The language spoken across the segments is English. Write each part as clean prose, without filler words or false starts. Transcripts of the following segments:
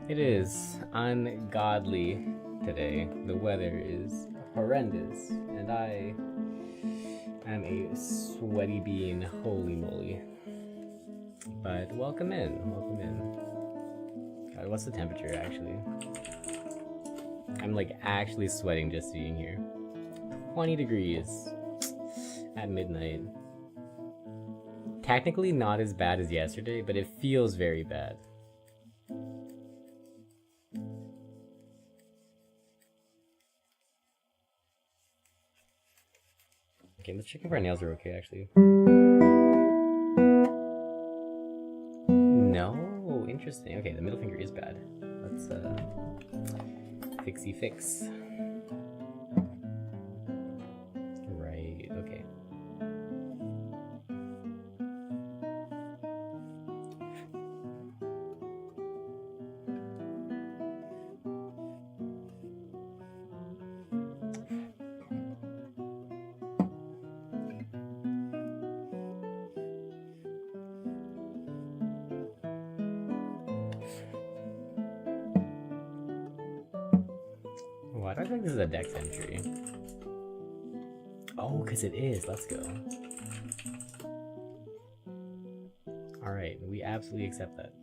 It is ungodly today. The weather is horrendous, and I am a sweaty bean, holy moly. But welcome in. God, what's the temperature actually? I'm like actually sweating just being here. 20 degrees at midnight. Technically not as bad as yesterday, but it feels very bad. Okay, let's check if our nails are okay, actually. No, interesting. Okay, the middle finger is bad. Let's fixie fix. Right, okay. Why do I think this is a dex entry? Oh, because it is. Let's go. Alright, we absolutely accept that.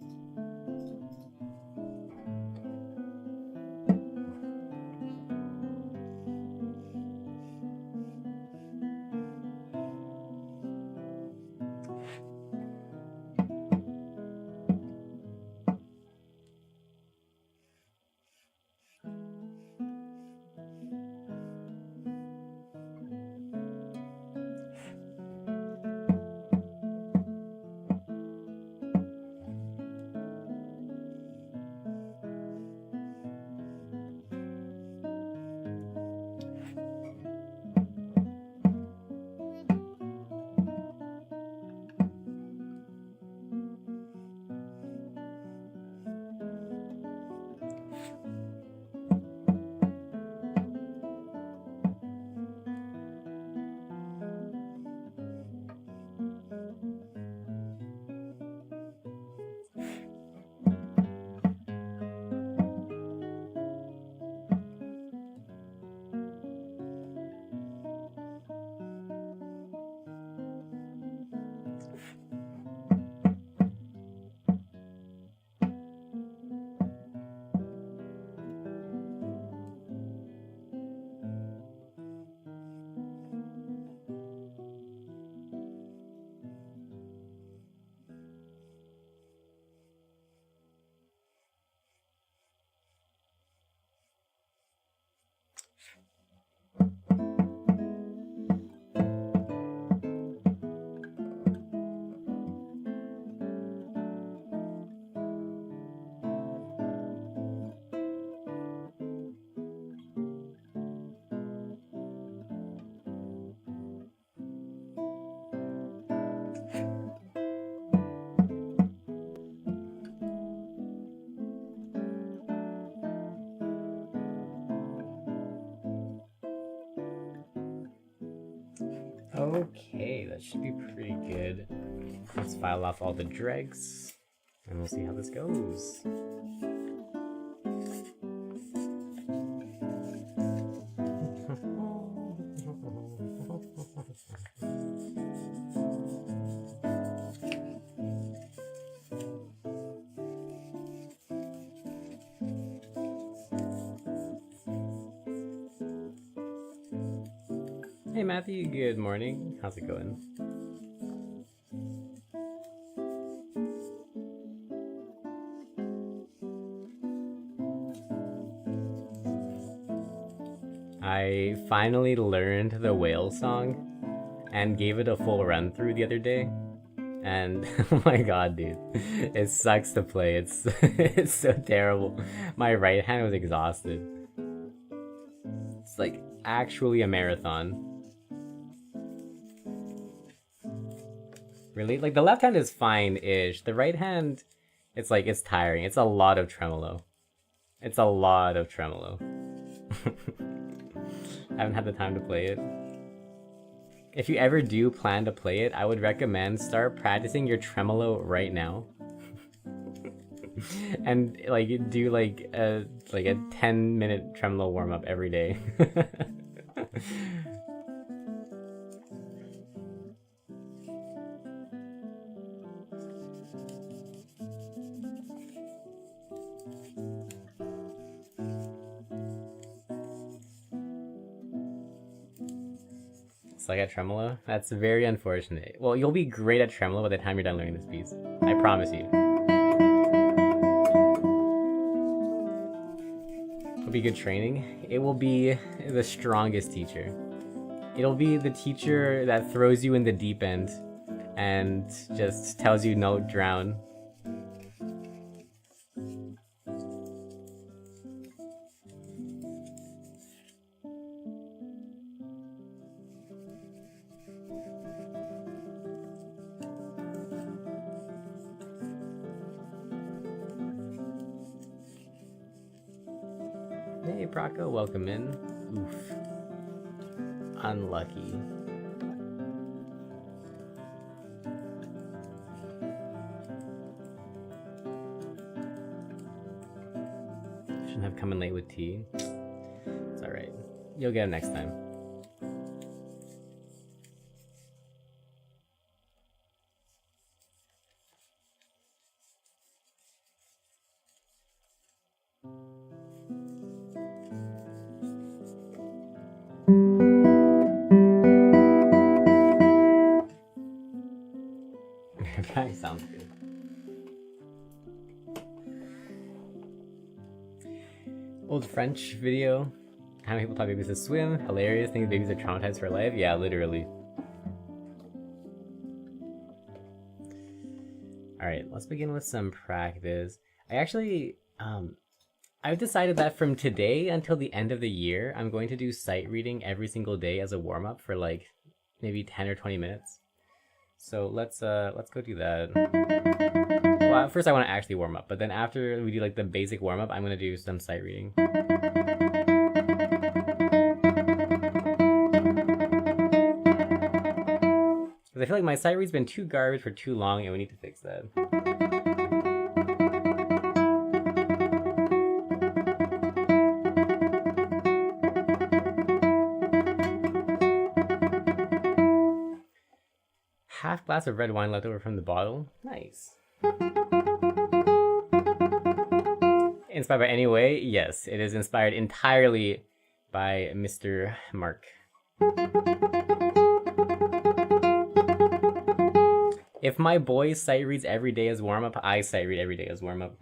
Okay, that should be pretty good. Let's file off all the dregs, and we'll see how this goes. Hey Matthew, good morning. How's it going? I finally learned the whale song and gave it a full run through the other day. And oh my god, dude, it sucks to play. It's it's so terrible. My right hand was exhausted. It's like actually a marathon. Really? Like the left hand is fine-ish. The right hand, it's like it's tiring. It's a lot of tremolo. It's a lot of tremolo. I haven't had the time to play it. If you ever do plan to play it, I would recommend start practicing your tremolo right now. And like do like a 10-minute tremolo warm-up every day. Like at tremolo? That's very unfortunate. Well, you'll be great at tremolo by the time you're done learning this piece. I promise you. It'll be good training. It will be the strongest teacher. It'll be the teacher that throws you in the deep end and just tells you no, drown. Hey, Braco, welcome in. Oof. Unlucky. Shouldn't have come in late with tea. It's alright. You'll get it next time. That sounds good. Old French video. How many people taught babies to swim? Hilarious. Think babies are traumatized for life? Yeah, literally. Alright, let's begin with some practice. I actually, I've decided that from today until the end of the year, I'm going to do sight reading every single day as a warm-up for like maybe 10 or 20 minutes. So let's go do that. Well, first I want to actually warm up, but then after we do like the basic warm up, I'm gonna do some sight reading. Because I feel like my sight read's been too garbage for too long, and we need to fix that. Half glass of red wine left over from the bottle. Nice. Inspired by Anyway? Yes, it is inspired entirely by Mr. Mark. If my boy sight reads every day as warm-up, I sight read every day as warm-up.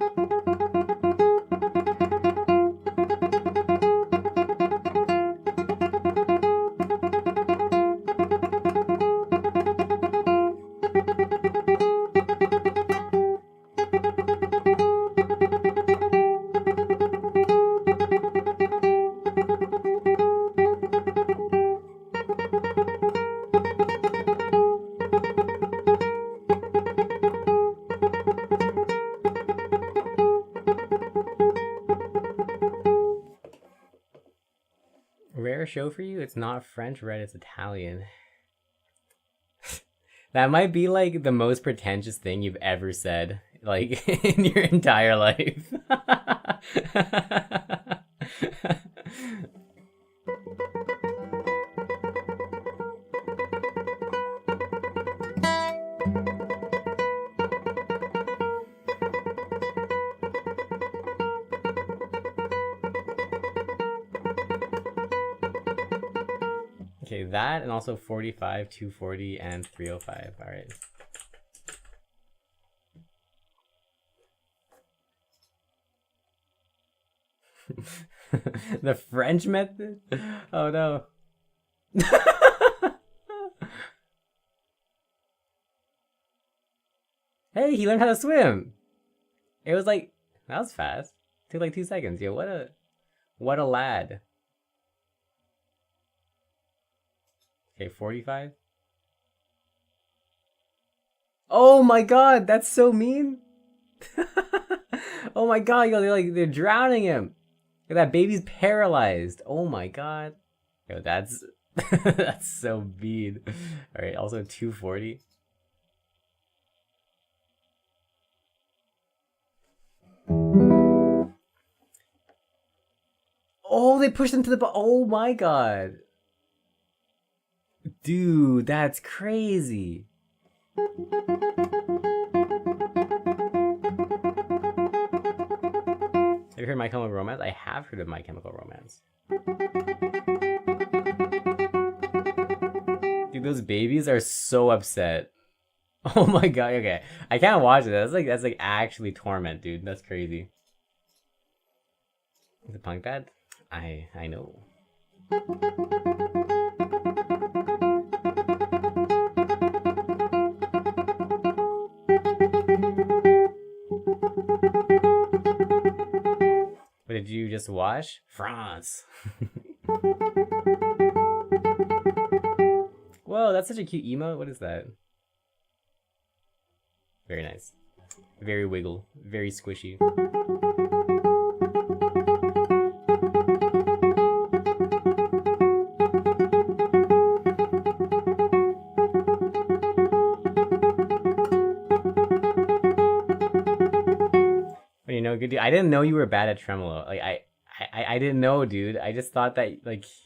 Rare show for you? It's not French, red, it's Italian. That might be like the most pretentious thing you've ever said, like in your entire life. Okay, that and also 45, 240, and 305. All right. The French method? Oh no. Hey, he learned how to swim. It was like, that was fast. Took like 2 seconds. Yo, what a lad. Okay, 45. Oh my god, that's so mean. Oh my god, yo, they're drowning him. That baby's paralyzed. Oh my god. Yo, that's that's so mean. All right, also 240. Oh, they pushed him to the oh my god. Dude, that's crazy. Have you heard My Chemical Romance? I have heard of My Chemical Romance. Dude, those babies are so upset. Oh my god, okay. I can't watch it. That's like actually torment, dude. That's crazy. Is the punk bad? I know. What did you just watch? France. Whoa, that's such a cute emote. What is that? Very nice. Very wiggle. Very squishy. You know, good dude. I didn't know you were bad at tremolo. Like I didn't know, dude. I just thought that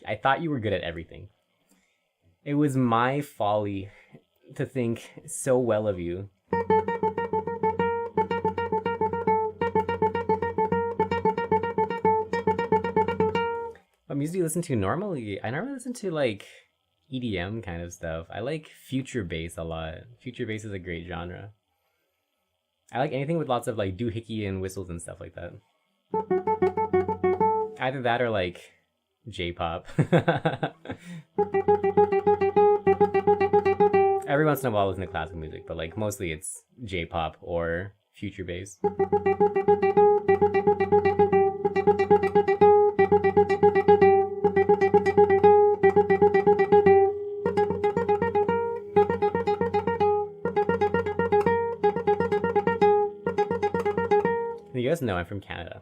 I thought you were good at everything. It was my folly to think so well of you. What music do you listen to normally? I normally listen to like EDM kind of stuff. I like future bass a lot. Future bass is a great genre. I like anything with lots of like doohickey and whistles and stuff like that. Either that or like J-pop. Every once in a while I listen to classical music, but like mostly it's J-pop or future bass. You guys know I'm from Canada.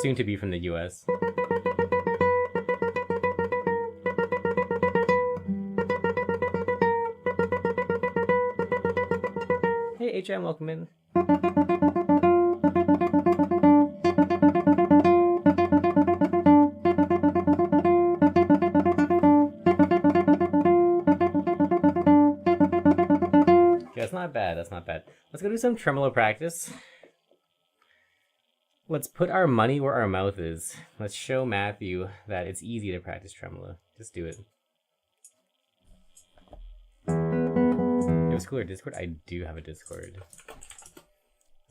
Soon to be from the US. Hey HM, welcome in. Okay, that's not bad, that's not bad. Let's go do some tremolo practice. Let's put our money where our mouth is. Let's show Matthew that it's easy to practice tremolo. Just do it. It was cooler. Discord? I do have a Discord.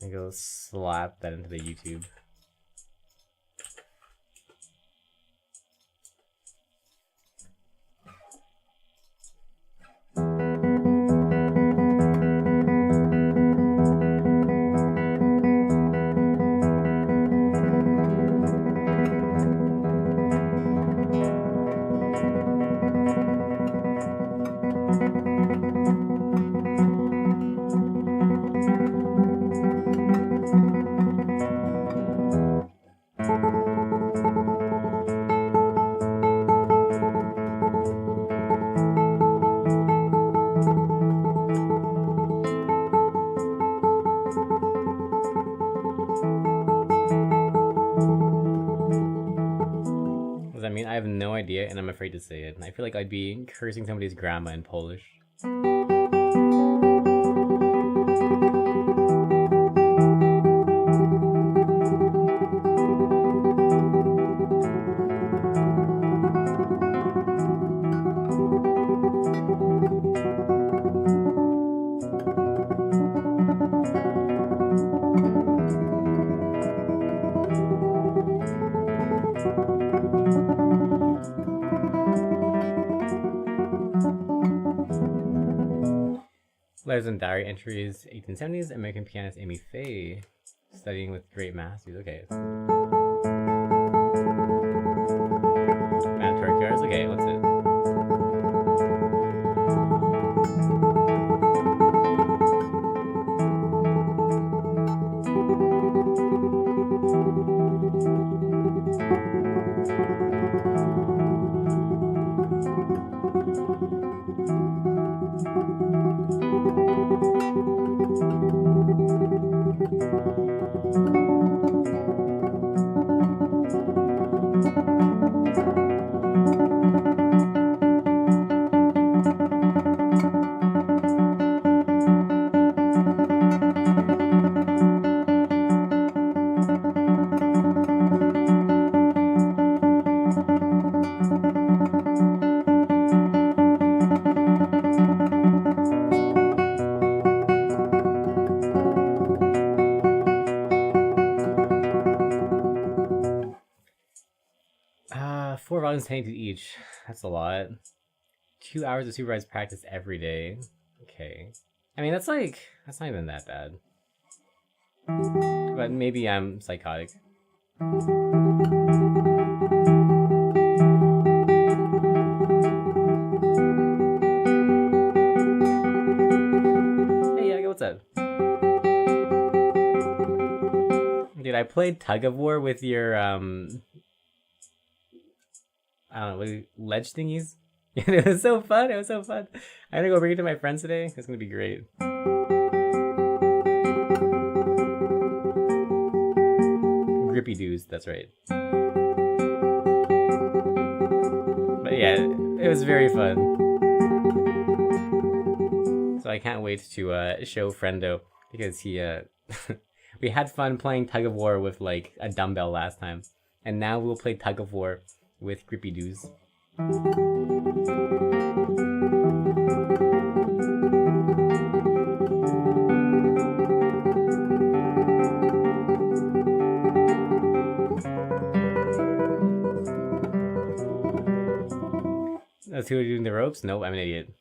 I'm gonna go slap that into the YouTube. I have no idea, and I'm afraid to say it. And I feel like I'd be cursing somebody's grandma in Polish. Letters and diary entries, 1870s, American pianist Amy Faye, studying with great masters. Okay. Mandatory cards. Okay, what's it? Four volumes painted each. That's a lot. 2 hours of supervised practice every day. Okay. I mean, that's not even that bad. But maybe I'm psychotic. Hey, Yaga, what's up? Dude, I played Tug of War with your, I don't know, ledge thingies? It was so fun. It was so fun. I'm gonna go bring it to my friends today. It's gonna be great. Grippy Doos, that's right. But yeah, it was very fun. So I can't wait to show Friendo, because he we had fun playing Tug of War with like a dumbbell last time, and now we'll play Tug of War with Grippy Doos. That's who are doing the ropes? Nope, I'm an idiot.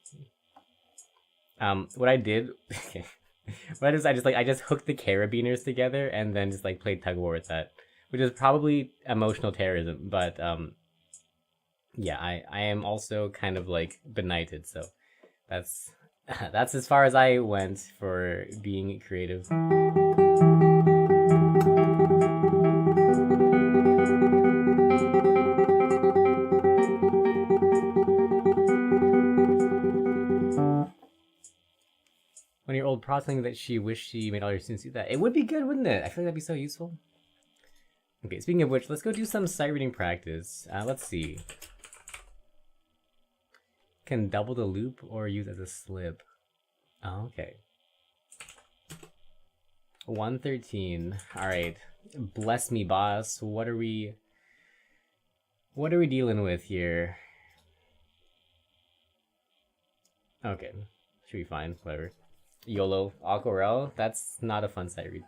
What I did, okay. What I did is I just hooked the carabiners together and then just like played tug of war with that, which is probably emotional terrorism. But yeah, I am also kind of like benighted, so that's as far as I went for being creative. When your old pro saying that she wished she made all your students do that. It would be good, wouldn't it? I feel like that'd be so useful. Okay, speaking of which, let's go do some sight reading practice. Let's see. Can double the loop or use as a slip. Oh, okay. 113. Alright. Bless me, boss. What are we dealing with here? Okay. Should be fine. Whatever. YOLO. Aquarelle? That's not a fun sight read.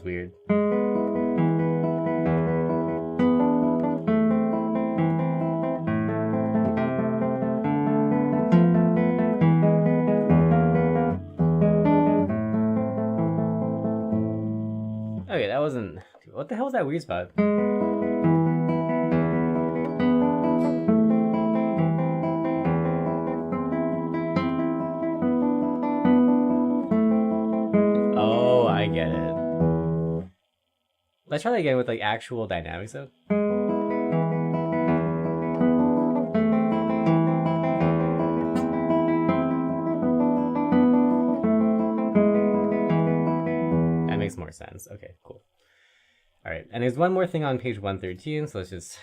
Weird. Okay, that wasn't... What the hell is that weird spot? Oh, I get it. Let's try that again with like actual dynamics though. That makes more sense. Okay, cool. All right, and there's one more thing on page 113, so let's just...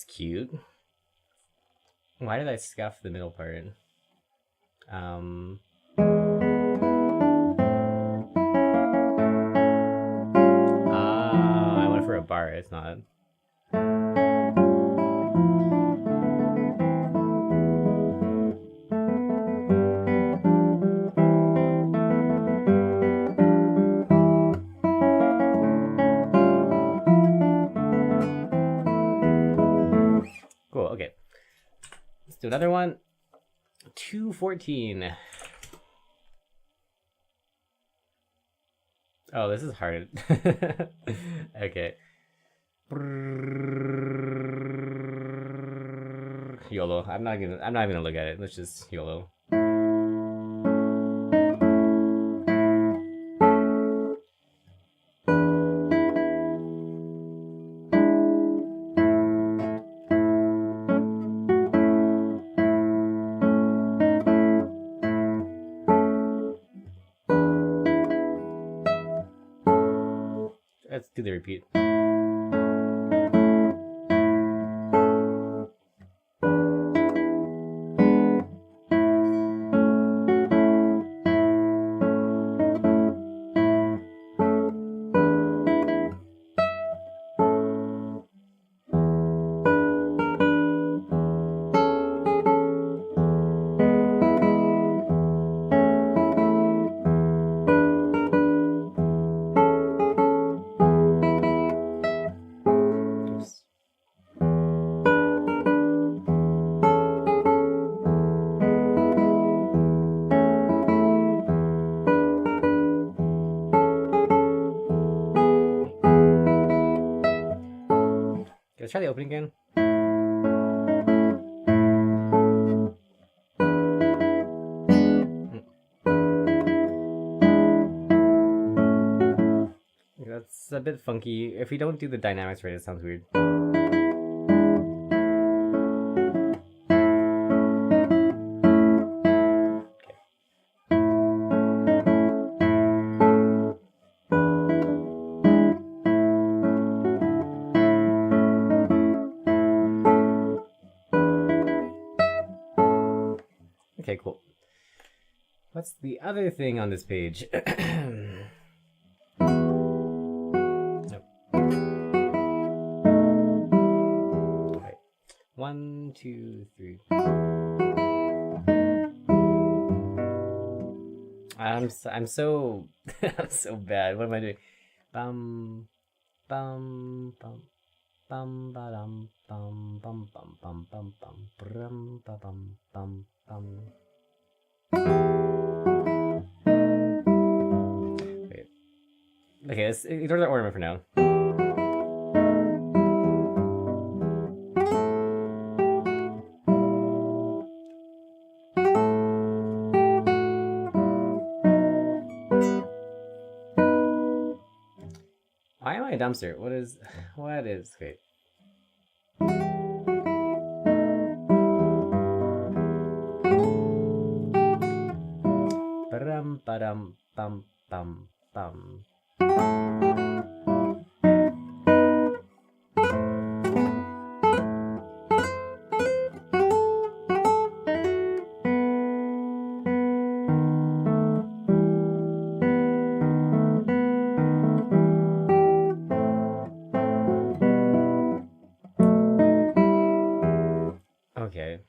Cute. Why did I scuff the middle part? I went for a bar. It's not. Cool. Okay. Let's do another one. 214. Oh, this is hard. Okay. YOLO. I'm not even gonna look at it. Let's just YOLO. Let's do the repeat. Let's try the opening again. That's a bit funky. If we don't do the dynamics right, it sounds weird. Okay, cool. What's the other thing on this page? Nope. Okay. 1, 2, 3. I'm so I'm so bad. What am I doing? Bum bum bum bum ba dum bum bum bum bum bum bum bum ba bum bum bum. Wait. Okay, let's ignore the ornament for now. Why am I a dumpster? What is wait. Ba-dum ba-dum bum bum bum. Okay.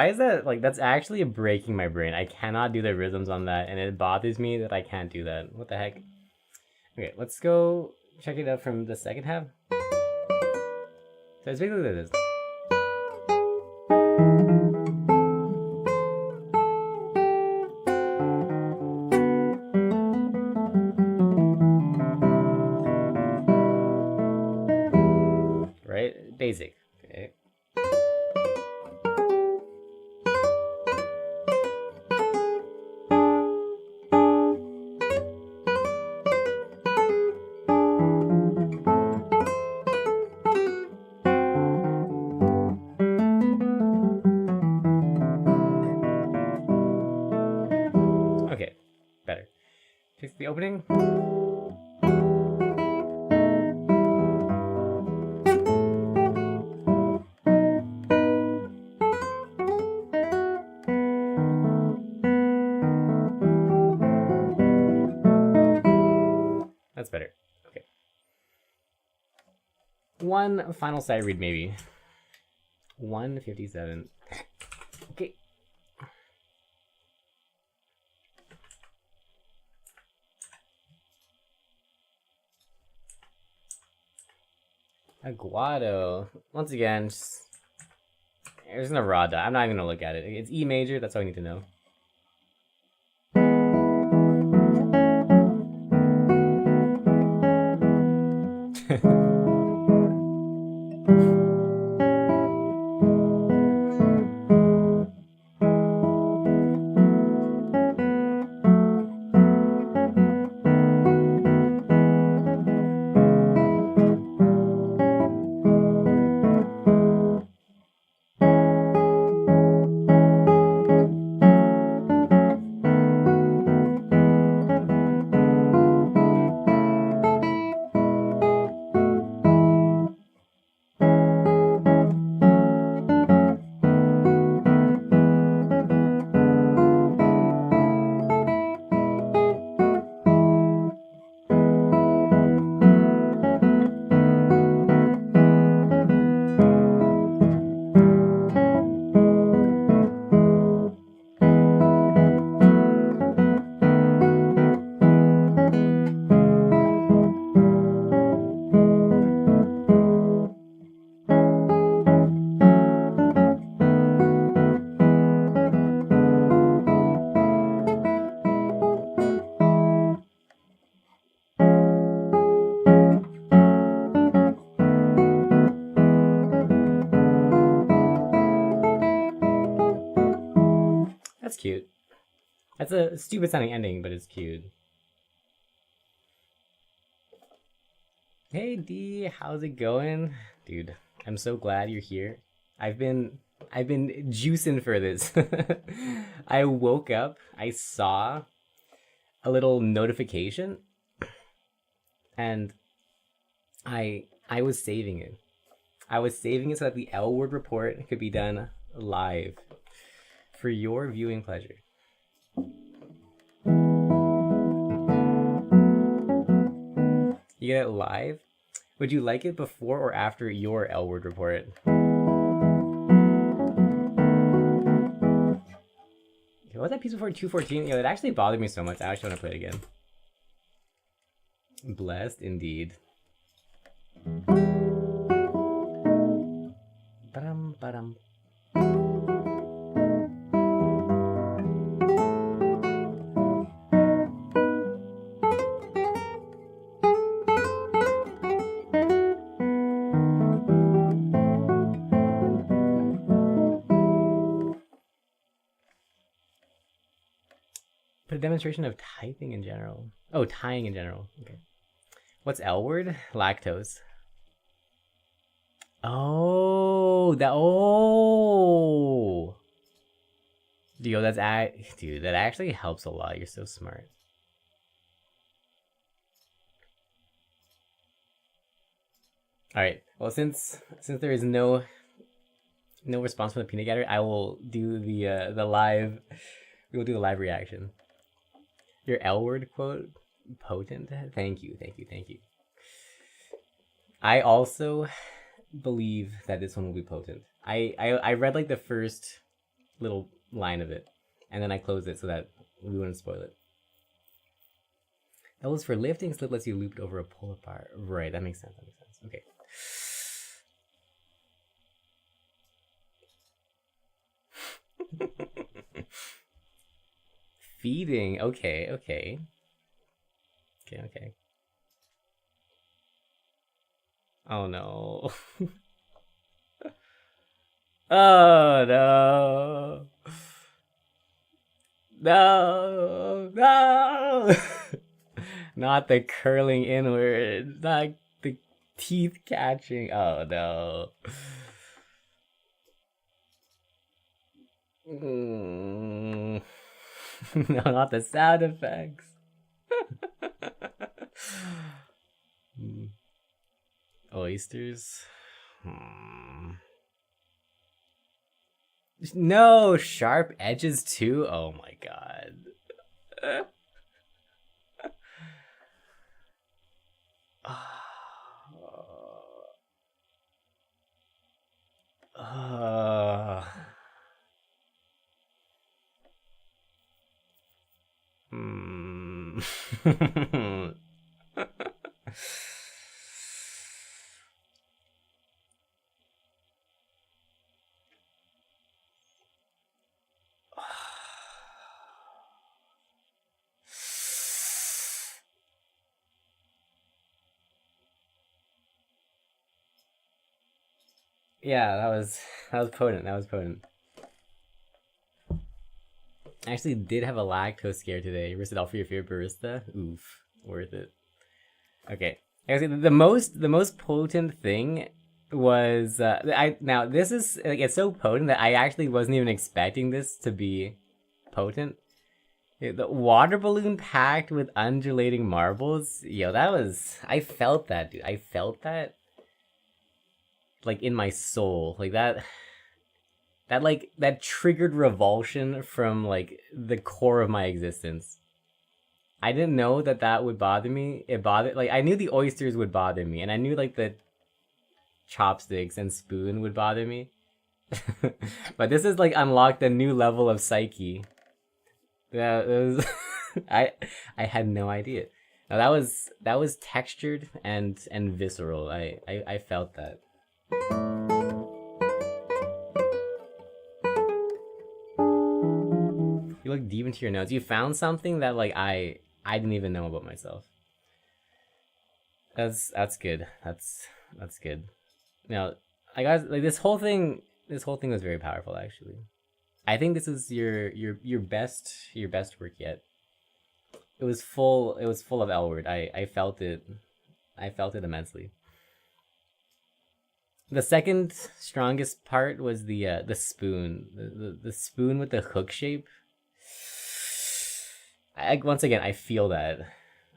Why is that? Like, that's actually breaking my brain. I cannot do the rhythms on that, and it bothers me that I can't do that. What the heck? Okay, let's go check it out from the second half. So it's basically like this. Right? Basic. Okay. Okay, better. Fix the opening. That's better. Okay. One final side read, maybe. 157. Okay. Aguado. Once again, there's no raw dot. I'm not even gonna look at it. It's E major. That's all I need to know. That's cute. That's a stupid sounding ending, but it's cute. Hey D, how's it going? Dude, I'm so glad you're here. I've been juicing for this. I woke up, I saw a little notification, and I was saving it. I was saving it so that the L word report could be done live for your viewing pleasure. You get it live? Would you like it before or after your L word report? Okay, what was that piece before 214? It actually bothered me so much. I actually want to play it again. Blessed indeed. Ba-dum, ba-dum. But a demonstration of typing in general. Oh, tying in general. Okay. What's L word? Lactose. Oh, that. Oh. Yo, dude, that actually helps a lot. You're so smart. All right. Well, since there is no response from the peanut gallery, I will do the live. We will do the live reaction. Your L word quote, potent. Thank you. I also believe that this one will be potent. I read like the first little line of it, and then I closed it so that we wouldn't spoil it. That was for lifting. Slip lets you loop it over a pull apart. Right, that makes sense. That makes sense. Okay. Feeding. Okay, okay. Okay. Oh no. Oh no. No. Not the curling inward. Not the teeth catching. Oh no. No, not the sound effects. Oysters. No, sharp edges too? Oh my god. Yeah, that was potent. That was potent. I actually did have a lactose scare today. You risked it all for your favorite barista? Oof. Worth it. Okay. Actually, the most potent thing was now this is like it's so potent that I actually wasn't even expecting this to be potent. The water balloon packed with undulating marbles. Yo, that was I felt that, dude. I felt that like in my soul. Like that triggered revulsion from like the core of my existence. I didn't know that would bother me. It bothered like I knew the oysters would bother me, and I knew like the chopsticks and spoon would bother me. But this is like unlocked a new level of psyche. That was I had no idea. Now that was textured and visceral. I felt that. You look deep into your notes. You found something that like I didn't even know about myself. That's good. That's good. Now, I got like this whole thing was very powerful actually. I think this is your best work yet. It was full of L word. I felt it. I felt it immensely. The second strongest part was the spoon. The spoon with the hook shape. Once again, I feel that.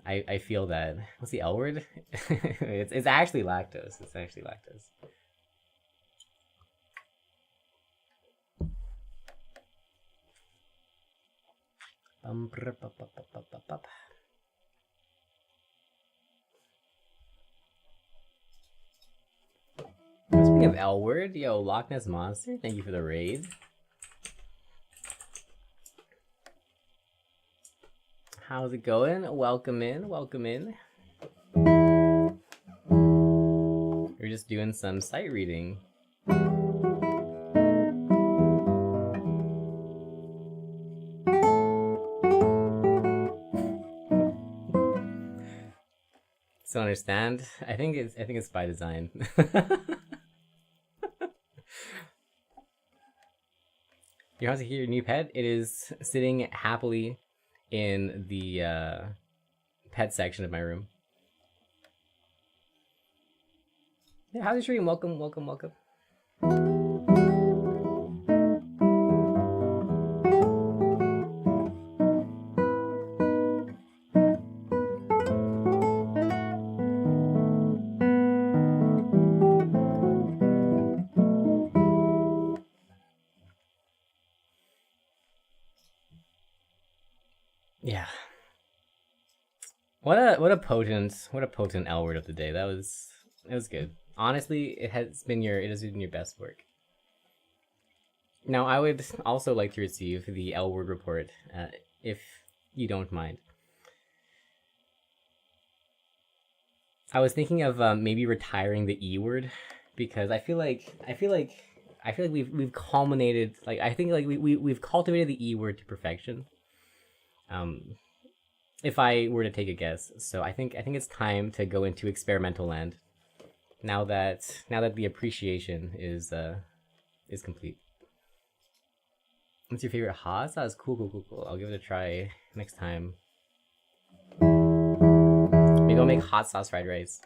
I feel that. What's the L word? It's actually lactose. It's actually lactose. Speaking of L word, yo, Loch Ness Monster, thank you for the raid. How's it going? Welcome in, welcome in. We're just doing some sight reading. Still understand? I think it's by design. You're happy to hear your new pet? It is sitting happily in the pet section of my room. Yeah, how's your stream? Welcome. Yeah. What a potent L word of the day. It was good. Honestly, it has been your best work. Now, I would also like to receive the L word report, if you don't mind. I was thinking of maybe retiring the E word because I feel like we've culminated. Like I think like we've cultivated the E word to perfection. If I were to take a guess, so I think it's time to go into experimental land. Now that the appreciation is complete. What's your favorite hot sauce? Cool. I'll give it a try next time. Maybe I'll make hot sauce fried rice.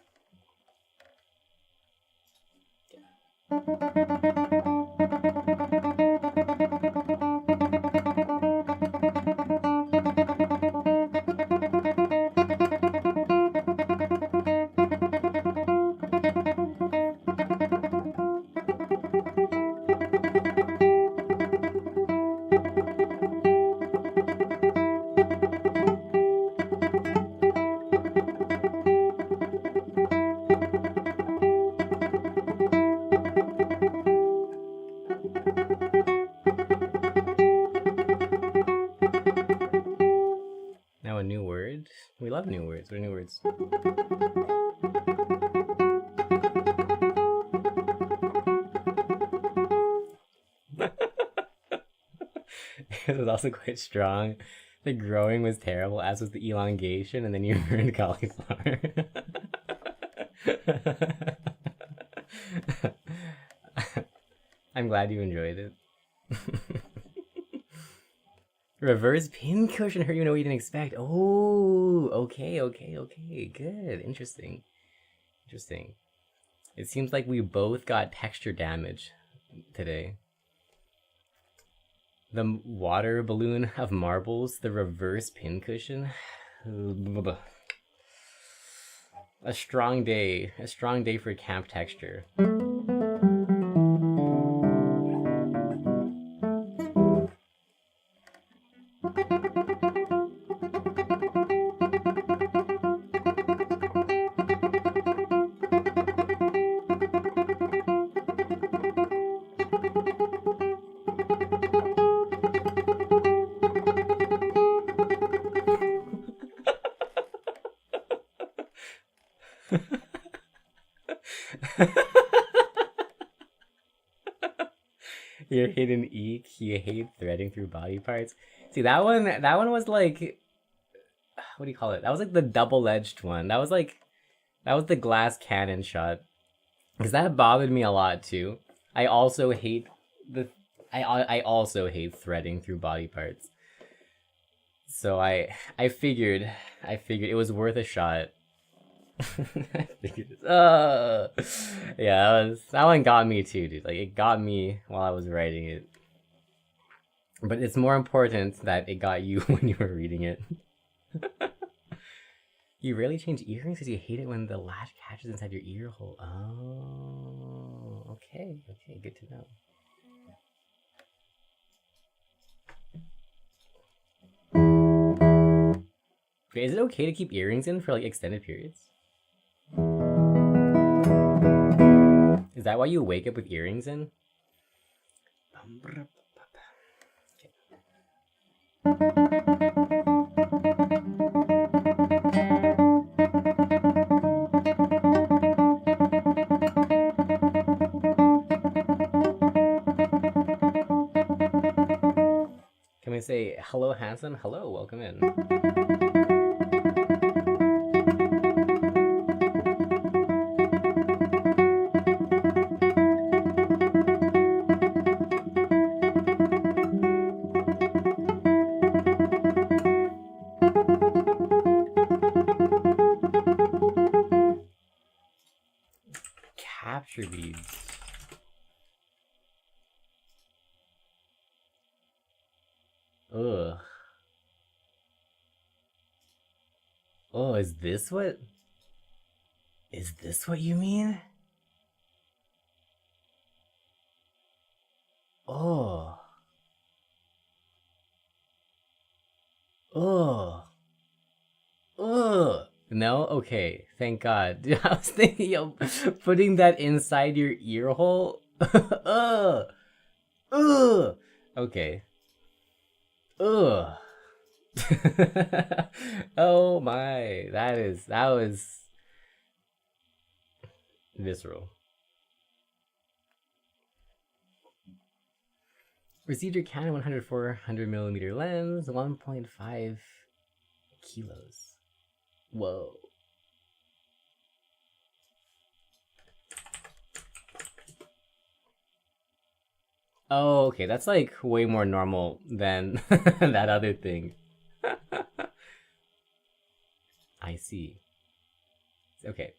Now a new word. We love new words. What are new words? It was also quite strong. The growing was terrible, as was the elongation, and then you ruined cauliflower. I'm glad you enjoyed it. Reverse pincushion hurt you in a way you didn't expect. Oh, okay. Good. Interesting. It seems like we both got texture damage today. The water balloon of marbles, the reverse pincushion. A strong day for camp texture. Your hidden eek, you hate threading through body parts. See, that one was like, what do you call it? That was like the double-edged one. That was the glass cannon shot. Because that bothered me a lot too. I also hate threading through body parts. So I figured it was worth a shot. Yeah, that one got me too, dude. Like, it got me while I was writing it. But it's more important that it got you when you were reading it. You rarely change earrings because you hate it when the latch catches inside your ear hole. Oh, okay, good to know. Okay, is it okay to keep earrings in for like extended periods? Is that why you wake up with earrings in? Can we say hello, handsome? Hello, welcome in. Capture beads. Ugh. Oh, is this what you mean? Oh. Ugh. Ugh. No? Okay. Thank God. Dude, I was thinking of putting that inside your ear hole. Ugh. Ugh. Okay. Ugh. Oh my. That was visceral. Received your Canon 100 400mm lens, 1.5 kilos. Whoa. Oh, okay. That's like way more normal than that other thing. I see. Okay.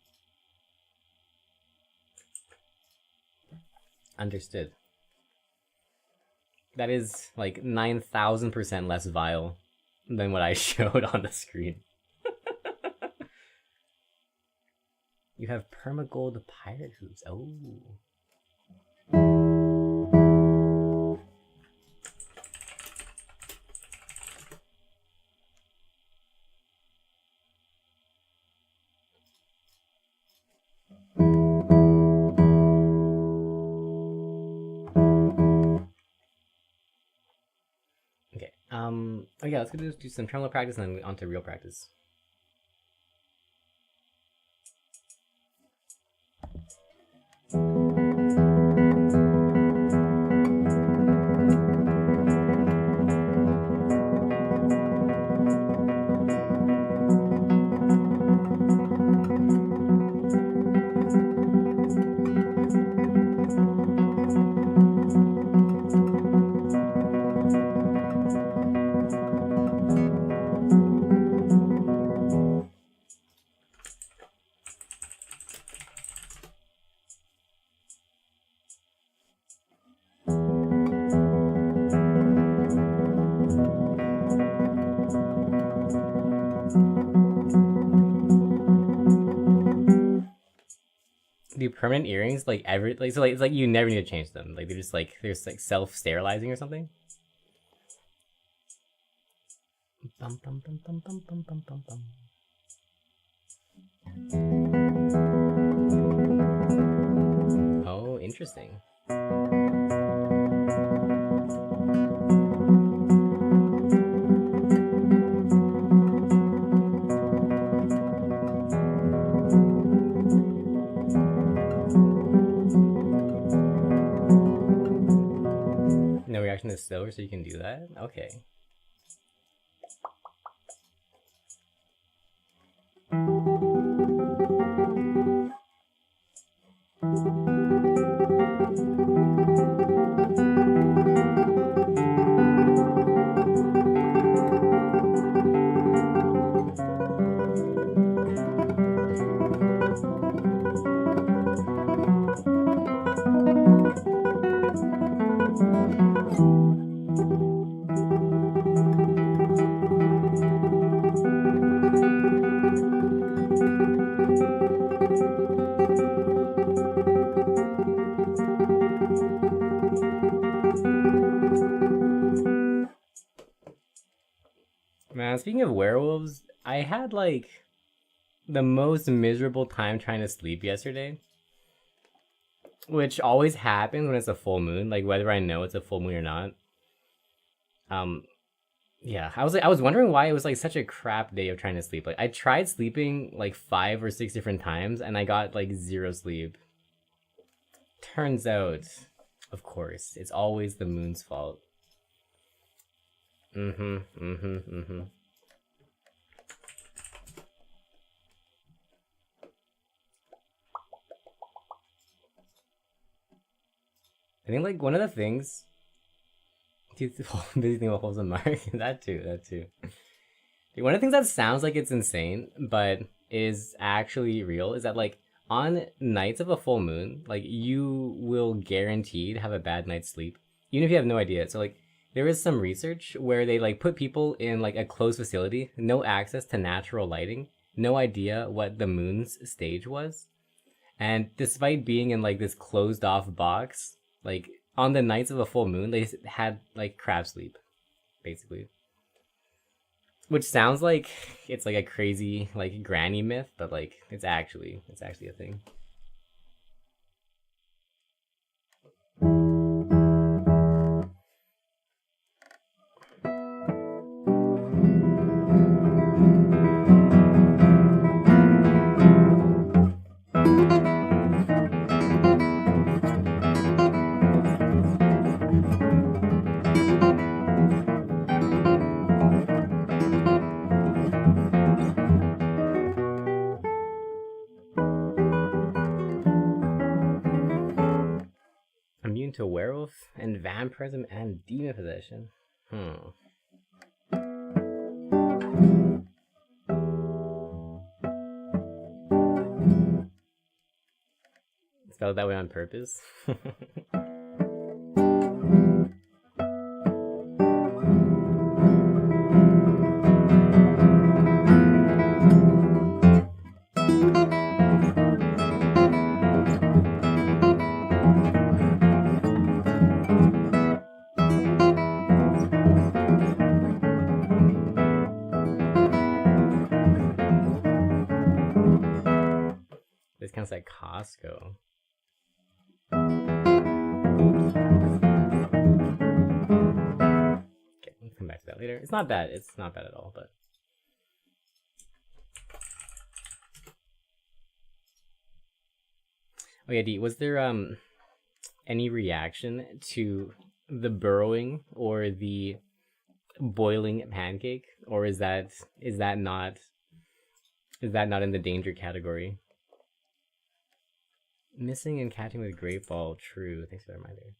Understood. That is like 9,000% less vile than what I showed on the screen. You have permagold pirate hooves. Oh. Okay. Oh yeah, let's go do some tremolo practice and then on to real practice. Do permanent earrings like ever like so like it's like you never need to change them. Like they're just like self-sterilizing or something? Bum, bum, bum, bum, bum, bum, bum, bum, bum. Oh, interesting. No reaction to silver, so you can do that? Okay. Man, speaking of werewolves, I had like the most miserable time trying to sleep yesterday. Which always happens when it's a full moon, like whether I know it's a full moon or not. Um yeah, I was wondering why it was like such a crap day of trying to sleep. Like I tried sleeping like 5 or 6 different times and I got like zero sleep. Turns out, of course, it's always the moon's fault. Mm-hmm. I think like one of the things busy thing about holes in mark. That too. One of the things that sounds like it's insane, but is actually real, is that like on nights of a full moon, like you will guaranteed have a bad night's sleep, even if you have no idea. So like there is some research where they like put people in like a closed facility, no access to natural lighting, no idea what the moon's stage was, and despite being in like this closed off box, like on the nights of a full moon, they had like crap sleep, basically. Which sounds like it's like a crazy like granny myth, but like it's actually a thing. to werewolf and vampirism and demon possession. Spelled that way on purpose. This counts like Costco. Okay, we'll come back to that later. It's not bad. It's not bad at all, but oh yeah, D, was there any reaction to the burrowing or the boiling pancake, or is that not in the danger category? Missing and catching with great ball. True. Thanks for the reminder.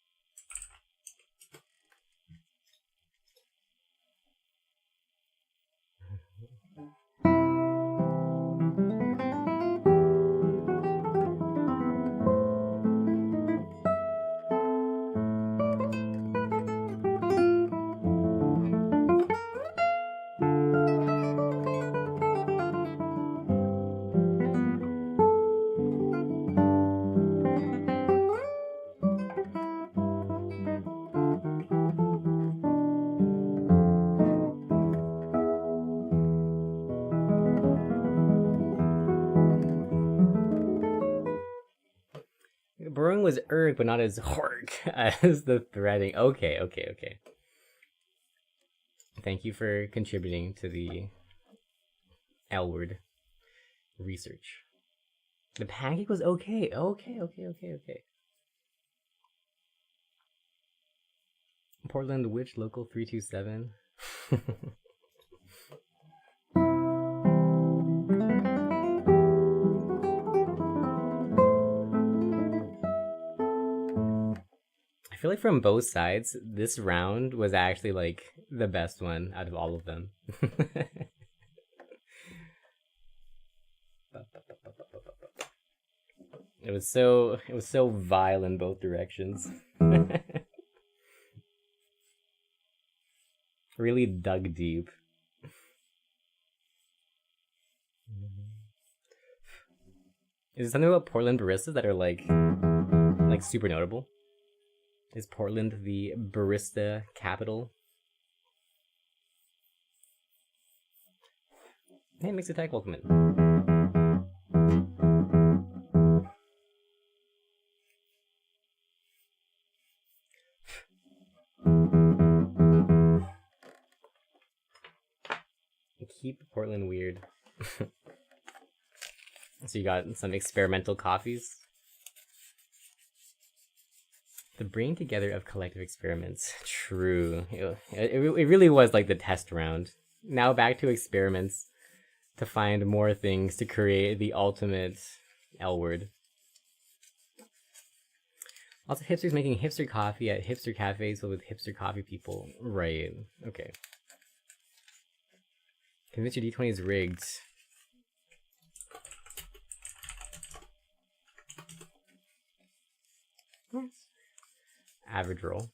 Burrowing was erg, but not as hork as the threading. Okay. Thank you for contributing to the L word research. The pancake was okay. Okay. Portland Witch Local 327. I feel like from both sides, this round was actually like the best one out of all of them. It was so vile in both directions. Really dug deep. Is there something about Portland baristas that are like super notable? Is Portland the barista capital? Hey, Mixed Attack, welcome in. Keep Portland weird. So you got some experimental coffees? The bringing together of collective experiments. True. It really was like the test round. Now back to experiments to find more things to create the ultimate L word. Also, hipsters making hipster coffee at hipster cafes filled with hipster coffee people. Right. Okay. Convince your D20 is rigged. Average roll.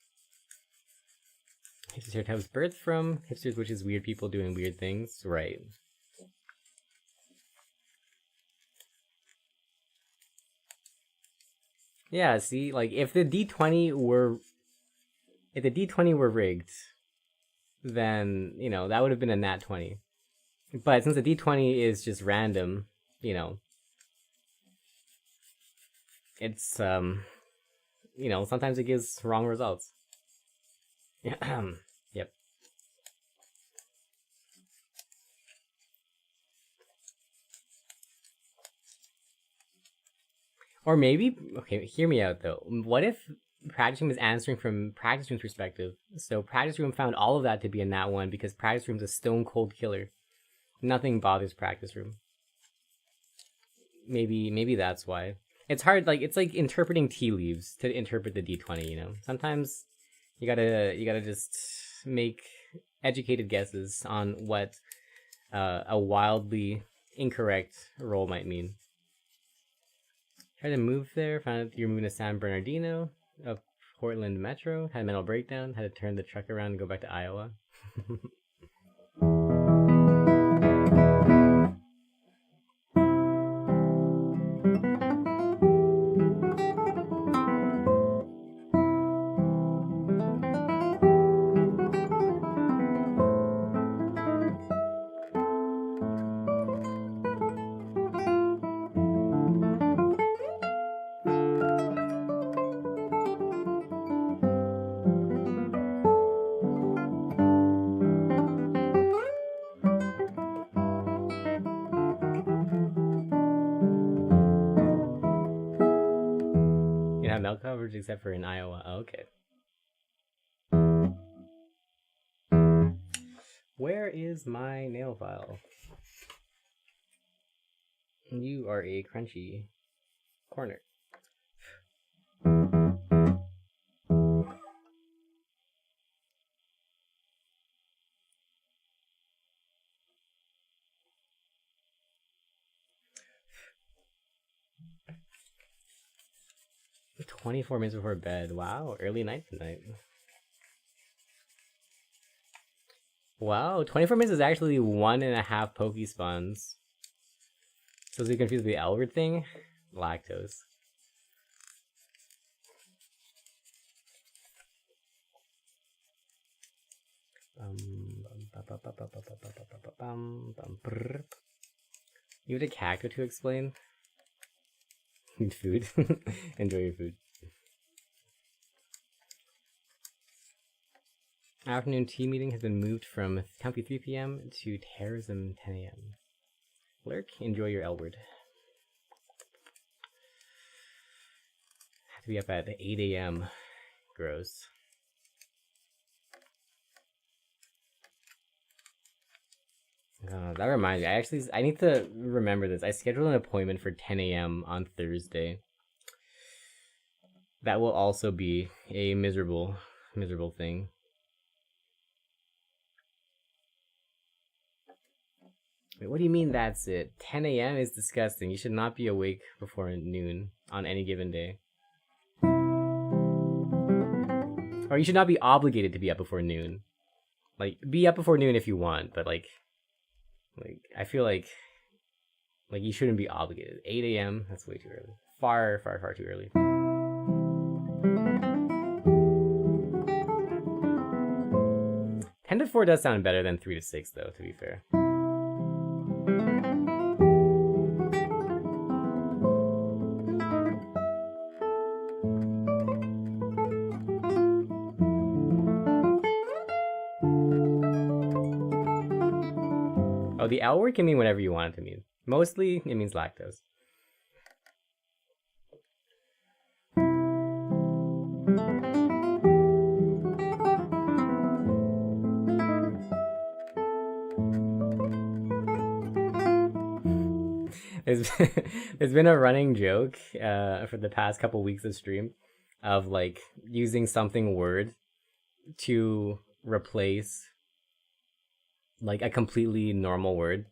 Hipster stereotypes birthed from hipsters, which is weird people doing weird things. Right. Yeah, see, like if the D20 were rigged, then, you know, that would have been a nat 20. But since the D20 is just random, you know, it's you know, sometimes it gives wrong results. Yep. Or maybe, okay, hear me out though. What if Practice Room is answering from Practice Room's perspective? So Practice Room found all of that to be a nat 1 because Practice Room's a stone cold killer. Nothing bothers Practice Room. Maybe that's why. it's hard. Like it's like interpreting tea leaves to interpret the D20. You know, sometimes you gotta just make educated guesses on what a wildly incorrect roll might mean. Try to move there. Found out you're moving to San Bernardino of Portland Metro. Had a mental breakdown. Had to turn the truck around and go back to Iowa. You have milk coverage except for in Iowa. Oh, okay. Where is my nail file? You are a crunchy corner. "24 minutes before bed." Wow, early night tonight. Wow, 24 minutes is actually 1.5 Pokespawns. So is he confused with the Albert thing? Lactose. You had a cactus to explain? Eat food. Enjoy your food. Afternoon tea meeting has been moved from comfy 3 p.m. to terrorism 10 a.m. Lurk, enjoy your Elward. Have to be up at 8 a.m. Gross. That reminds me, I need to remember this. I scheduled an appointment for 10 a.m. on Thursday. That will also be a miserable thing. Wait, what do you mean that's it? 10 a.m. is disgusting. You should not be awake before noon on any given day. Or you should not be obligated to be up before noon. Like, be up before noon if you want, but like I feel like you shouldn't be obligated. 8 a.m. That's way too early. Far too early. Ten to 4 does sound better than 3 to 6, though. To be fair. Oh, the L word can mean whatever you want it to mean. Mostly, it means lactose. There's been a running joke for the past couple weeks of stream of like using something word to replace like a completely normal word.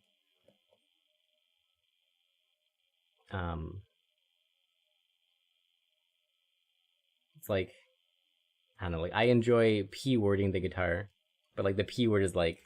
It's like, I don't know, like I enjoy P wording the guitar, but like the P word is like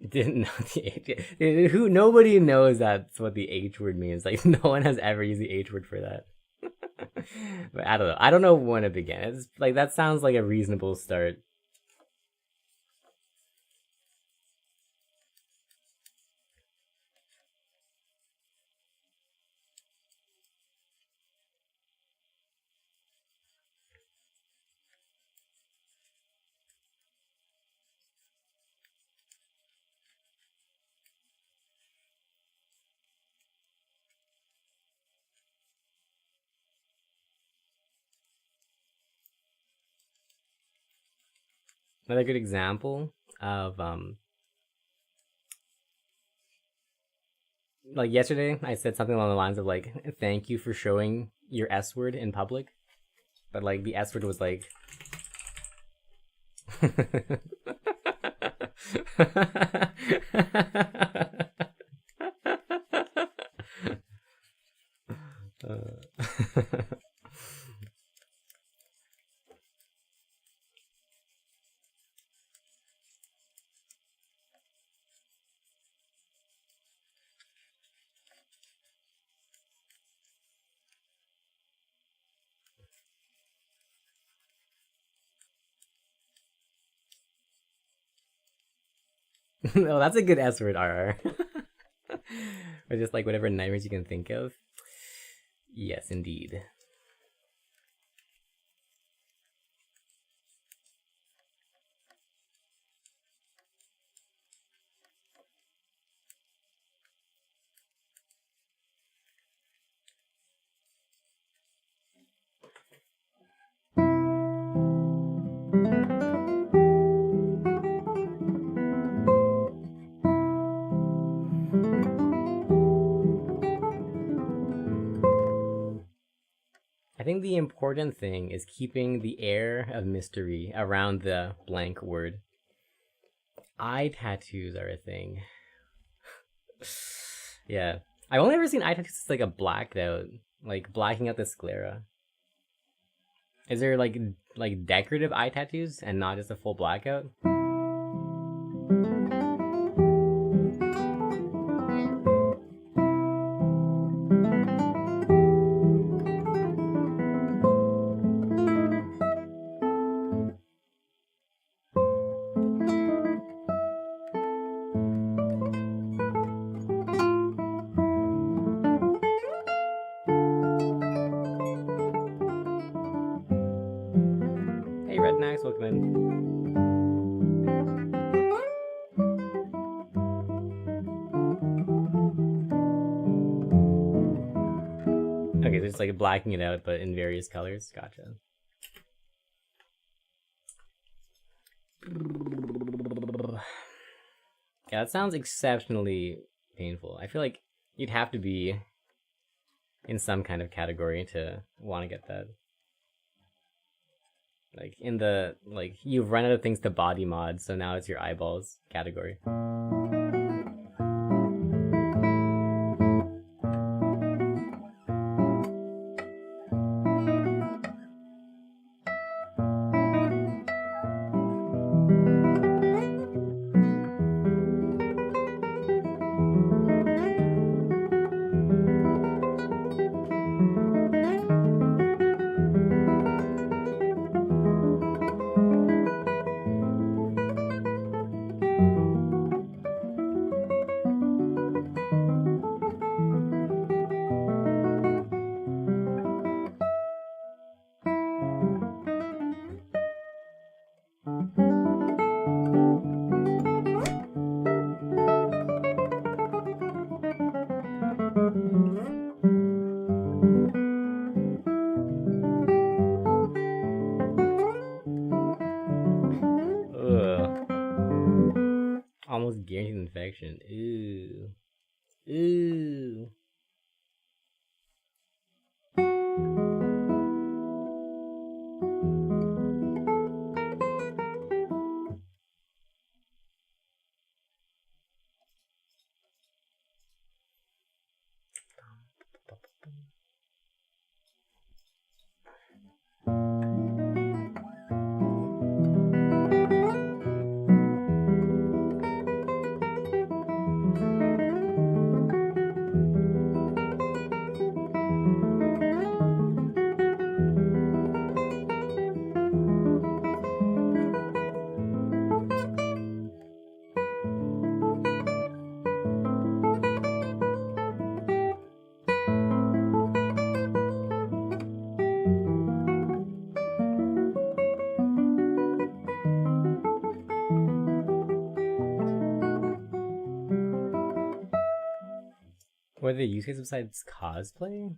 didn't know the H. Who nobody knows that's what the H word means. Like no one has ever used the H word for that. But I don't know. I don't know when it began. It's like that sounds like a reasonable start. Another good example of like yesterday I said something along the lines of like thank you for showing your S word in public. But like the S word was like oh, that's a good S word, RR. Or just like whatever nightmares you can think of. Yes, indeed. I think the important thing is keeping the air of mystery around the blank word. Eye tattoos are a thing. Yeah. I've only ever seen eye tattoos as like a blacked out, like blacking out the sclera. Is there like decorative eye tattoos and not just a full blackout? Hey Rednax, welcome in. Okay, so it's like blacking it out, but in various colors. Gotcha. Yeah, that sounds exceptionally painful. I feel like you'd have to be in some kind of category to want to get that. Like in the like you've run out of things to body mod, so now it's your eyeballs category. Almost guaranteed infection. Ooh. Ooh. What are the use cases besides cosplay?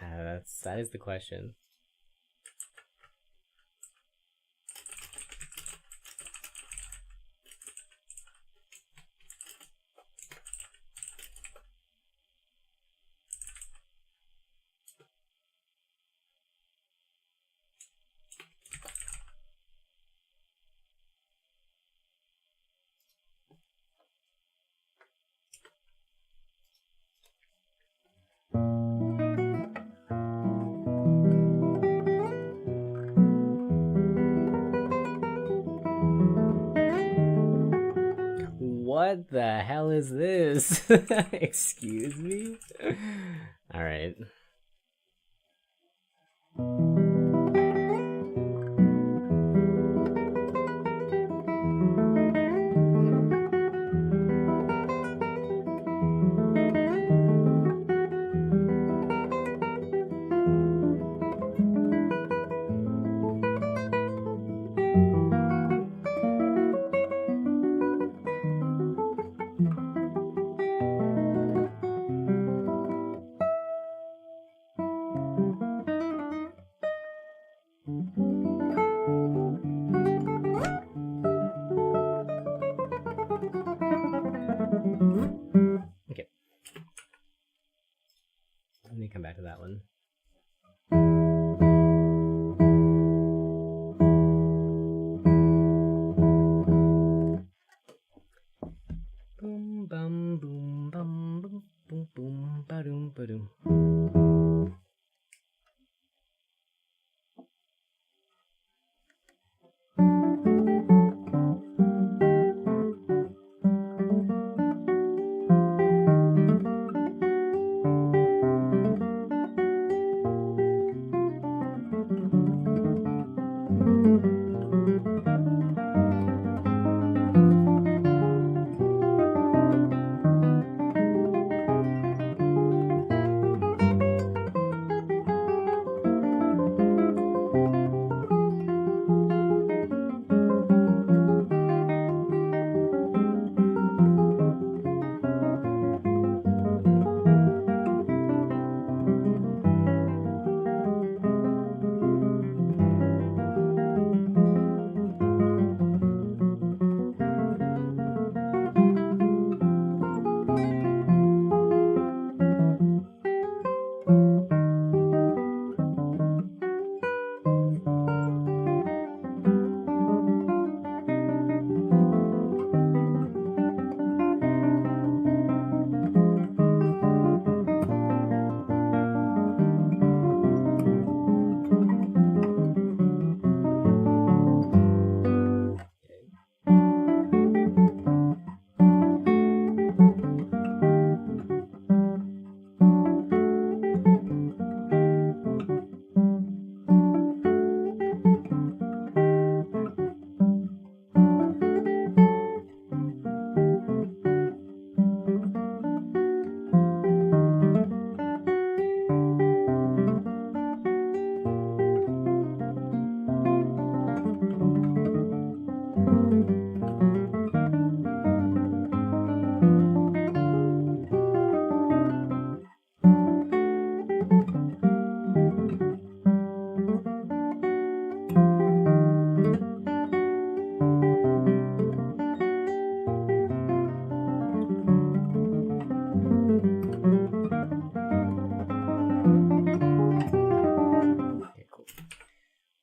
Yeah, that is the question. What the hell is this? Excuse me? Alright. Okay. Let me come back to that one. Boom bum boom bum boom boom boom ba-doom ba-doom.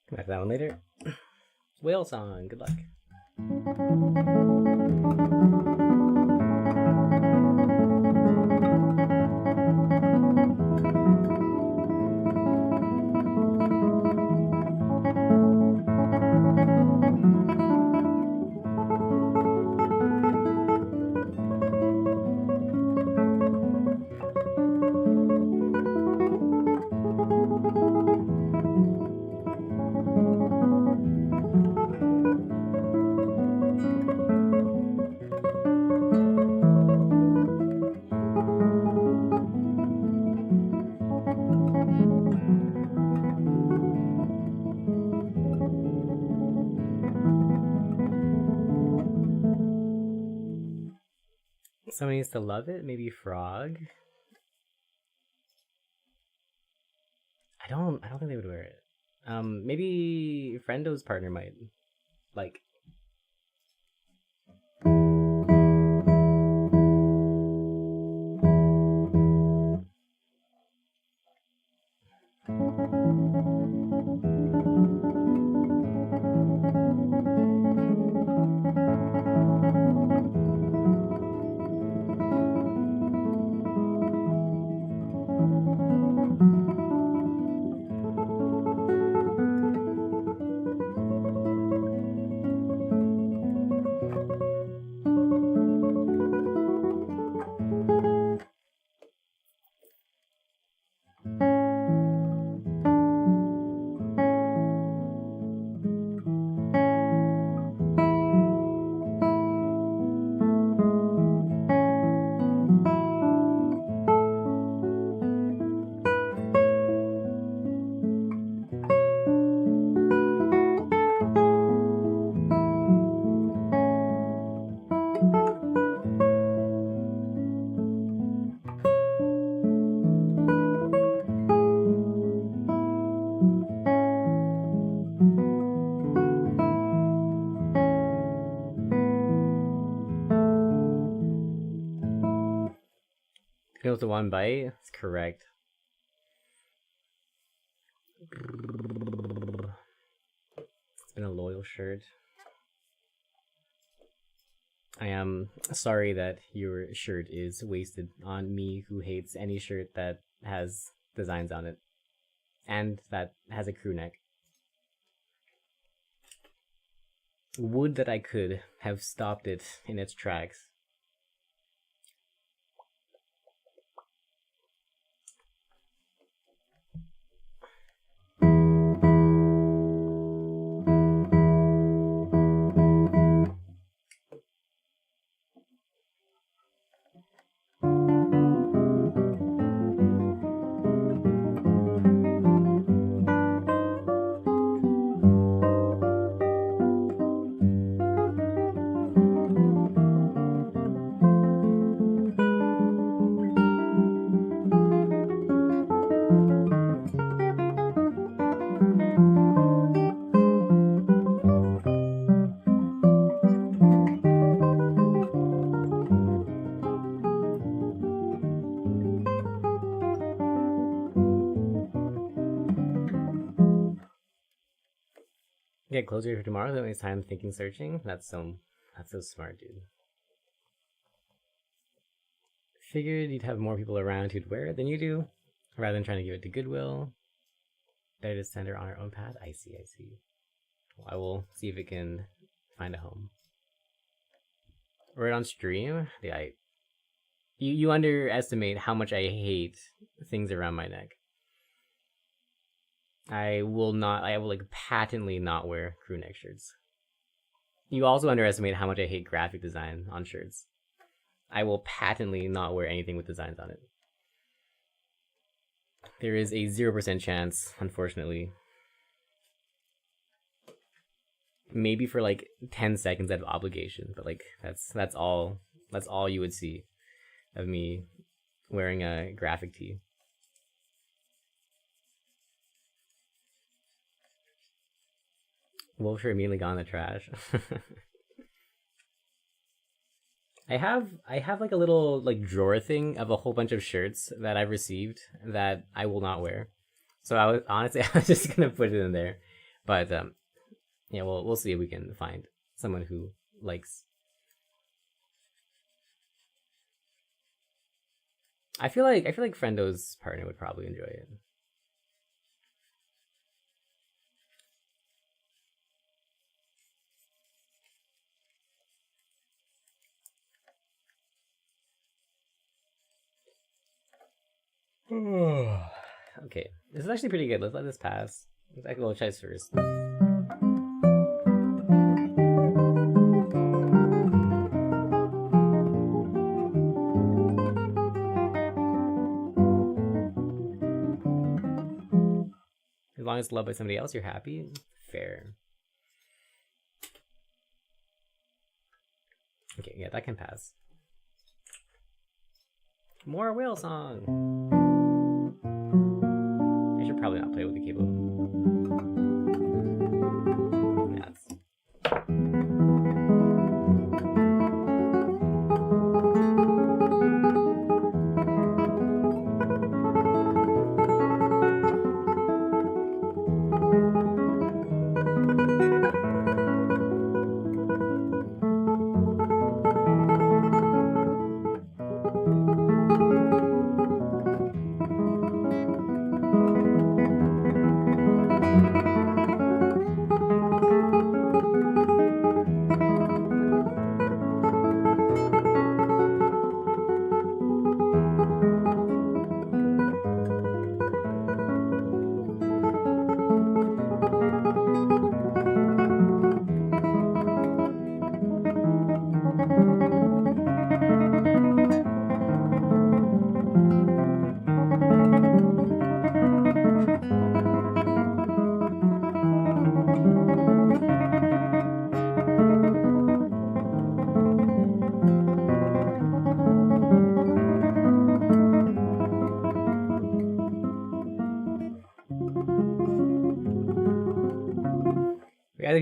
Come back to that one later. Whale song, good luck. Someone needs to love it. Maybe Frog. I don't think they would wear it. Maybe Friendo's partner might like. Feels the one bite? That's correct. It's been a loyal shirt. I am sorry that your shirt is wasted on me, who hates any shirt that has designs on it and that has a crew neck. Would that I could have stopped it in its tracks. Get closer for tomorrow, don't waste time thinking, searching. That's so smart, dude. Figured you'd have more people around who'd wear it than you do, rather than trying to give it to Goodwill. Better to send her on her own path. I see. Well, I will see if it can find a home. Right on stream? Yeah, you underestimate how much I hate things around my neck. I will like patently not wear crew neck shirts. You also underestimate how much I hate graphic design on shirts. I will patently not wear anything with designs on it. There is a 0% chance, unfortunately. Maybe for like 10 seconds out of obligation, but like that's all you would see of me wearing a graphic tee. Wolf are immediately gone in the trash. I have like a little like drawer thing of a whole bunch of shirts that I've received that I will not wear. So I was just gonna put it in there, but yeah, we'll see if we can find someone who likes. I feel like Friendo's partner would probably enjoy it. Okay, this is actually pretty good. Let's let this pass. Let's go chase first. As long as it's loved by somebody else, you're happy. Fair. Okay, yeah, that can pass. More whale song. I should probably not play with the cable. Yes.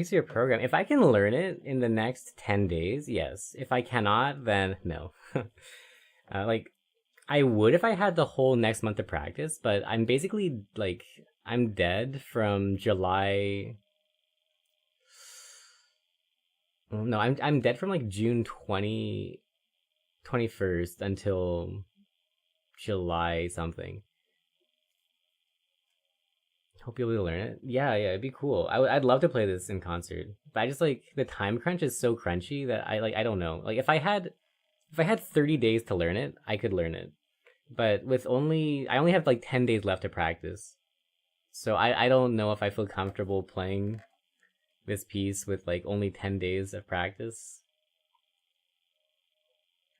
To your program. If I can learn it in the next 10 days, yes. If I cannot, then no. Like, I would if I had the whole next month to practice, but I'm basically like I'm dead from July. No, I'm dead from like June 21st until July something. Hope you'll be able to learn it. Yeah, it'd be cool. I'd love to play this in concert, but I just like the time crunch is so crunchy that I don't know. Like if I had 30 days to learn it, I could learn it. But I only have like 10 days left to practice. So I don't know if I feel comfortable playing this piece with like only 10 days of practice.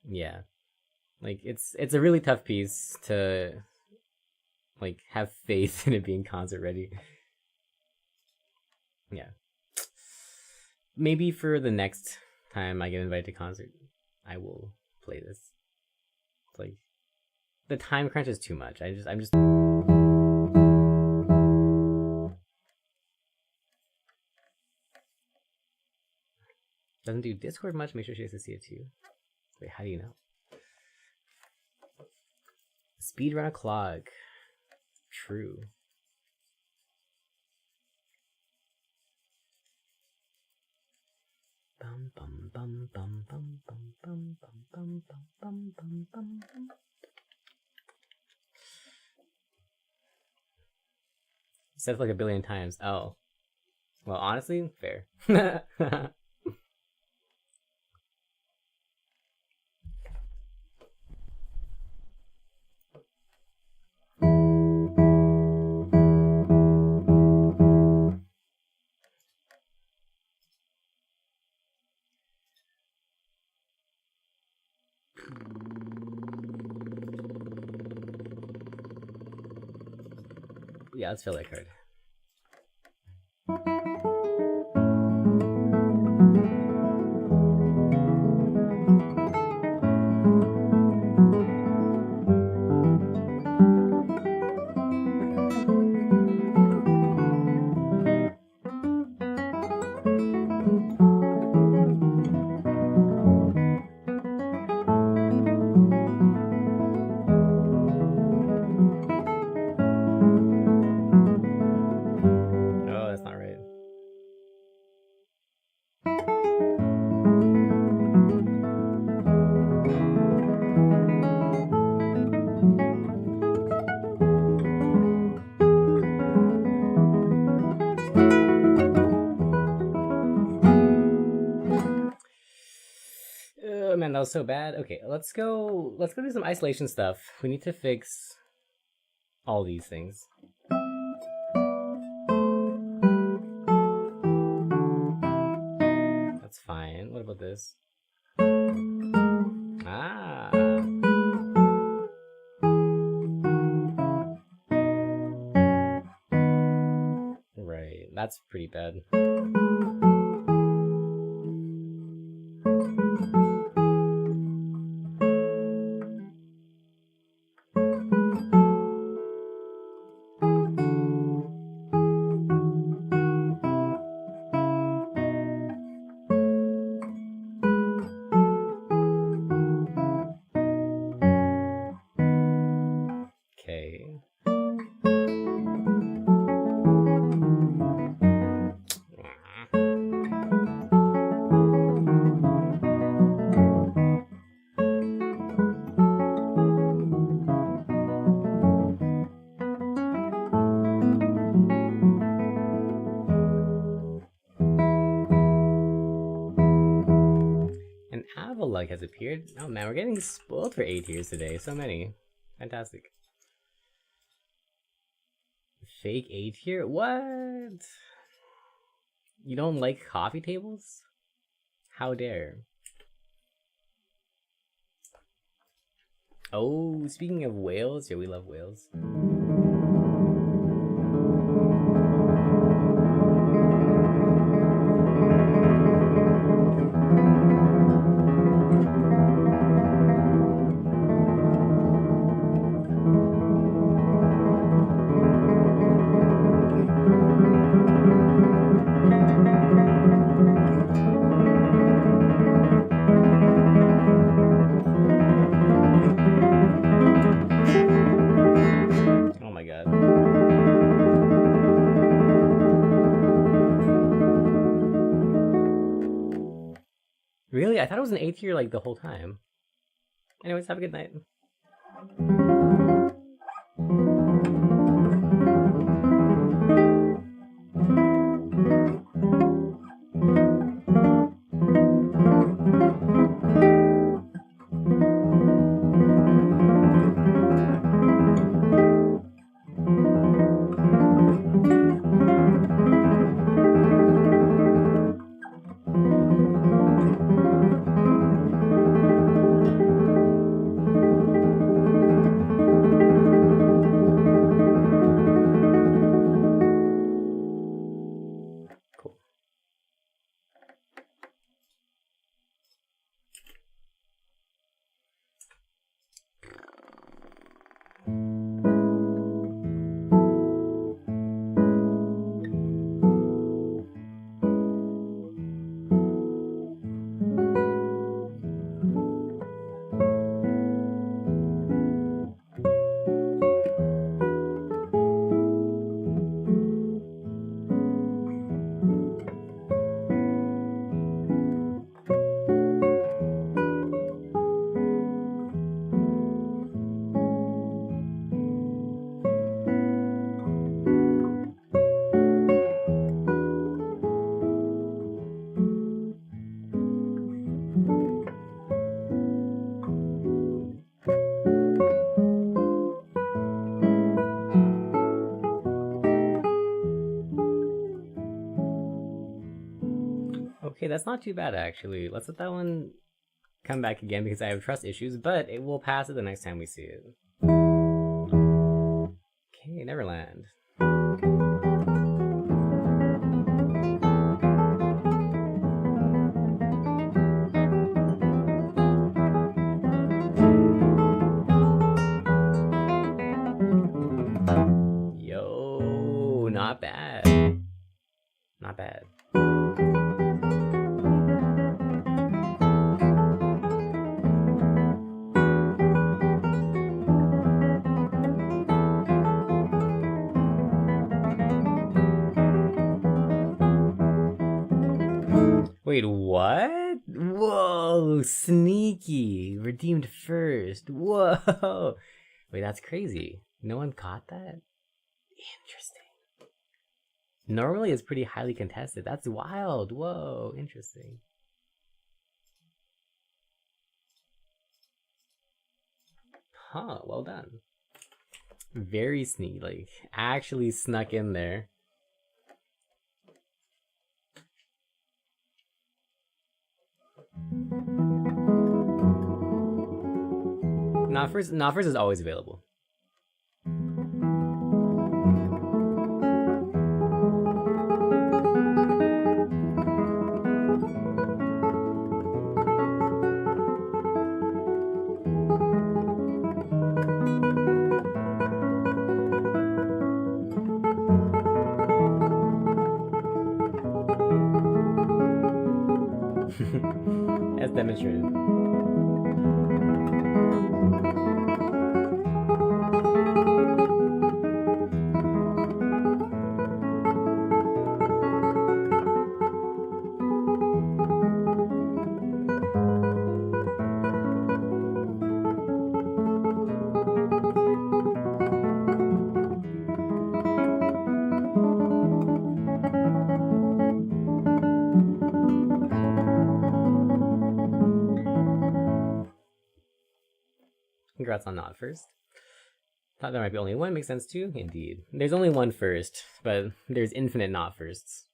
Yeah. Like it's a really tough piece to like have faith in it being concert ready. Yeah. Maybe for the next time I get invited to concert, I will play this. It's like the time crunch is too much. I'm just doesn't do Discord much. Make sure she has to see it too. Wait, how do you know? Speedrun o'clock. True. Bum bum bum bum bum bum bum bum bum bum bum bum bum. Said it like a billion times. Oh. Well, honestly, fair. Yeah, let's fill that card. Man, that was so bad. Okay, let's go do some isolation stuff. We need to fix all these things. That's fine. What about this? Ah. Right, that's pretty bad. Has appeared. Oh man, we're getting spoiled for A tiers today. So many. Fantastic. Fake A tier? What? You don't like coffee tables? How dare. Oh, speaking of whales, yeah, we love whales. I thought it was an A tier like the whole time. Anyways, have a good night. Okay, that's not too bad actually. Let's let that one come back again because I have trust issues, but it will pass it the next time we see it. Okay, Neverland. Yo, not bad. Not bad. Wait, what? Whoa, sneaky. Redeemed first. Whoa. Wait, that's crazy. No one caught that? Interesting. Normally it's pretty highly contested. That's wild. Whoa, interesting. Huh, well done. Very sneaky, like, actually snuck in there. Not first is always available. As demonstrated. Congrats on not first. Thought there might be only one, makes sense too. Indeed. There's only one first, but there's infinite not firsts.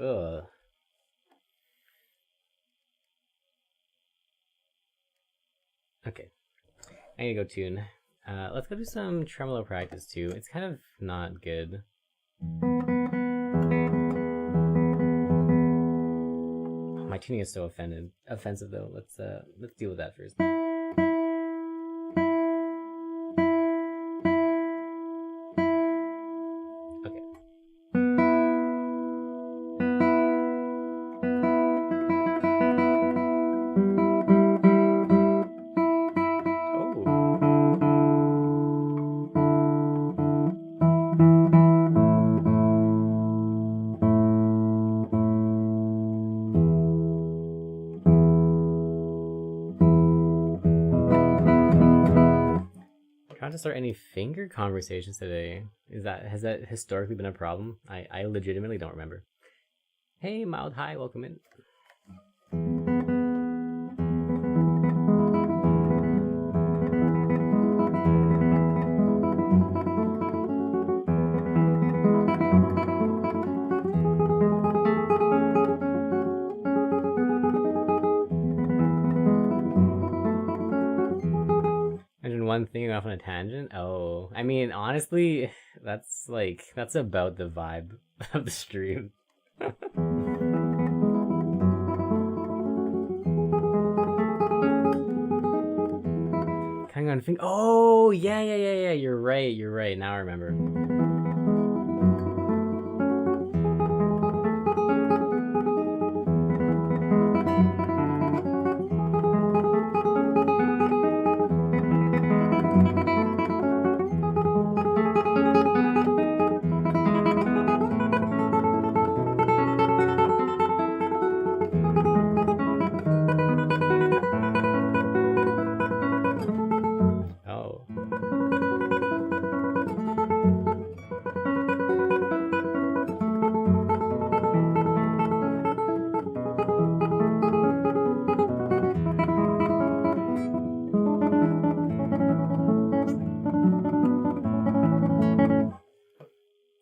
Ugh. Okay, I need to go tune. Let's go do some tremolo practice too. It's kind of not good. My tuning is so offensive though. Let's deal with that first. Okay. Trying to start any finger conversations today. Has that historically been a problem? I legitimately don't remember. Hey, Mild High, welcome in. One thing off on a tangent. Oh, I mean, honestly, that's about the vibe of the stream. Coming on finger. Oh, yeah. You're right. Now I remember.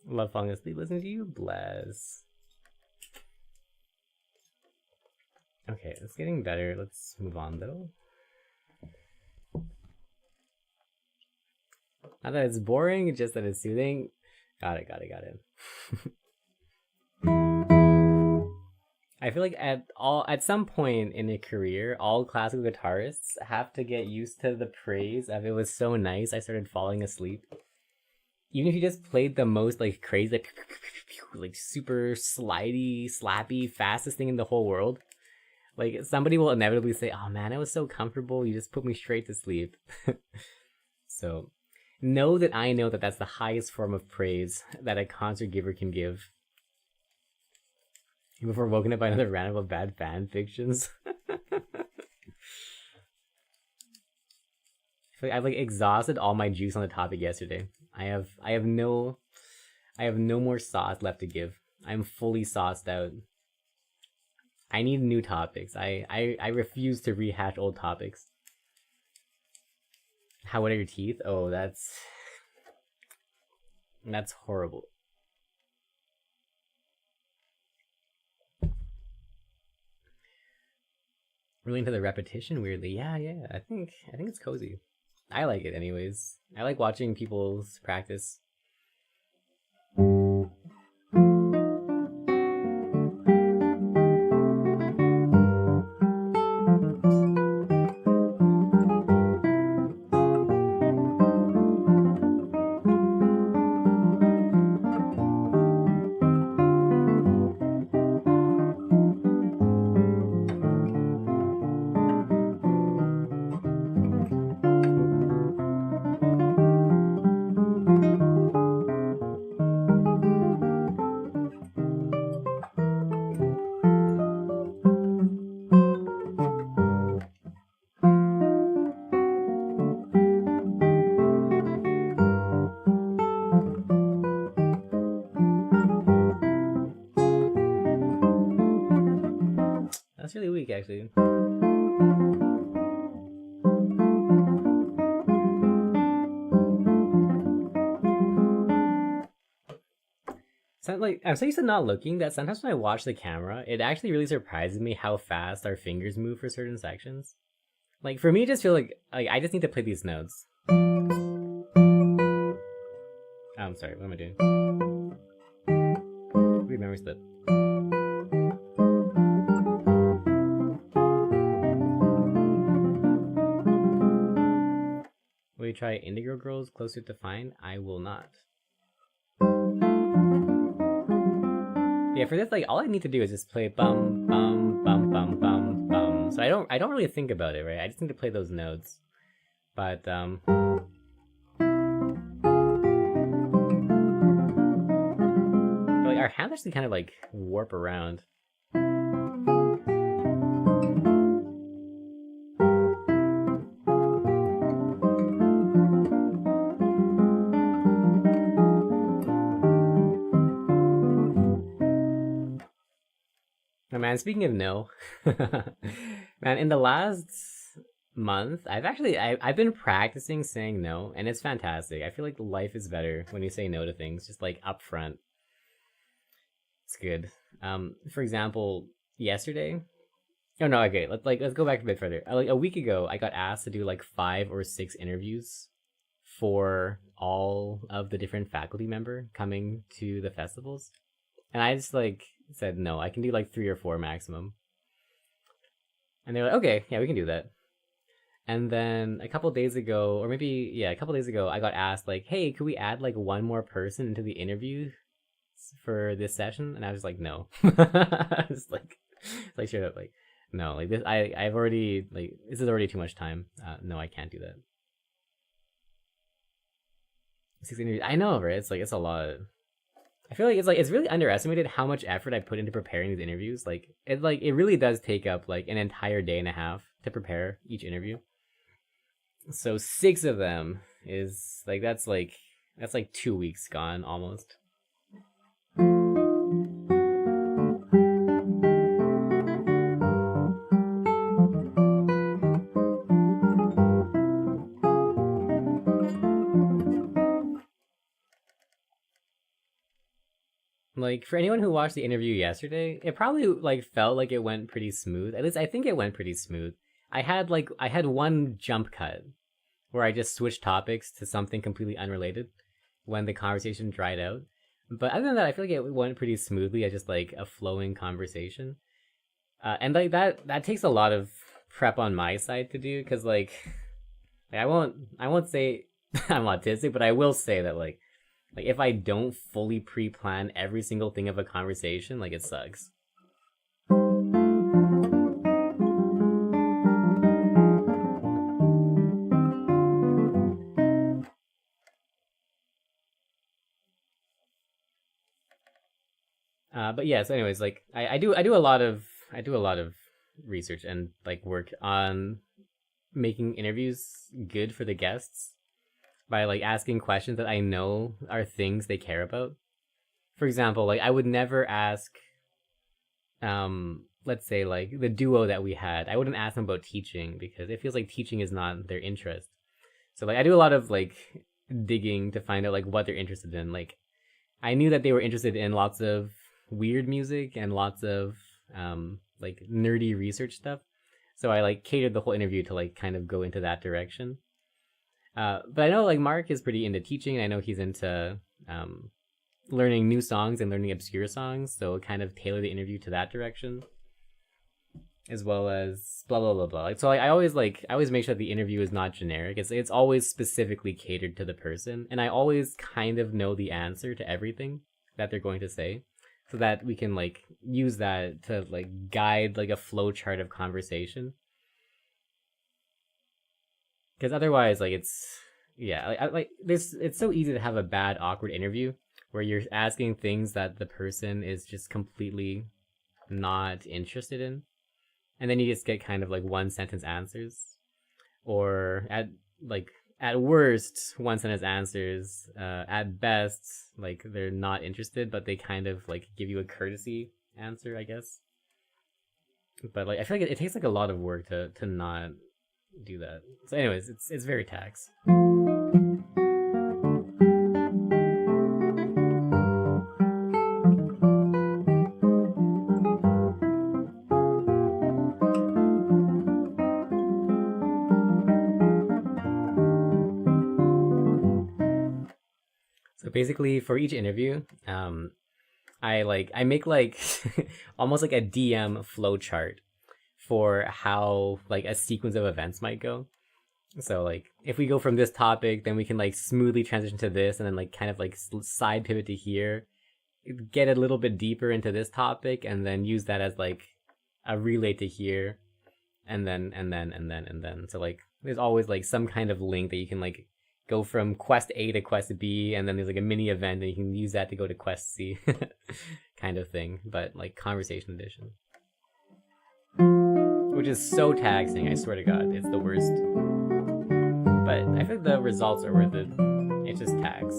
Love falling asleep listening to you, Blaz. Okay, it's getting better. Let's move on though. Not that it's boring, just that it's soothing. Got it. I feel like at some point in a career, all classical guitarists have to get used to the praise of it was so nice I started falling asleep. Even if you just played the most like crazy, like super slidey, slappy, fastest thing in the whole world, like somebody will inevitably say, "Oh man, it was so comfortable. You just put me straight to sleep." So, know that I know that that's the highest form of praise that a concert giver can give. Even if we're woken up by another random of bad fan fictions. I've like exhausted all my juice on the topic yesterday. I have no more sauce left to give. I'm fully sauced out. I need new topics. I refuse to rehash old topics. How wet are your teeth? Oh, that's horrible. Really into the repetition weirdly. Yeah. I think it's cozy. I like it anyways. I like watching people's practice. That's really weak, actually. Like, I'm so used to not looking that sometimes when I watch the camera, it actually really surprises me how fast our fingers move for certain sections. Like, for me, I just feel like I just need to play these notes. Oh, I'm sorry, what am I doing? Weird memory slip. Will you try Indigo Girls Closer to Fine? I will not. Yeah, for this, like, all I need to do is just play bum bum bum bum bum bum. So I don't really think about it, right? I just need to play those notes. But like, our hands actually kind of like warp around. Oh, man, speaking of no, man, in the last month, I've been practicing saying no, and it's fantastic. I feel like life is better when you say no to things, just like upfront. It's good. For example, yesterday. Oh no, okay. Let's go back a bit further. Like a week ago, I got asked to do like 5 or 6 interviews for all of the different faculty member coming to the festivals, and I just like said no. I can do like 3 or 4 maximum, and they're like, okay, yeah, we can do that. And then a couple days ago, or maybe yeah, a couple days ago, I got asked like, hey, could we add like one more person into the interview for this session? And I was like, no. I was like straight up like, no, like this. I've already like this is already too much time. No, I can't do that. 6 interviews. I know, right? It's like it's a lot. I feel like it's really underestimated how much effort I put into preparing these interviews. Like it really does take up like an entire day and a half to prepare each interview. So 6 of them is like 2 weeks gone almost. Like for anyone who watched the interview yesterday, it probably like felt like it went pretty smooth. At least I think it went pretty smooth. I had one jump cut where I just switched topics to something completely unrelated when the conversation dried out. But other than that, I feel like it went pretty smoothly as just like a flowing conversation. And like that takes a lot of prep on my side to do because like I won't say I'm autistic, but I will say that like if I don't fully pre-plan every single thing of a conversation, like it sucks. But yeah, so anyways, like I do a lot of research and like work on making interviews good for the guests by like asking questions that I know are things they care about. For example, like I would never ask let's say like the duo that we had. I wouldn't ask them about teaching because it feels like teaching is not their interest. So like I do a lot of like digging to find out like what they're interested in. Like I knew that they were interested in lots of weird music and lots of like nerdy research stuff. So I like catered the whole interview to like kind of go into that direction. But I know like Mark is pretty into teaching. I know he's into learning new songs and learning obscure songs. So kind of tailor the interview to that direction, as well as blah blah blah blah. Like so, I always make sure that the interview is not generic. It's always specifically catered to the person, and I always kind of know the answer to everything that they're going to say, so that we can like use that to like guide like a flow chart of conversation. Because otherwise, like it's yeah, like this. It's so easy to have a bad, awkward interview where you're asking things that the person is just completely not interested in, and then you just get kind of like one sentence answers, or at worst one sentence answers. At best, like they're not interested, but they kind of like give you a courtesy answer, I guess. But like I feel like it takes like a lot of work to not do that. So, anyways, it's very tax. So basically, for each interview, I make like almost like a DM flow chart for how like a sequence of events might go. So like if we go from this topic, then we can like smoothly transition to this, and then like kind of like side pivot to here, get a little bit deeper into this topic, and then use that as like a relay to here, and then. So like there's always like some kind of link that you can like go from quest A to quest B, and then there's like a mini event, and you can use that to go to quest C, kind of thing. But like conversation edition, which is so taxing. I swear to God, it's the worst. But I think the results are worth it. It's just tax.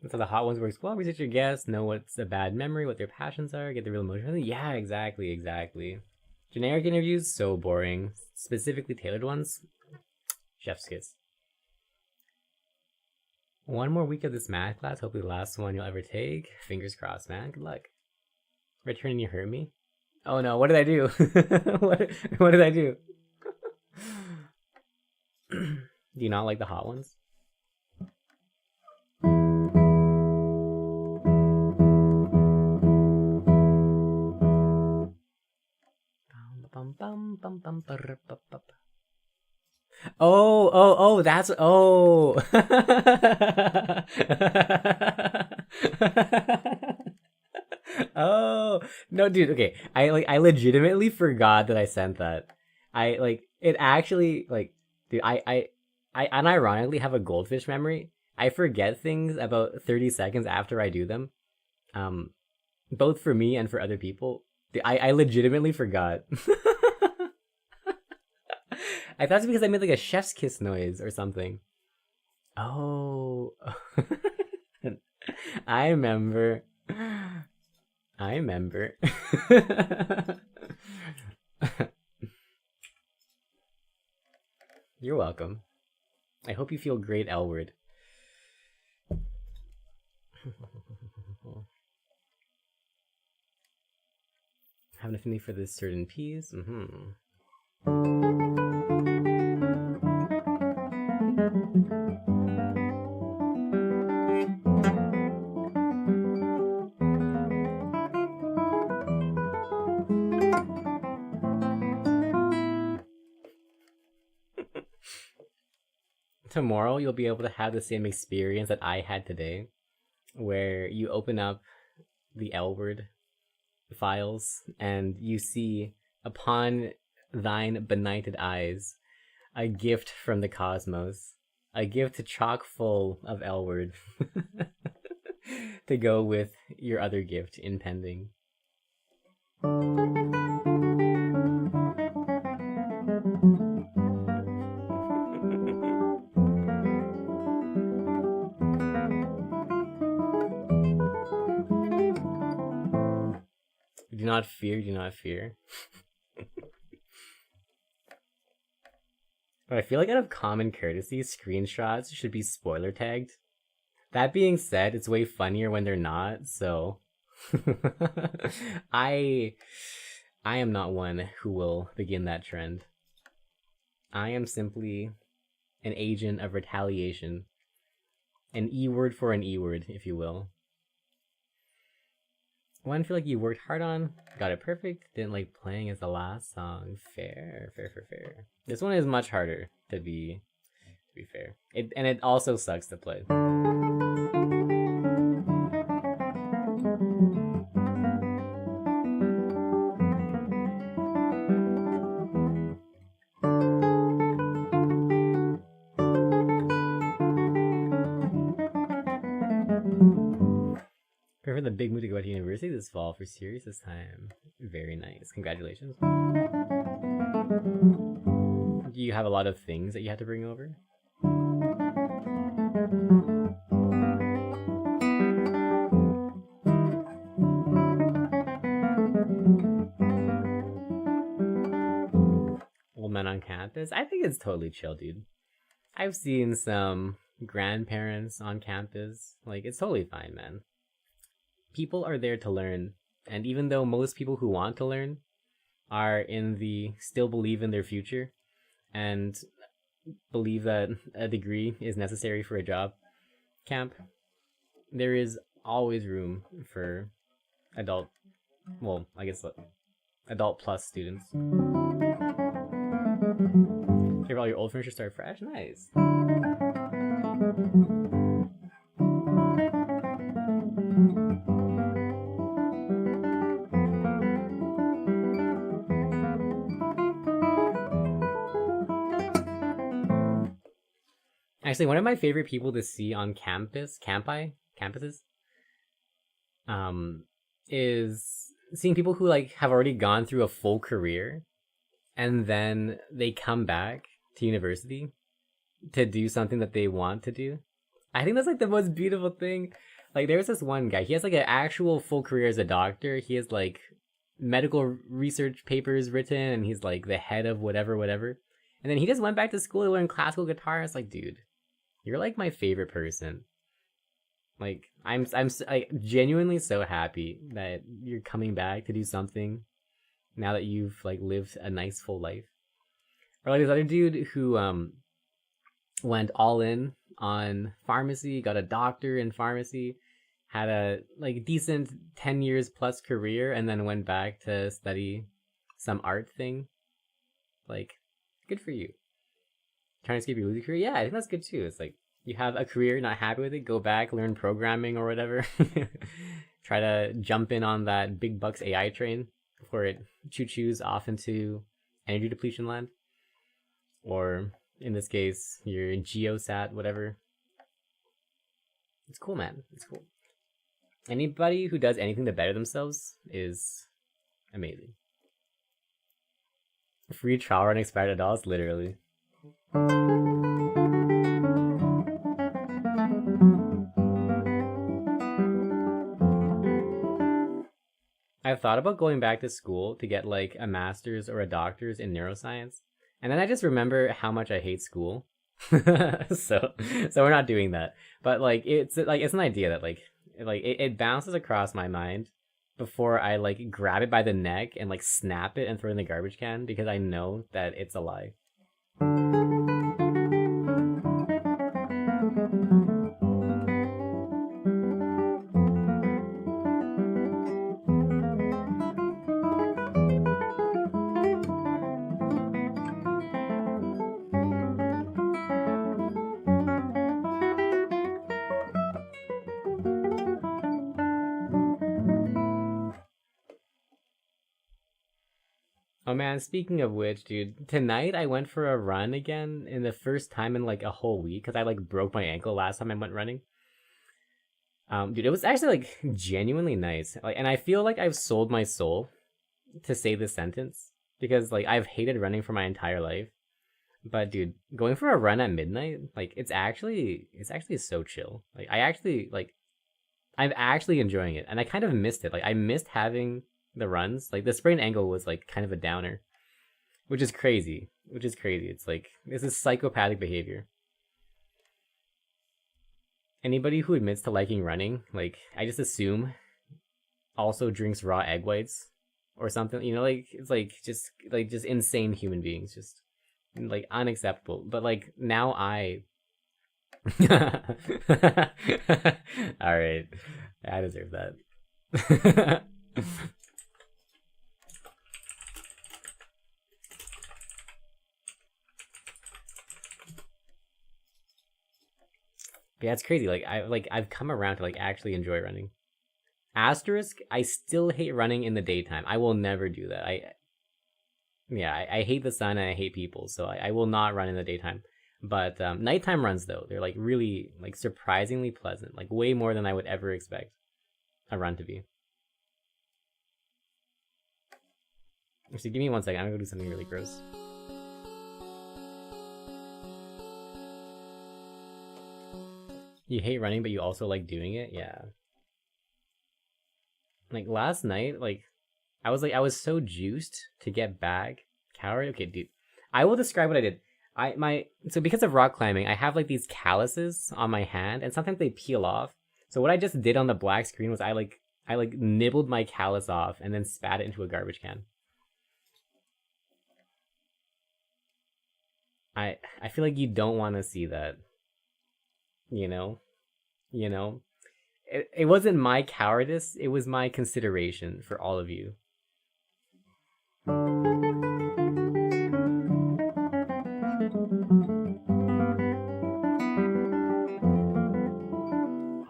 That's how the hot ones works well. Research your guests, know what's a bad memory, what their passions are, get the real emotion. Yeah, exactly. Generic interviews, so boring. Specifically tailored ones, chef's kiss. One more week of this math class, hopefully the last one you'll ever take. Fingers crossed, man. Good luck. Return, you hurt me? Oh no, what did I do? what did I do? Do you not like the hot ones? Oh, that's oh no, dude. Okay, I legitimately forgot that I sent that. It actually dude. I unironically have a goldfish memory. I forget things about 30 seconds after I do them, both for me and for other people. I legitimately forgot. I thought it's because I made like a chef's kiss noise or something. Oh, I remember. You're welcome. I hope you feel great, Elward. Have an affinity for this certain piece. Tomorrow you'll be able to have the same experience that I had today, where you open up the Elward files and you see upon thine benighted eyes a gift from the cosmos, a gift chock full of Elward to go with your other gift impending. Do not fear. But I feel like out of common courtesy, screenshots should be spoiler tagged. That being said, it's way funnier when they're not, so I am not one who will begin that trend. I am simply an agent of retaliation. An E-word for an E-word, if you will. One I feel like you worked hard on, got it perfect, didn't like playing as the last song. Fair. This one is much harder to be fair. It also sucks to play. For the big move to go to university this fall for serious this time. Very nice. Congratulations. Do you have a lot of things that you have to bring over? Old men on campus? I think it's totally chill, dude. I've seen some grandparents on campus. Like, it's totally fine, man. People are there to learn, and even though most people who want to learn are still believe in their future and believe that a degree is necessary for a job camp, there is always room for adult plus students. Give all your old furniture start fresh. Nice. Actually, one of my favorite people to see on campuses, is seeing people who like have already gone through a full career, and then they come back to university to do something that they want to do. I think that's like the most beautiful thing. Like there's this one guy. He has like an actual full career as a doctor. He has like medical research papers written, and he's like the head of whatever, whatever. And then he just went back to school to learn classical guitar. It's like, dude, you're like my favorite person. Like I'm like, genuinely so happy that you're coming back to do something now that you've like lived a nice full life. Or like this other dude who went all in on pharmacy, got a doctor in pharmacy, had a like decent 10 years plus career, and then went back to study some art thing. Like, good for you. Trying to escape your losing career? Yeah, I think that's good too. It's like you have a career, you're not happy with it, go back, learn programming or whatever. Try to jump in on that big bucks AI train before it choo-choos off into energy depletion land. Or in this case, your geosat, whatever. It's cool, man. It's cool. Anybody who does anything to better themselves is amazing. Free trial run expired $1, literally. I've thought about going back to school to get like a master's or a doctor's in neuroscience. And then I just remember how much I hate school. so we're not doing that. But like it's an idea that like it bounces across my mind before I like grab it by the neck and like snap it and throw it in the garbage can, because I know that it's a lie. Oh man, speaking of which, dude, tonight I went for a run again in the first time in like a whole week, because I like broke my ankle last time I went running. Dude, it was actually like genuinely nice. Like, and I feel like I've sold my soul to say this sentence, because like I've hated running for my entire life. But dude, going for a run at midnight, like it's actually so chill. Like I'm actually enjoying it, and I kind of missed it. Like I missed having the runs. Like the sprained ankle was like kind of a downer, which is crazy. It's like this is psychopathic behavior. Anybody who admits to liking running, like I just assume, also drinks raw egg whites or something. You know, like it's like just insane human beings, just like unacceptable. But like now I. All right, I deserve that. Yeah, it's crazy. Like I've come around to like actually enjoy running. Asterisk, I still hate running in the daytime. I will never do that. I hate the sun and I hate people, so I will not run in the daytime. But nighttime runs though, they're like really like surprisingly pleasant, like way more than I would ever expect a run to be. Actually, give me 1 second. I'm gonna go do something really gross. You hate running, but you also like doing it? Yeah. Like last night, like I was so juiced to get back. Coward? Okay, dude. I will describe what I did. So because of rock climbing, I have like these calluses on my hand, and sometimes they peel off. So what I just did on the black screen was I nibbled my callus off and then spat it into a garbage can. I feel like you don't want to see that. You know? It wasn't my cowardice, it was my consideration for all of you.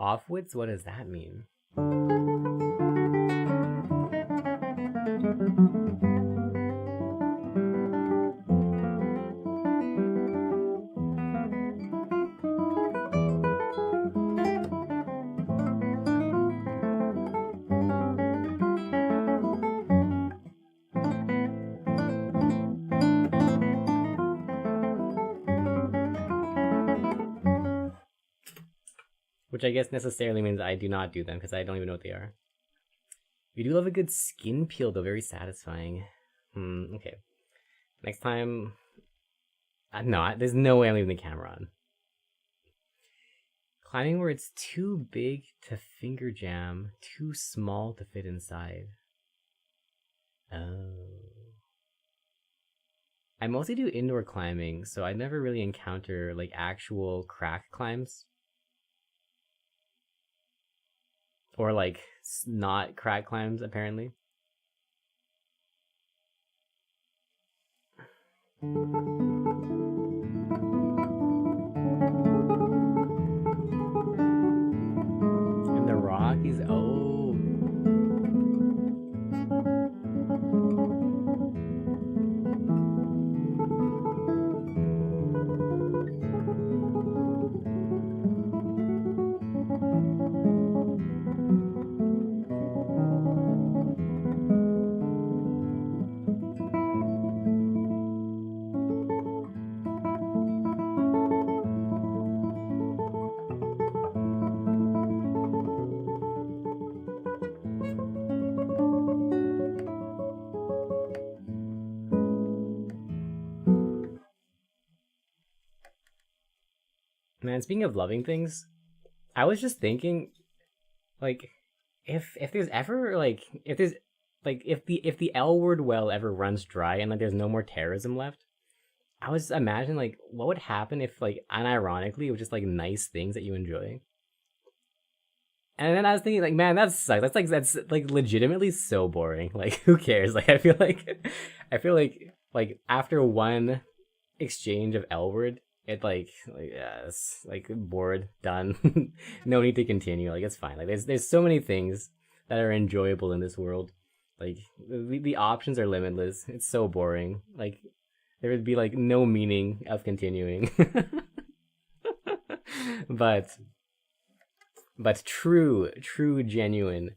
Offwits? What does that mean? which I guess necessarily means I do not do them because I don't even know what they are. We do love a good skin peel though, very satisfying. Okay. Next time... no, there's no way I'm leaving the camera on. Climbing where it's too big to finger jam, too small to fit inside. Oh. I mostly do indoor climbing, so I never really encounter like actual crack climbs. Or like not crack climbs, apparently. And the Rockies, oh. Man, speaking of loving things, I was just thinking, like, if there's ever like if the L word well ever runs dry and like there's no more terrorism left, I was imagining like what would happen if like unironically it was just like nice things that you enjoy. And then I was thinking like, man, that sucks. That's like legitimately so boring. Like who cares? Like I feel like after one exchange of L word, it like yeah, it's like bored, done. No need to continue. Like it's fine. Like there's so many things that are enjoyable in this world. Like the options are limitless. It's so boring. Like there would be like no meaning of continuing. but true, genuine,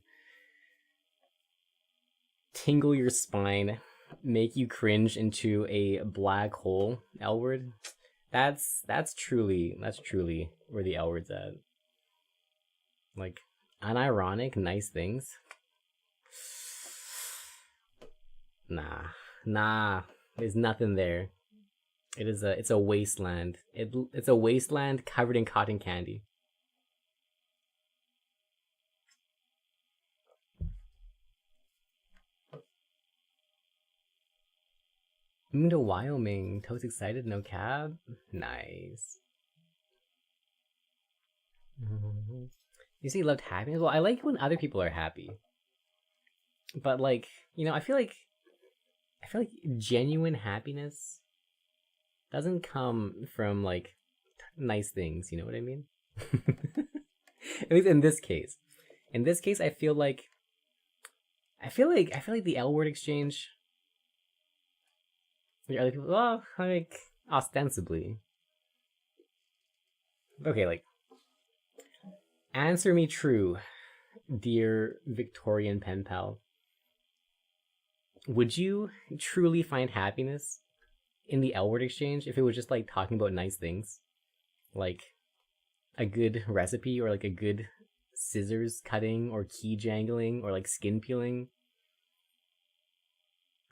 tingle your spine, make you cringe into a black hole L word. That's truly where the L word's at. Like unironic, nice things. Nah. There's nothing there. It's a wasteland. It's a wasteland covered in cotton candy. Moving to Wyoming. Toast excited, no cab. Nice. You say you loved happiness? Well, I like when other people are happy. But like, you know, I feel like genuine happiness doesn't come from like nice things, you know what I mean? At least in this case. In this case, I feel like the L word exchange. The other people, well, like ostensibly. Okay, like answer me true, dear Victorian pen pal. Would you truly find happiness in the L word exchange if it was just like talking about nice things? Like a good recipe or like a good scissors cutting or key jangling or like skin peeling?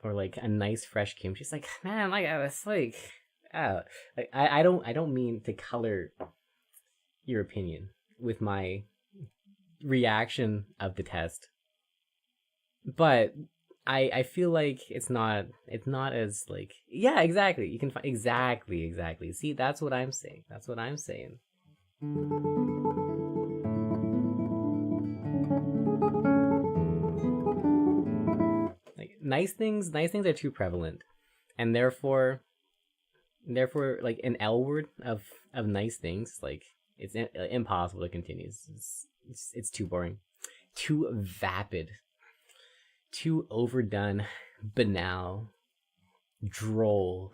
Or like a nice fresh kimchi. She's like, man, like it's like I don't mean to color your opinion with my reaction of the test. But I feel like it's not as like yeah, exactly. You can find exactly. See, that's what I'm saying. Like nice things are too prevalent, and therefore like an L word of nice things, like it's impossible to continue. It's too boring, too vapid, too overdone, banal, droll.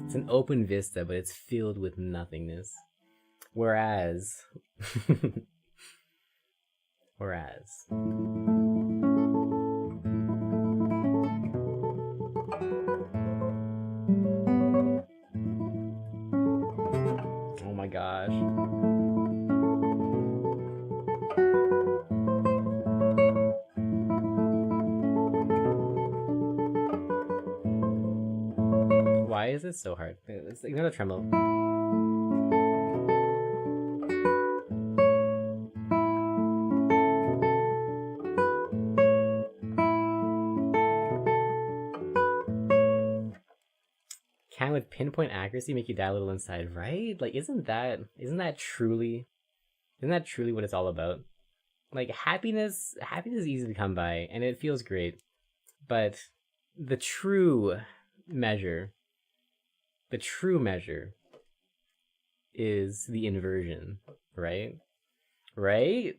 It's an open vista, but it's filled with nothingness. Whereas gosh. Why is it so hard? Let's ignore the tremolo. Can with pinpoint accuracy make you die a little inside, right? Like, isn't that truly what it's all about? Like, happiness is easy to come by, and it feels great, but the true measure is the inversion, right? Right?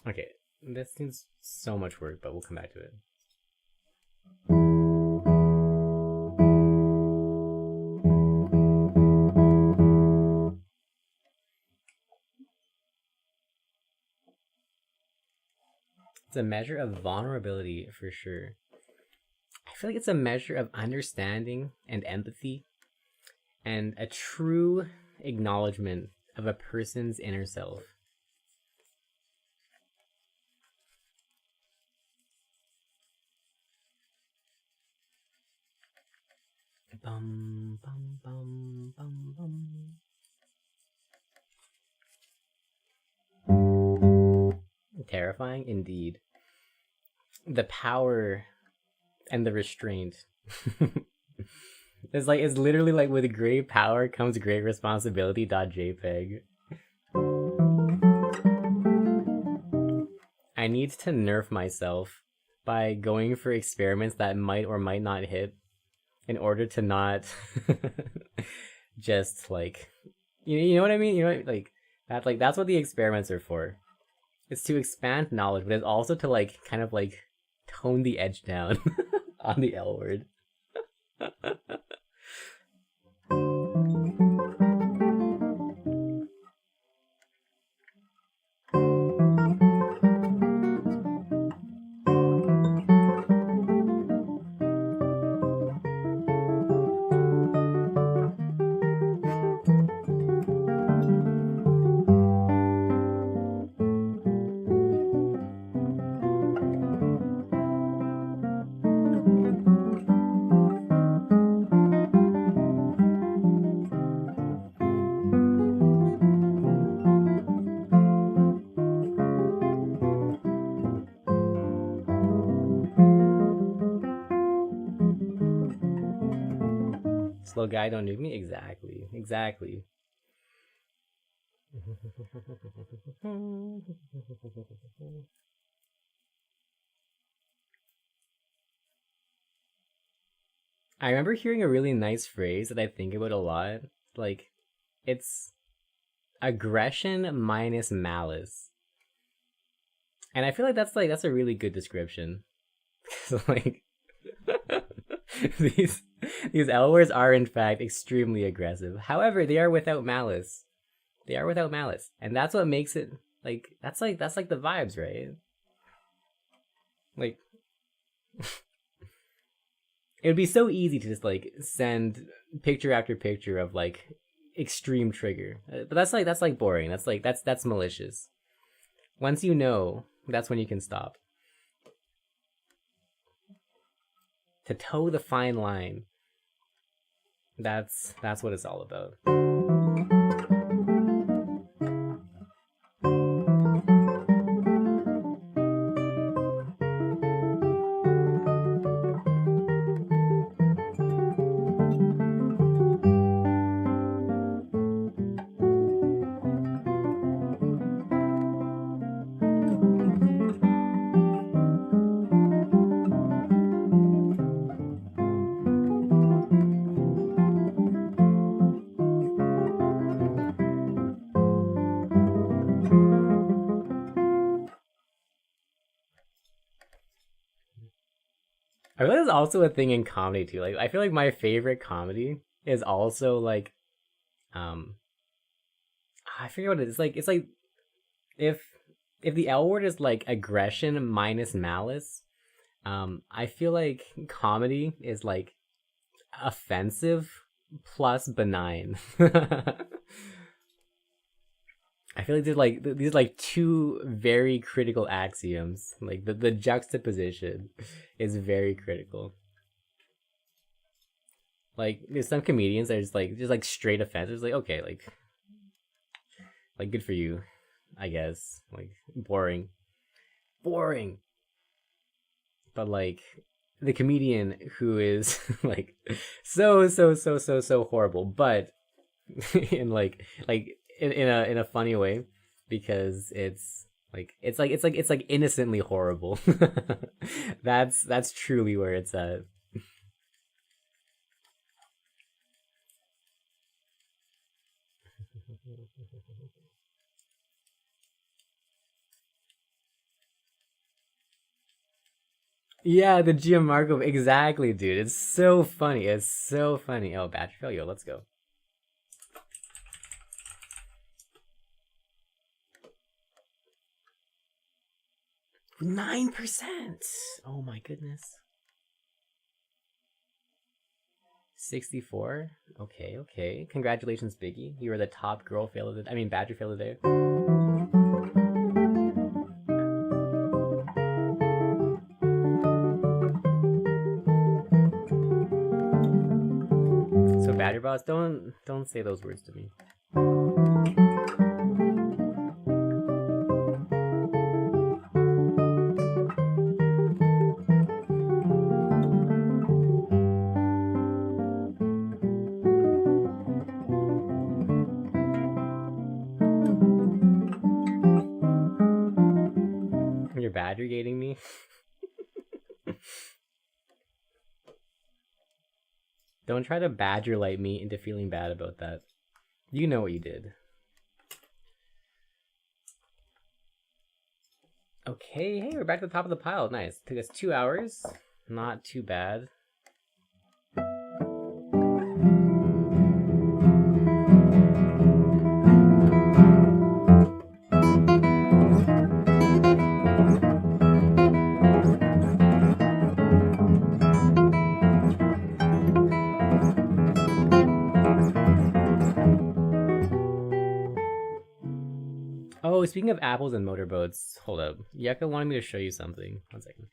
Okay, this seems so much work, but we'll come back to it. It's a measure of vulnerability for sure. I feel like it's a measure of understanding and empathy and a true acknowledgement of a person's inner self. Bum, bum, bum, bum, bum. Terrifying indeed. The power and the restraint. It's literally like with great power comes great responsibility. .jpg. I need to nerf myself by going for experiments that might or might not hit in order to not just like you know what I mean? You know, like that's what the experiments are for. It's to expand knowledge, but it's also to like kind of like tone the edge down on the L word. Slow guy, don't nuke me? Exactly. I remember hearing a really nice phrase that I think about a lot. Like, it's aggression minus malice. And I feel like that's a really good description. So like these L words are in fact extremely aggressive. However, they are without malice. And that's what makes it like that's like the vibes, right? Like it would be so easy to just like send picture after picture of like extreme trigger. But that's boring. That's malicious. Once you know, that's when you can stop. To toe the fine line. That's what it's all about. also a thing in comedy too. Like I feel like my favorite comedy is also like I forget what it is. It's like if the L word is like aggression minus malice, I feel like comedy is like offensive plus benign. I feel like these like two very critical axioms. Like the juxtaposition is very critical. Like there's some comedians that are just like straight offensive. Like okay, like good for you, I guess. Like boring. But like the comedian who is like so horrible, but in in a funny way, because it's like innocently horrible. That's truly where it's at. Yeah, the Gianmarco, exactly, dude. It's so funny. It's so funny. Oh, battery failure. Let's go. 9%. Oh my goodness. 64. Okay. Congratulations, Biggie. You are the top girl fail of the. I mean, battery fail of the day. So battery boss, don't say those words to me. You're battery gating me. Don't try to badger light me into feeling bad about that. You know what you did. Okay, hey, we're back to the top of the pile. Nice. Took us 2 hours. Not too bad. Oh, speaking of apples and motorboats, hold up. Yucca wanted me to show you something. 1 second.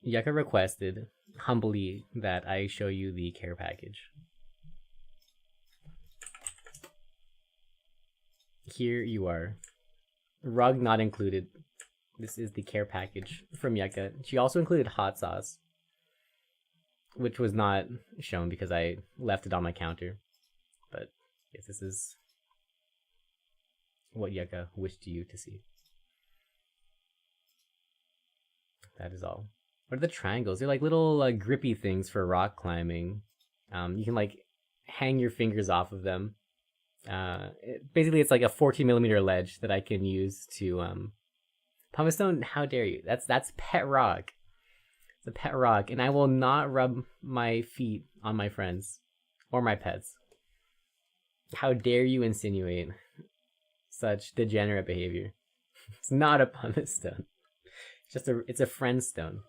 Yucca requested, humbly, that I show you the care package. Here you are. Rug not included. This is the care package from Yucca. She also included hot sauce, which was not shown because I left it on my counter. But yes, this is what Yucca wished you to see. That is all. What are the triangles? They're like little grippy things for rock climbing. You can like hang your fingers off of them. Basically, it's like a 14mm ledge that I can use to Pumice Stone. How dare you? That's pet rock. It's a pet rock, and I will not rub my feet on my friends or my pets. How dare you insinuate such degenerate behavior? It's not a pumice stone. It's a friend stone.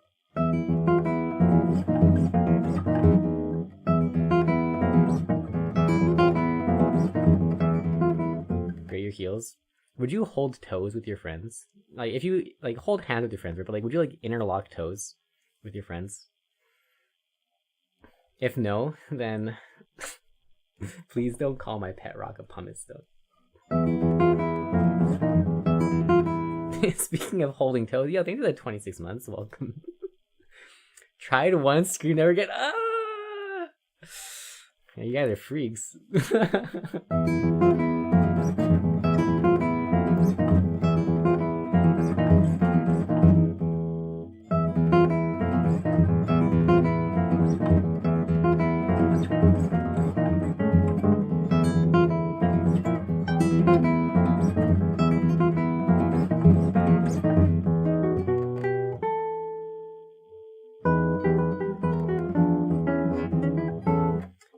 Grate your heels. Would you hold toes with your friends? Like if you like hold hands with your friends, but like would you like interlock toes with your friends? If no, then please don't call my pet rock a pumice stone. Speaking of holding toes, yo, thanks for the 26 months. Welcome. Tried once, screamed never again. Ah! Yeah, you guys are freaks.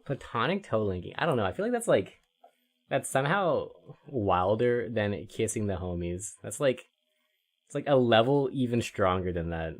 platonic toe linking. I don't know. I feel like that's somehow wilder than kissing the homies. That's like it's like a level even stronger than that.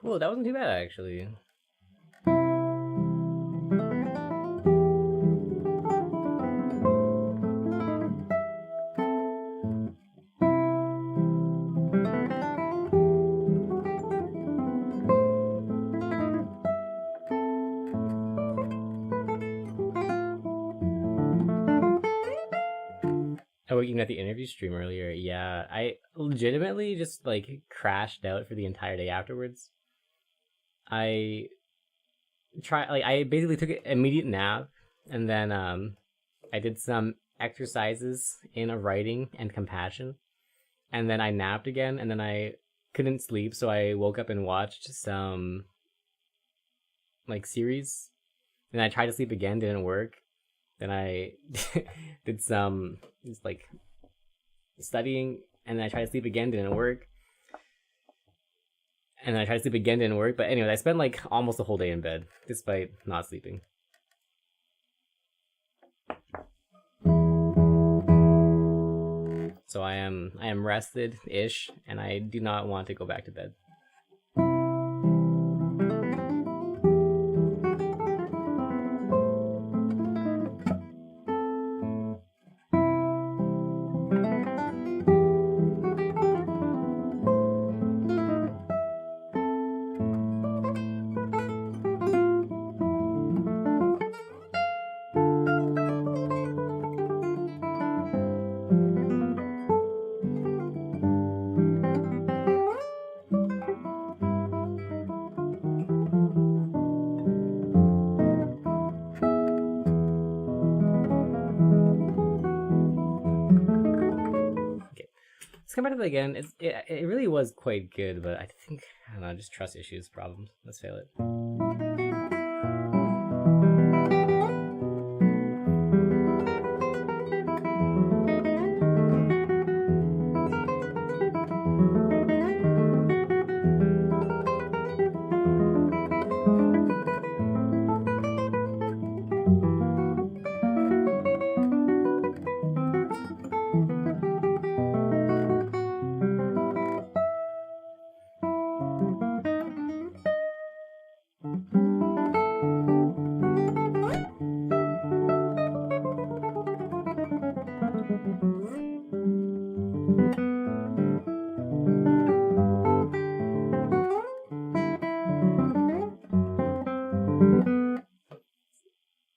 Cool, that wasn't too bad actually. Oh, you at the interview stream earlier. Yeah, I legitimately just like crashed out for the entire day afterwards. I I basically took an immediate nap, and then I did some exercises in a writing and compassion, and then I napped again, and then I couldn't sleep, so I woke up and watched some like series, and I tried to sleep again, didn't work. Then I did some just like studying, and then I tried to sleep again, didn't work. And then I tried to sleep again, didn't work. But anyway, I spent like almost a whole day in bed, despite not sleeping. So I am rested-ish, and I do not want to go back to bed. Let's come back to that again. It really was quite good, but I think, I don't know, just trust issues, problems. Let's fail it.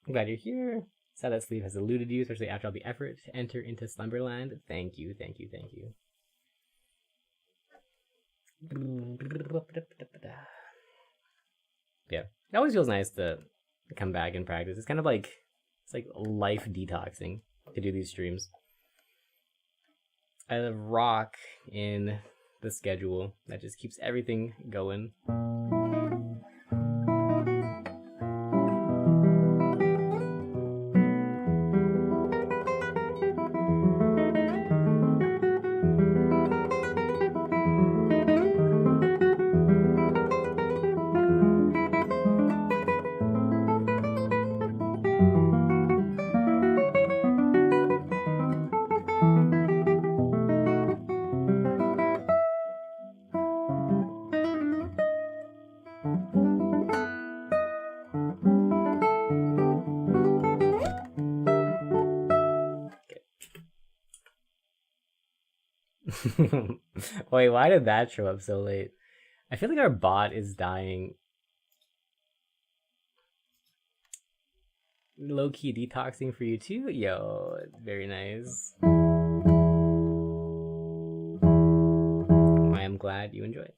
I'm glad you're here. Sad that sleep has eluded you, especially after all the effort to enter into Slumberland. Thank you, thank you, thank you. Yeah, it always feels nice to come back and practice. It's kind of like, it's like life detoxing to do these streams. I have rock in the schedule that just keeps everything going. Wait, why did that show up so late? I feel like our bot is dying. Low-key detoxing for you too? Yo, very nice. I am glad you enjoy it.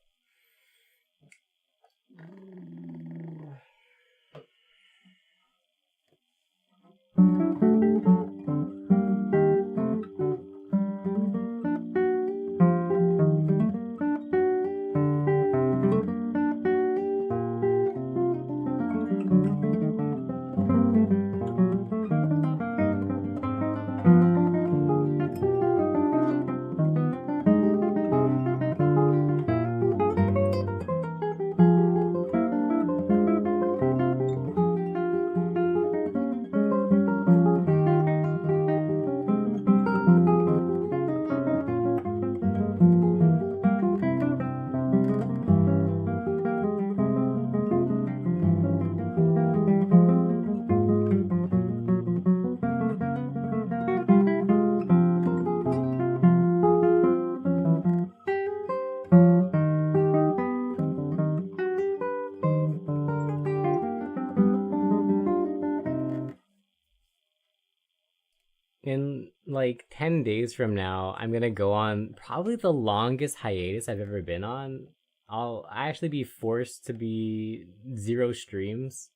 In like 10 days from now, I'm gonna go on probably the longest hiatus I've ever been on. I'll actually be forced to be 0 streams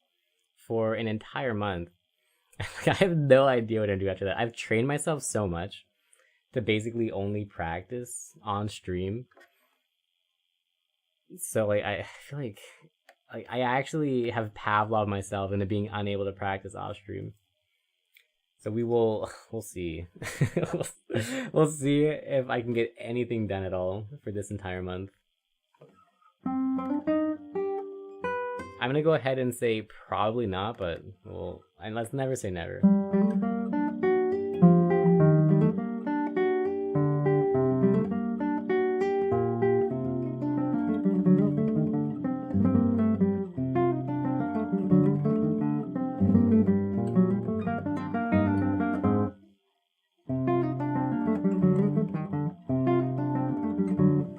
for an entire month. I have no idea what I'm gonna do after that. I've trained myself so much to basically only practice on stream. So like I feel like I actually have Pavlov myself into being unable to practice off stream. So we'll see. We'll see if I can get anything done at all for this entire month. I'm gonna go ahead and say probably not, but and let's never say never.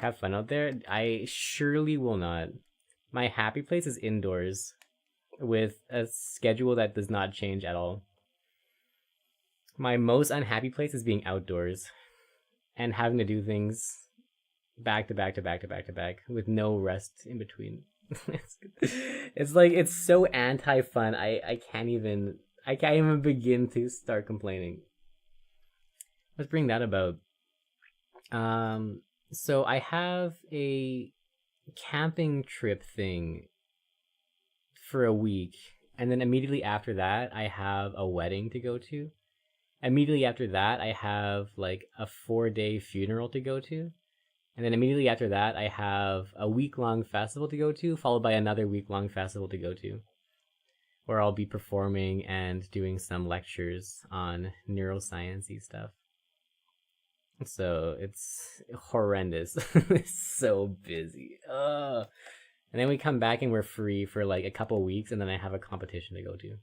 Have fun out there. I surely will not. My happy place is indoors with a schedule that does not change at all. My most unhappy place is being outdoors and having to do things back to back to back to back to back with no rest in between. It's like it's so anti-fun. I can't even begin to start complaining. Let's bring that about. So I have a camping trip thing for a week, and then immediately after that I have a wedding to go to. Immediately after that I have like a 4-day funeral to go to, and then immediately after that I have a week-long festival to go to, followed by another week-long festival to go to, where I'll be performing and doing some lectures on neuroscience-y stuff. So it's horrendous. It's so busy. Ugh. And then we come back and we're free for like a couple weeks, and then I have a competition to go to.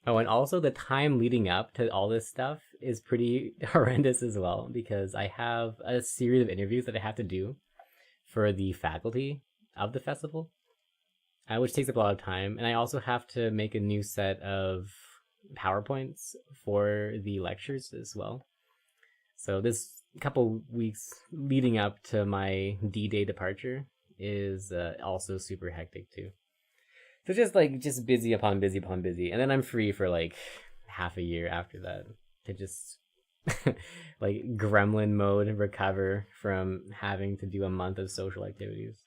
Oh, and also the time leading up to all this stuff is pretty horrendous as well, because I have a series of interviews that I have to do for the faculty of the festival, which takes up a lot of time. And I also have to make a new set of PowerPoints for the lectures as well. So this couple weeks leading up to my D-Day departure is also super hectic too. So just busy upon busy upon busy, and then I'm free for like half a year after that to just like gremlin mode recover from having to do a month of social activities.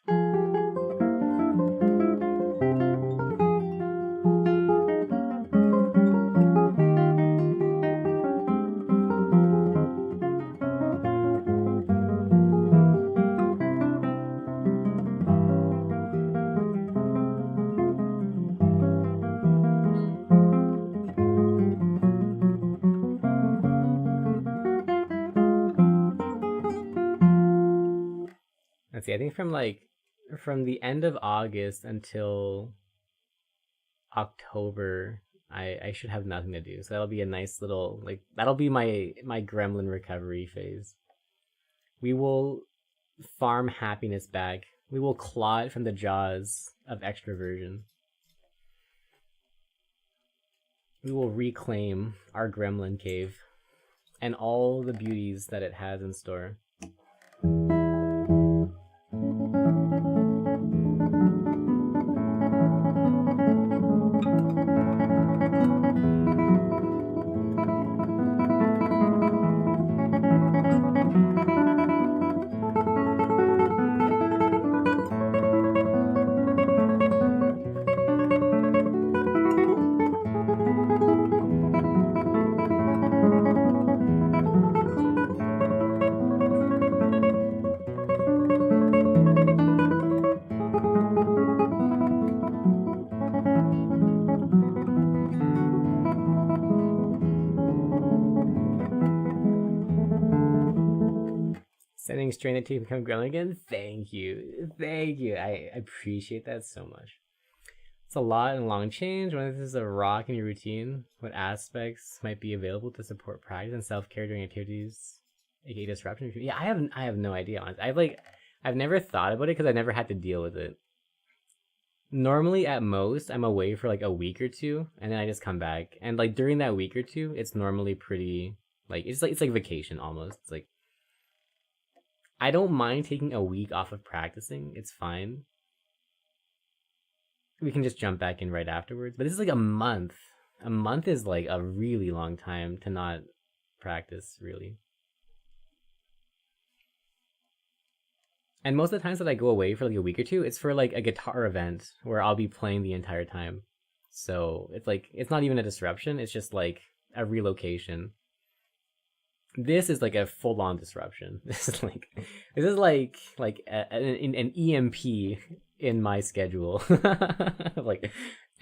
let's see, I think from the end of August until October, I should have nothing to do. So that'll be a nice little, like, that'll be my gremlin recovery phase. We will farm happiness back. We will claw it from the jaws of extroversion. We will reclaim our gremlin cave and all the beauties that it has in store. Sending Strained to become gremlin again? Thank you. Thank you. I appreciate that so much. It's a lot and long change. When this is a rock in your routine, what aspects might be available to support practice and self-care during activities, aka disruption? Yeah, I have no idea. I've never thought about it because I never had to deal with it. Normally, at most, I'm away for like a week or two, and then I just come back. And like during that week or two, it's normally pretty like it's like vacation almost. It's like I don't mind taking a week off of practicing. It's fine. We can just jump back in right afterwards. But this is like a month. A month is like a really long time to not practice, really. And most of the times that I go away for like a week or two, it's for like a guitar event where I'll be playing the entire time. So it's like, it's not even a disruption. It's just like a relocation. This is like a full-on disruption. This is like an EMP in my schedule. Like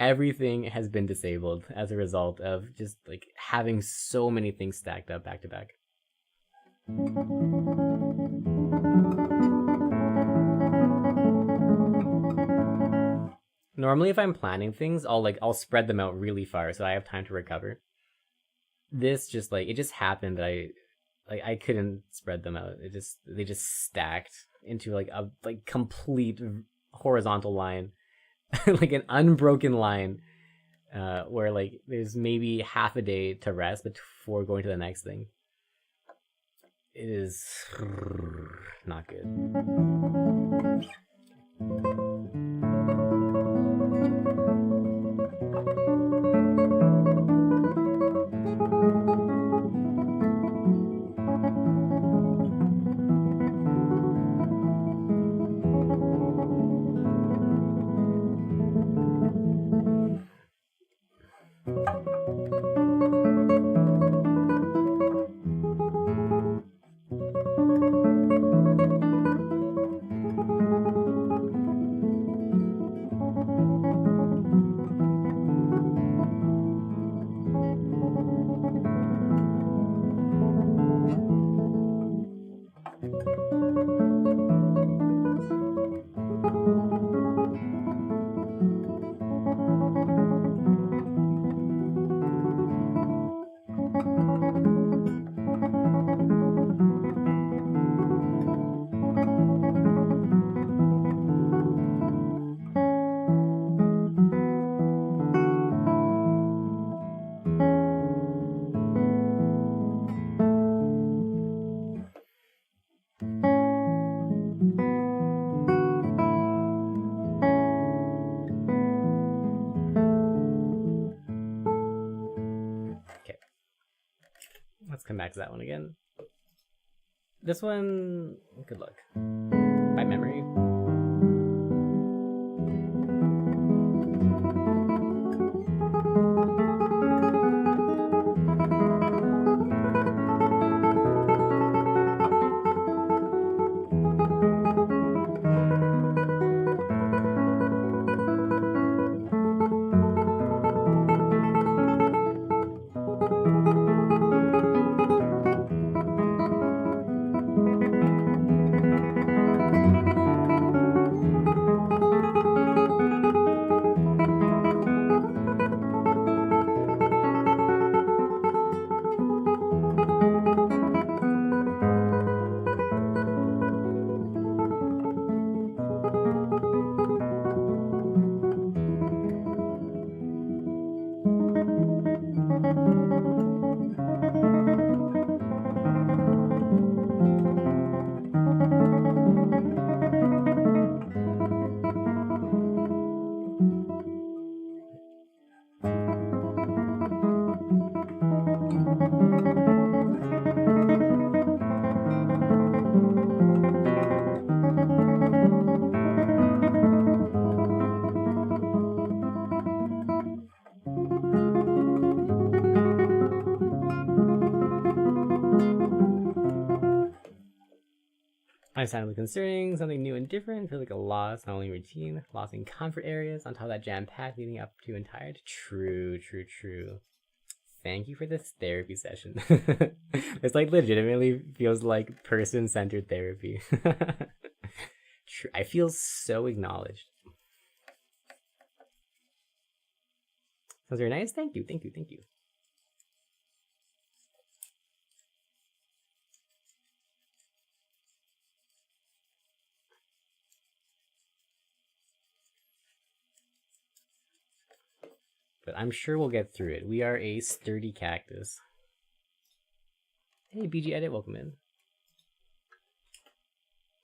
everything has been disabled as a result of just like having so many things stacked up back to back. Normally if I'm planning things, I'll spread them out really far so I have time to recover. This just like it just happened that I couldn't spread them out. They just stacked into like a complete horizontal line, like an unbroken line, where like there's maybe half a day to rest before going to the next thing. It is not good. Let's come back to that one again. This one, good luck. By memory. Understandably concerning, something new and different, feels like a loss, not only routine, loss in comfort areas, on top of that jam packed leading up to and tired. True. Thank you for this therapy session. It's like legitimately feels like person-centered therapy. True. I feel so acknowledged. Sounds very nice. Thank you. But I'm sure we'll get through it. We are a sturdy cactus. Hey, BG Edit, welcome in.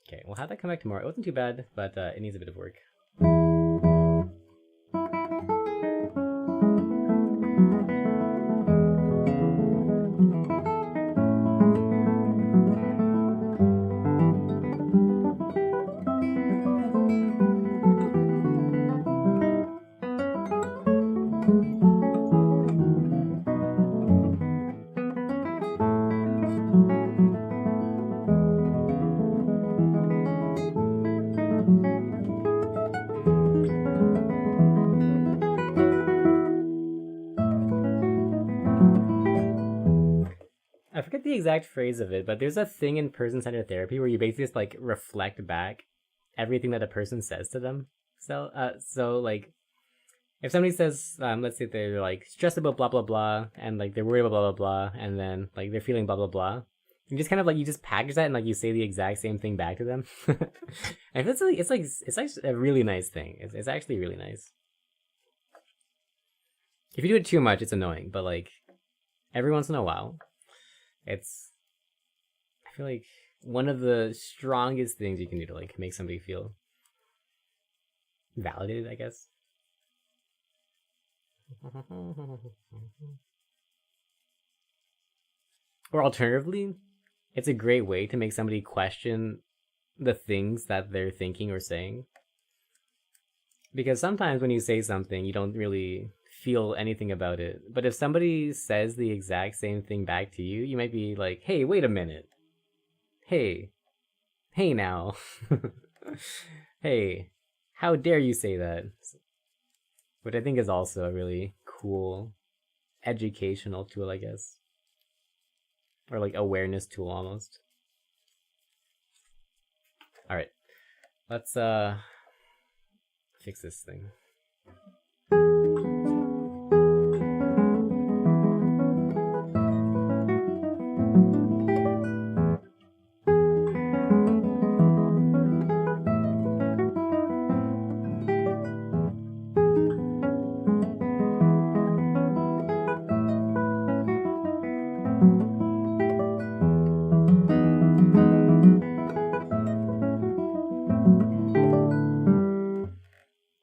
Okay, we'll have that come back tomorrow. It wasn't too bad, but it needs a bit of work. I forget the exact phrase of it, but there's a thing in person-centered therapy where you basically just like reflect back everything that a person says to them. So like, if somebody says, let's say they're like stressed about blah blah blah, and like they're worried about blah blah blah, and then like they're feeling blah blah blah, you just kind of like you just package that and like you say the exact same thing back to them. And it's actually a really nice thing. It's actually really nice. If you do it too much, it's annoying. But like every once in a while, I feel like one of the strongest things you can do to like make somebody feel validated, I guess. Or alternatively, it's a great way to make somebody question the things that they're thinking or saying. Because sometimes when you say something, you don't really feel anything about it. But if somebody says the exact same thing back to you, you might be like, hey, wait a minute. Hey now. Hey, how dare you say that? Which I think is also a really cool educational tool, I guess. Or like awareness tool almost. Alright. Let's fix this thing.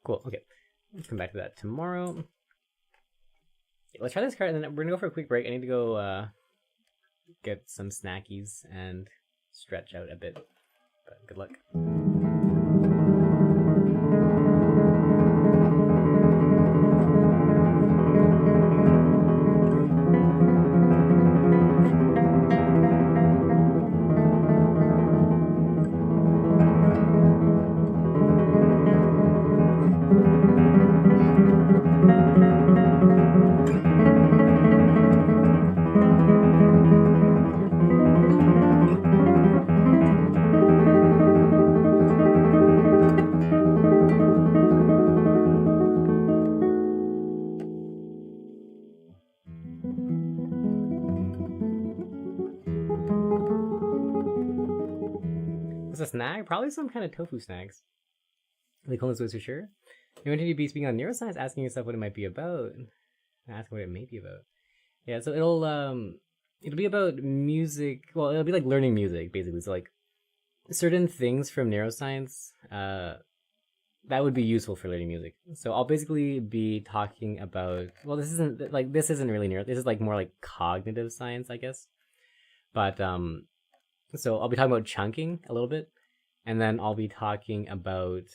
Cool, okay. Let's come back to that tomorrow. Let's try this card and then we're gonna go for a quick break. I need to go get some snackies and stretch out a bit. But good luck. What's a snack? Probably some kind of tofu snacks. Like Colin's was for sure. You want to be speaking on neuroscience, asking yourself what it might be about. Ask what it may be about. Yeah, so it'll be about music. Well, it'll be like learning music, basically. So like certain things from neuroscience, that would be useful for learning music. So I'll basically be talking about. Well, this isn't really neuro. This is like more like cognitive science, I guess. But so I'll be talking about chunking a little bit, and then I'll be talking about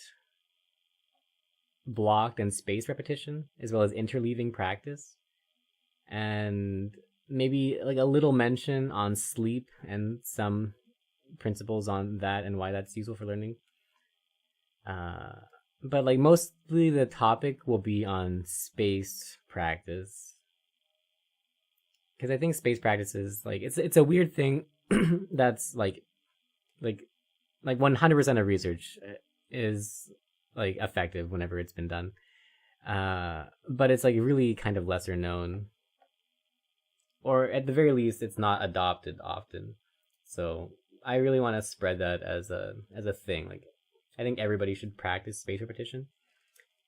blocked and spaced repetition, as well as interleaving practice, and maybe like a little mention on sleep and some principles on that and why that's useful for learning. But like mostly the topic will be on space practice, because I think space practice is like it's a weird thing that's like 100% of research is like effective whenever it's been done. But it's like really kind of lesser known, or at the very least, it's not adopted often. So I really want to spread that as a thing. Like, I think everybody should practice spaced repetition,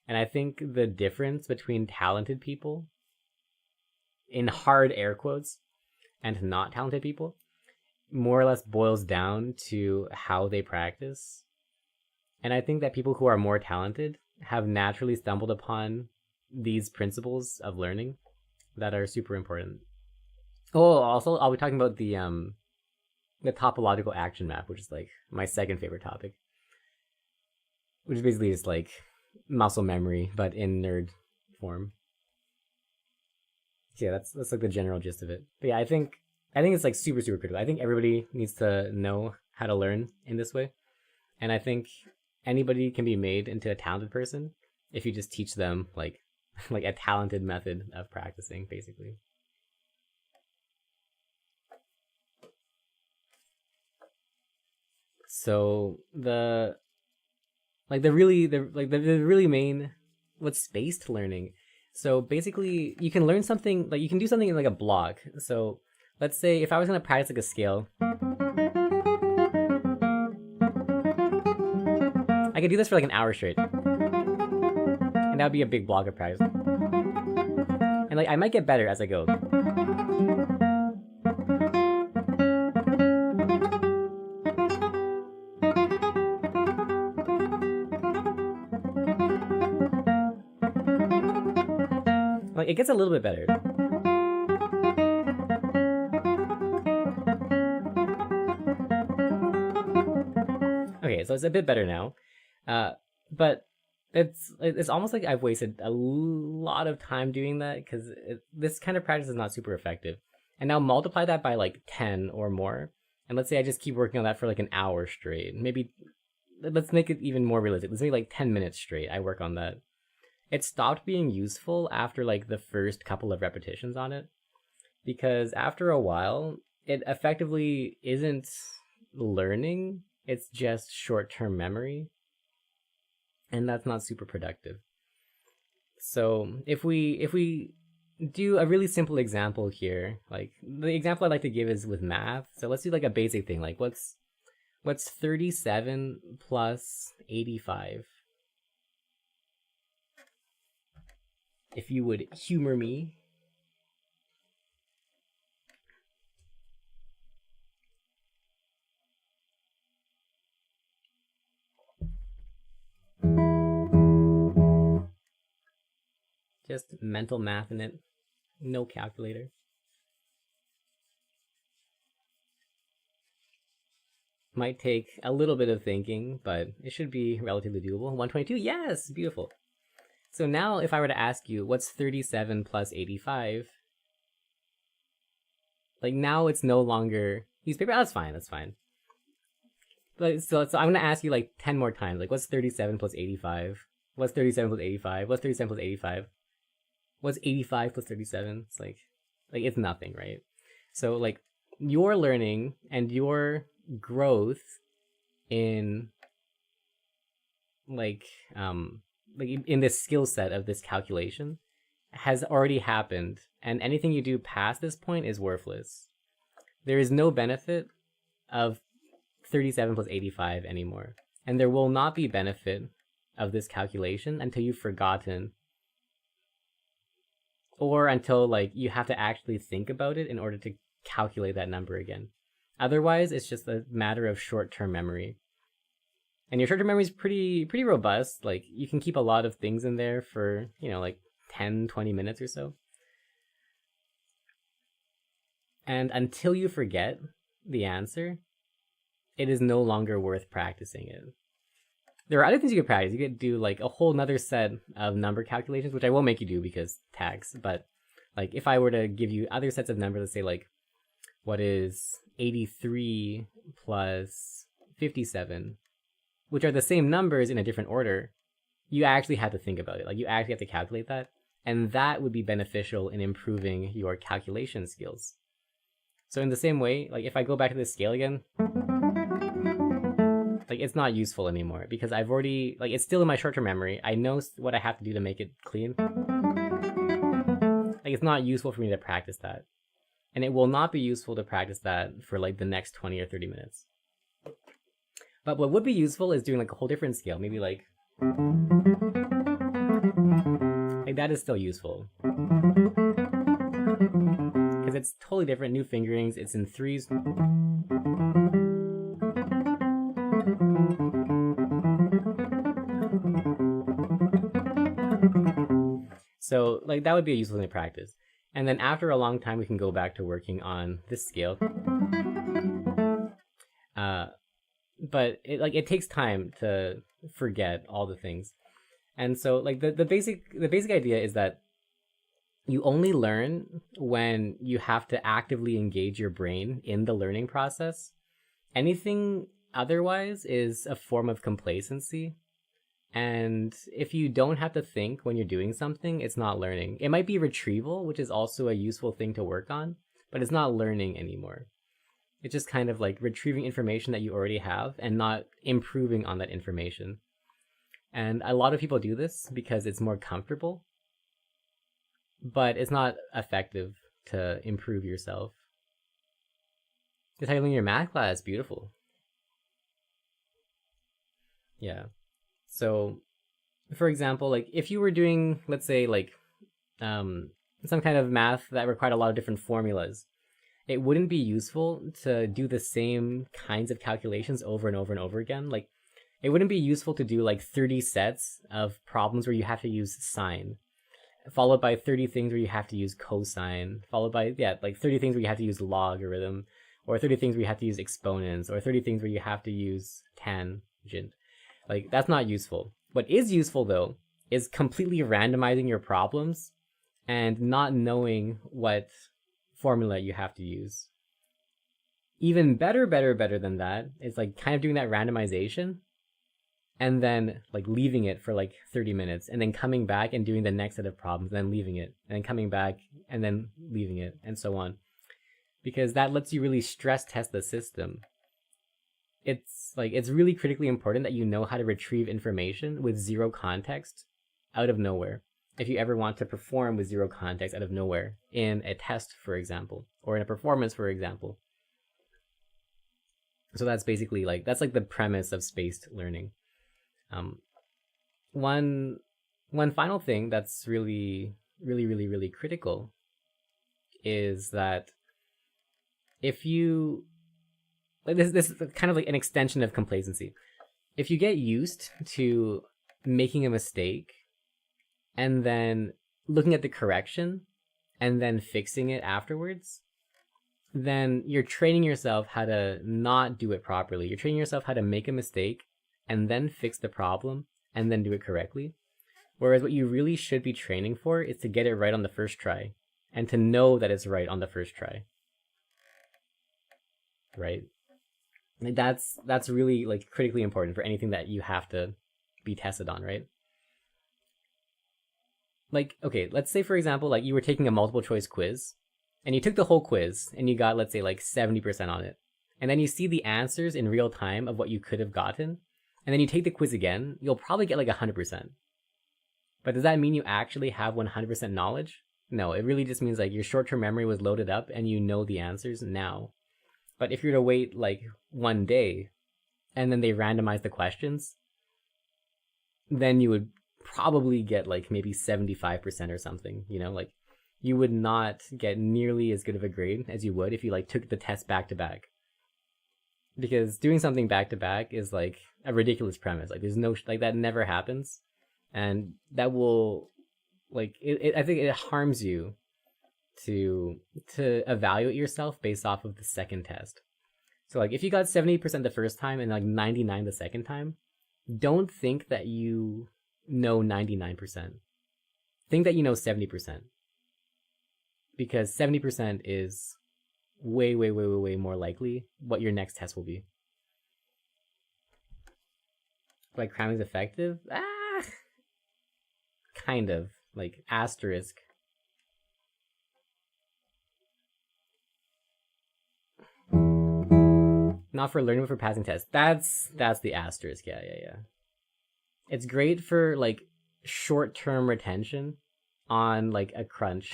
and I think the difference between talented people, in hard air quotes, and not talented people, more or less boils down to how they practice. And I think that people who are more talented have naturally stumbled upon these principles of learning that are super important. Oh, also, I'll be talking about the topological action map, which is like my second favorite topic, which is basically just like muscle memory, but in nerd form. So yeah, that's like the general gist of it. But yeah, I think it's like super critical. I think everybody needs to know how to learn in this way, and I think anybody can be made into a talented person if you just teach them like a talented method of practicing, basically. So the really main, what's spaced learning. So basically, you can learn something, like you can do something in like a block. So let's say if I was gonna practice like a scale, I could do this for like an hour straight, and that would be a big block of practice. And like I might get better as I go. Like it gets a little bit better. Okay, so it's a bit better now. But it's almost like I've wasted a lot of time doing that, because this kind of practice is not super effective. And now multiply that by like 10 or more, and let's say I just keep working on that for like an hour straight. Maybe let's make it even more realistic. Let's make like 10 minutes straight I work on that. It stopped being useful after like the first couple of repetitions on it, because after a while it effectively isn't learning, it's just short-term memory, and that's not super productive. So if we do a really simple example here, like the example I like to give is with math. So let's do like a basic thing, like what's 37 plus 85? If you would humor me. Just mental math in it. No calculator. Might take a little bit of thinking, but it should be relatively doable. 122, yes, beautiful. So now if I were to ask you, what's 37 plus 85? Like now it's no longer newspaper. That's fine. But so I'm going to ask you like 10 more times. Like what's 37 plus 85? What's 37 plus 85? What's 37 plus 85? What's 85 plus 37? It's like it's nothing, right? So like your learning and your growth in like in this skill set of this calculation has already happened, and anything you do past this point is worthless. There is no benefit of 37 plus 85 anymore, and there will not be benefit of this calculation until you've forgotten, or until like you have to actually think about it in order to calculate that number again. Otherwise, it's just a matter of short-term memory. And your short-term memory is pretty robust. Like you can keep a lot of things in there for, like 10, 20 minutes or so. And until you forget the answer, it is no longer worth practicing it. There are other things you could practice. You could do like a whole nother set of number calculations, which I will make you do because tags. But like if I were to give you other sets of numbers, let's say like what is 83 plus 57, which are the same numbers in a different order, you actually have to think about it. Like, you actually have to calculate that. And that would be beneficial in improving your calculation skills. So in the same way, like if I go back to this scale again, like it's not useful anymore because I've already, like it's still in my short-term memory. I know what I have to do to make it clean. Like it's not useful for me to practice that. And it will not be useful to practice that for like the next 20 or 30 minutes. But what would be useful is doing like a whole different scale. Maybe like that is still useful. Because it's totally different, new fingerings, it's in threes. So like that would be a useful thing to practice. And then after a long time, we can go back to working on this scale. But it takes time to forget all the things. And so like the basic idea is that you only learn when you have to actively engage your brain in the learning process. Anything otherwise is a form of complacency. And if you don't have to think when you're doing something, it's not learning. It might be retrieval, which is also a useful thing to work on, but it's not learning anymore. It's just kind of like retrieving information that you already have and not improving on that information. And a lot of people do this because it's more comfortable, but it's not effective to improve yourself. It's how you learn your math class. Beautiful. Yeah. So, for example, like if you were doing, let's say, like some kind of math that required a lot of different formulas, it wouldn't be useful to do the same kinds of calculations over and over and over again. Like, it wouldn't be useful to do like 30 sets of problems where you have to use sine, followed by 30 things where you have to use cosine, followed by, like 30 things where you have to use logarithm, or 30 things where you have to use exponents, or 30 things where you have to use tangent. Like, that's not useful. What is useful, though, is completely randomizing your problems and not knowing what formula you have to use. Even better than that is like kind of doing that randomization and then like leaving it for like 30 minutes and then coming back and doing the next set of problems and then leaving it and then coming back and then leaving it and so on. Because that lets you really stress test the system. It's really critically important that you know how to retrieve information with zero context out of nowhere. If you ever want to perform with zero context out of nowhere in a test, for example, or in a performance, for example. So that's basically that's like the premise of spaced learning. One final thing that's really critical is that if you, this is kind of like an extension of complacency. If you get used to making a mistake and then looking at the correction and then fixing it afterwards, then you're training yourself how to not do it properly. You're training yourself how to make a mistake and then fix the problem and then do it correctly. Whereas what you really should be training for is to get it right on the first try and to know that it's right on the first try. Right? That's really critically important for anything that you have to be tested on, right? Okay, let's say for example, you were taking a multiple choice quiz and you took the whole quiz and you got, let's say 70% on it. And then you see the answers in real time of what you could have gotten. And then you take the quiz again, you'll probably get 100%. But does that mean you actually have 100% knowledge? No, it really just means your short-term memory was loaded up and you know the answers now. But if you were to wait 1 day and then they randomize the questions, then you would probably get maybe 75% or something, you would not get nearly as good of a grade as you would if you took the test back to back. Because doing something back to back is a ridiculous premise. There's no that never happens, and that will I think it harms you to evaluate yourself based off of the second test. So if you got 70% the first time and 99 the second time, don't think that you know 99%. Think that you know 70%. Because 70% is way, way, way, way, way more likely what your next test will be. Like cramming is effective? Kind of. Like asterisk. Not for learning, but for passing tests. That's the asterisk. Yeah. It's great for like short-term retention on like a crunch.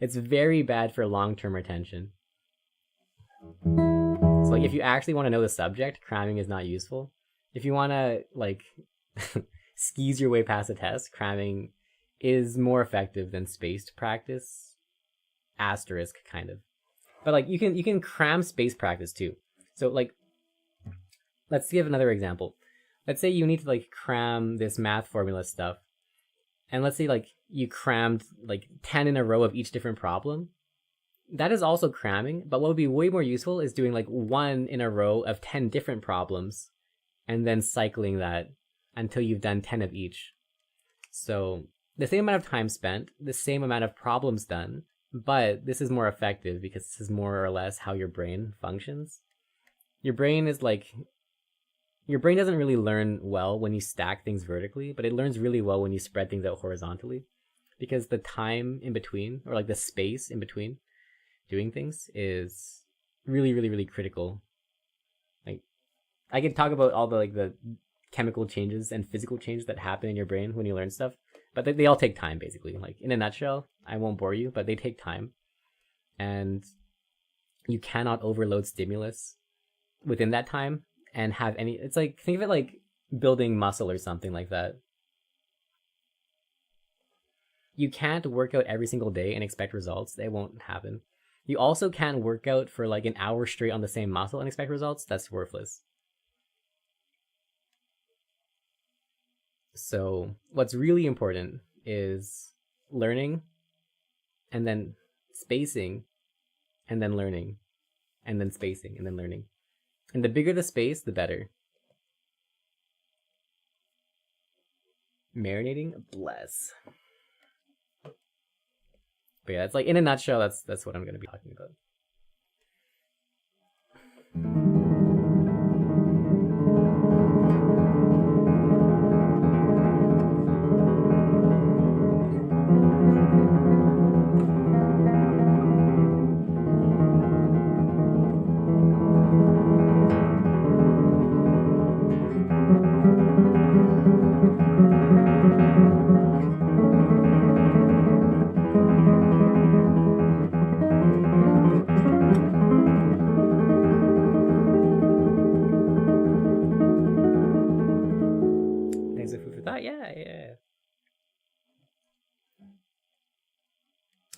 It's very bad for long-term retention. So like if you actually want to know the subject, cramming is not useful. If you want to like skis your way past a test, cramming is more effective than spaced practice. Asterisk kind of. But like you can cram spaced practice too. So like let's give another example. Let's say you need to like cram this math formula stuff. And let's say like you crammed like 10 in a row of each different problem. That is also cramming, but what would be way more useful is doing like 1 in a row of 10 different problems and then cycling that until you've done 10 of each. So the same amount of time spent, the same amount of problems done, but this is more effective because this is more or less how your brain functions. Your brain doesn't really learn well when you stack things vertically, but it learns really well when you spread things out horizontally, because the time in between, or like the space in between doing things, is really, really, really critical. Like, I can talk about all the like the chemical changes and physical changes that happen in your brain when you learn stuff, but they all take time, basically. Like, in a nutshell, I won't bore you, but they take time, and you cannot overload stimulus within that time and have any. It's like, think of it like building muscle or something like that. You can't work out every single day and expect results. They won't happen. You also can't work out for like an hour straight on the same muscle and expect results. That's worthless. So what's really important is learning, and then spacing, and then learning, and then spacing, and then learning. And the bigger the space, the better. Marinating? Bless. But yeah, it's like, in a nutshell, that's what I'm going to be talking about.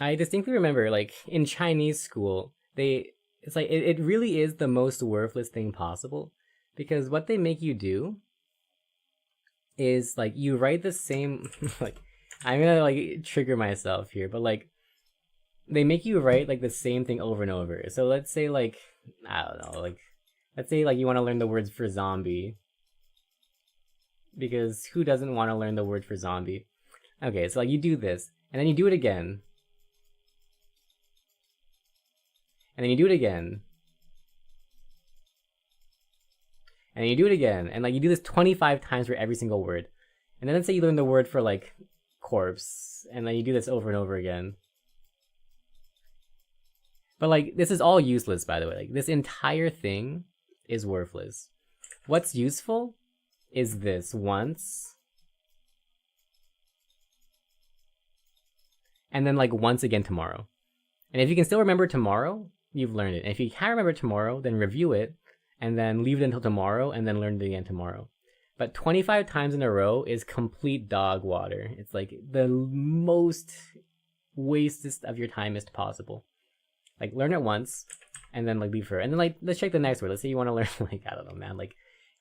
I distinctly remember, like, in Chinese school, it's like, it really is the most worthless thing possible, because what they make you do is, like, you write the same, like, I'm gonna, like, trigger myself here, but, like, they make you write, like, the same thing over and over. So let's say, like, I don't know, like, let's say, like, you want to learn the words for zombie, because who doesn't want to learn the word for zombie? Okay, so, like, you do this, and then you do it again. And then you do it again. And then you do it again. And like you do this 25 times for every single word. And then let's say you learn the word for like corpse. And then you do this over and over again. But like this is all useless, by the way. Like this entire thing is worthless. What's useful is this once. And then like once again tomorrow. And if you can still remember tomorrow, you've learned it. And if you can't remember tomorrow, then review it, and then leave it until tomorrow, and then learn it again tomorrow. But 25 times in a row is complete dog water. It's like the most wastest of your time is possible. Like learn it once, and then like leave for it. And then like let's check the next word. Let's say you want to learn like, I don't know, man, like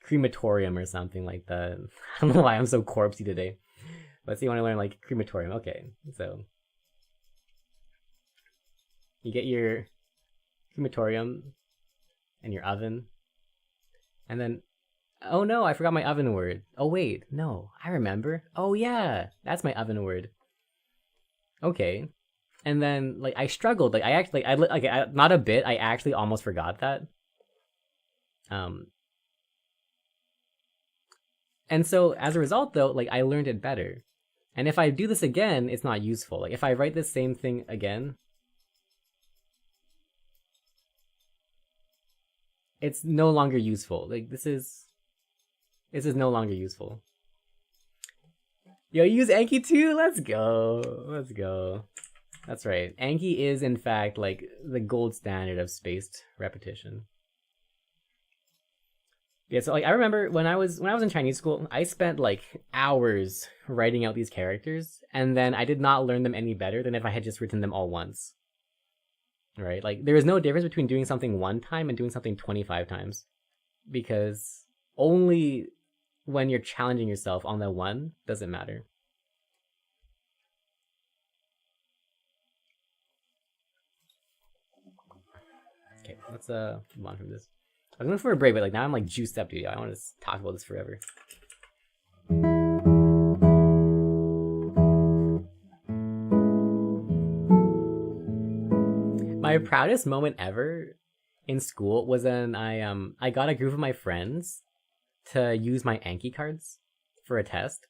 crematorium or something like that. I don't know why I'm so corpsey today. Let's say you want to learn like crematorium. Okay, so you get your crematorium and your oven, and then oh no, I forgot my oven word. Oh wait, no, I remember. Oh yeah, that's my oven word. Okay, And then like I struggled. Like I actually not a bit. I actually almost forgot that. Um, and so as a result, though, like I learned it better. And if I do this again, it's not useful. Like if I write the same thing again, it's no longer useful. Like this is no longer useful. Yo, you use Anki too? Let's go. Let's go. That's right. Anki is in fact like the gold standard of spaced repetition. Yeah, so like I remember when I was in Chinese school, I spent like hours writing out these characters, and then I did not learn them any better than if I had just written them all once. Right? Like there is no difference between doing something one time and doing something 25 times. Because only when you're challenging yourself on the one does it matter. Okay, let's move on from this. I was going for a break, but like now I'm like juiced up, dude. I want to talk about this forever. My proudest moment ever in school was when I got a group of my friends to use my Anki cards for a test,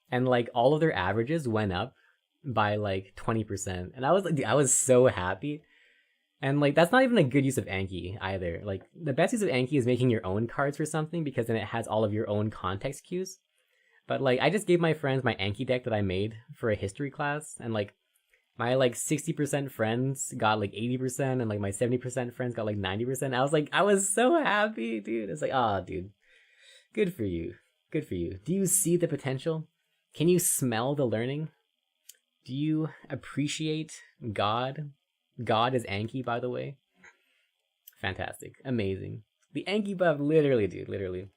and like all of their averages went up by like 20%, and I was like, I was so happy. And like that's not even a good use of Anki either. Like the best use of Anki is making your own cards for something, because then it has all of your own context cues. But like I just gave my friends my Anki deck that I made for a history class, and like my like 60% friends got like 80%, and like my 70% friends got like 90%. I was so happy, dude. It's like, ah, dude, good for you. Good for you. Do you see the potential? Can you smell the learning? Do you appreciate God? God is Anki, by the way. Fantastic. Amazing. The Anki buff, literally, dude, literally.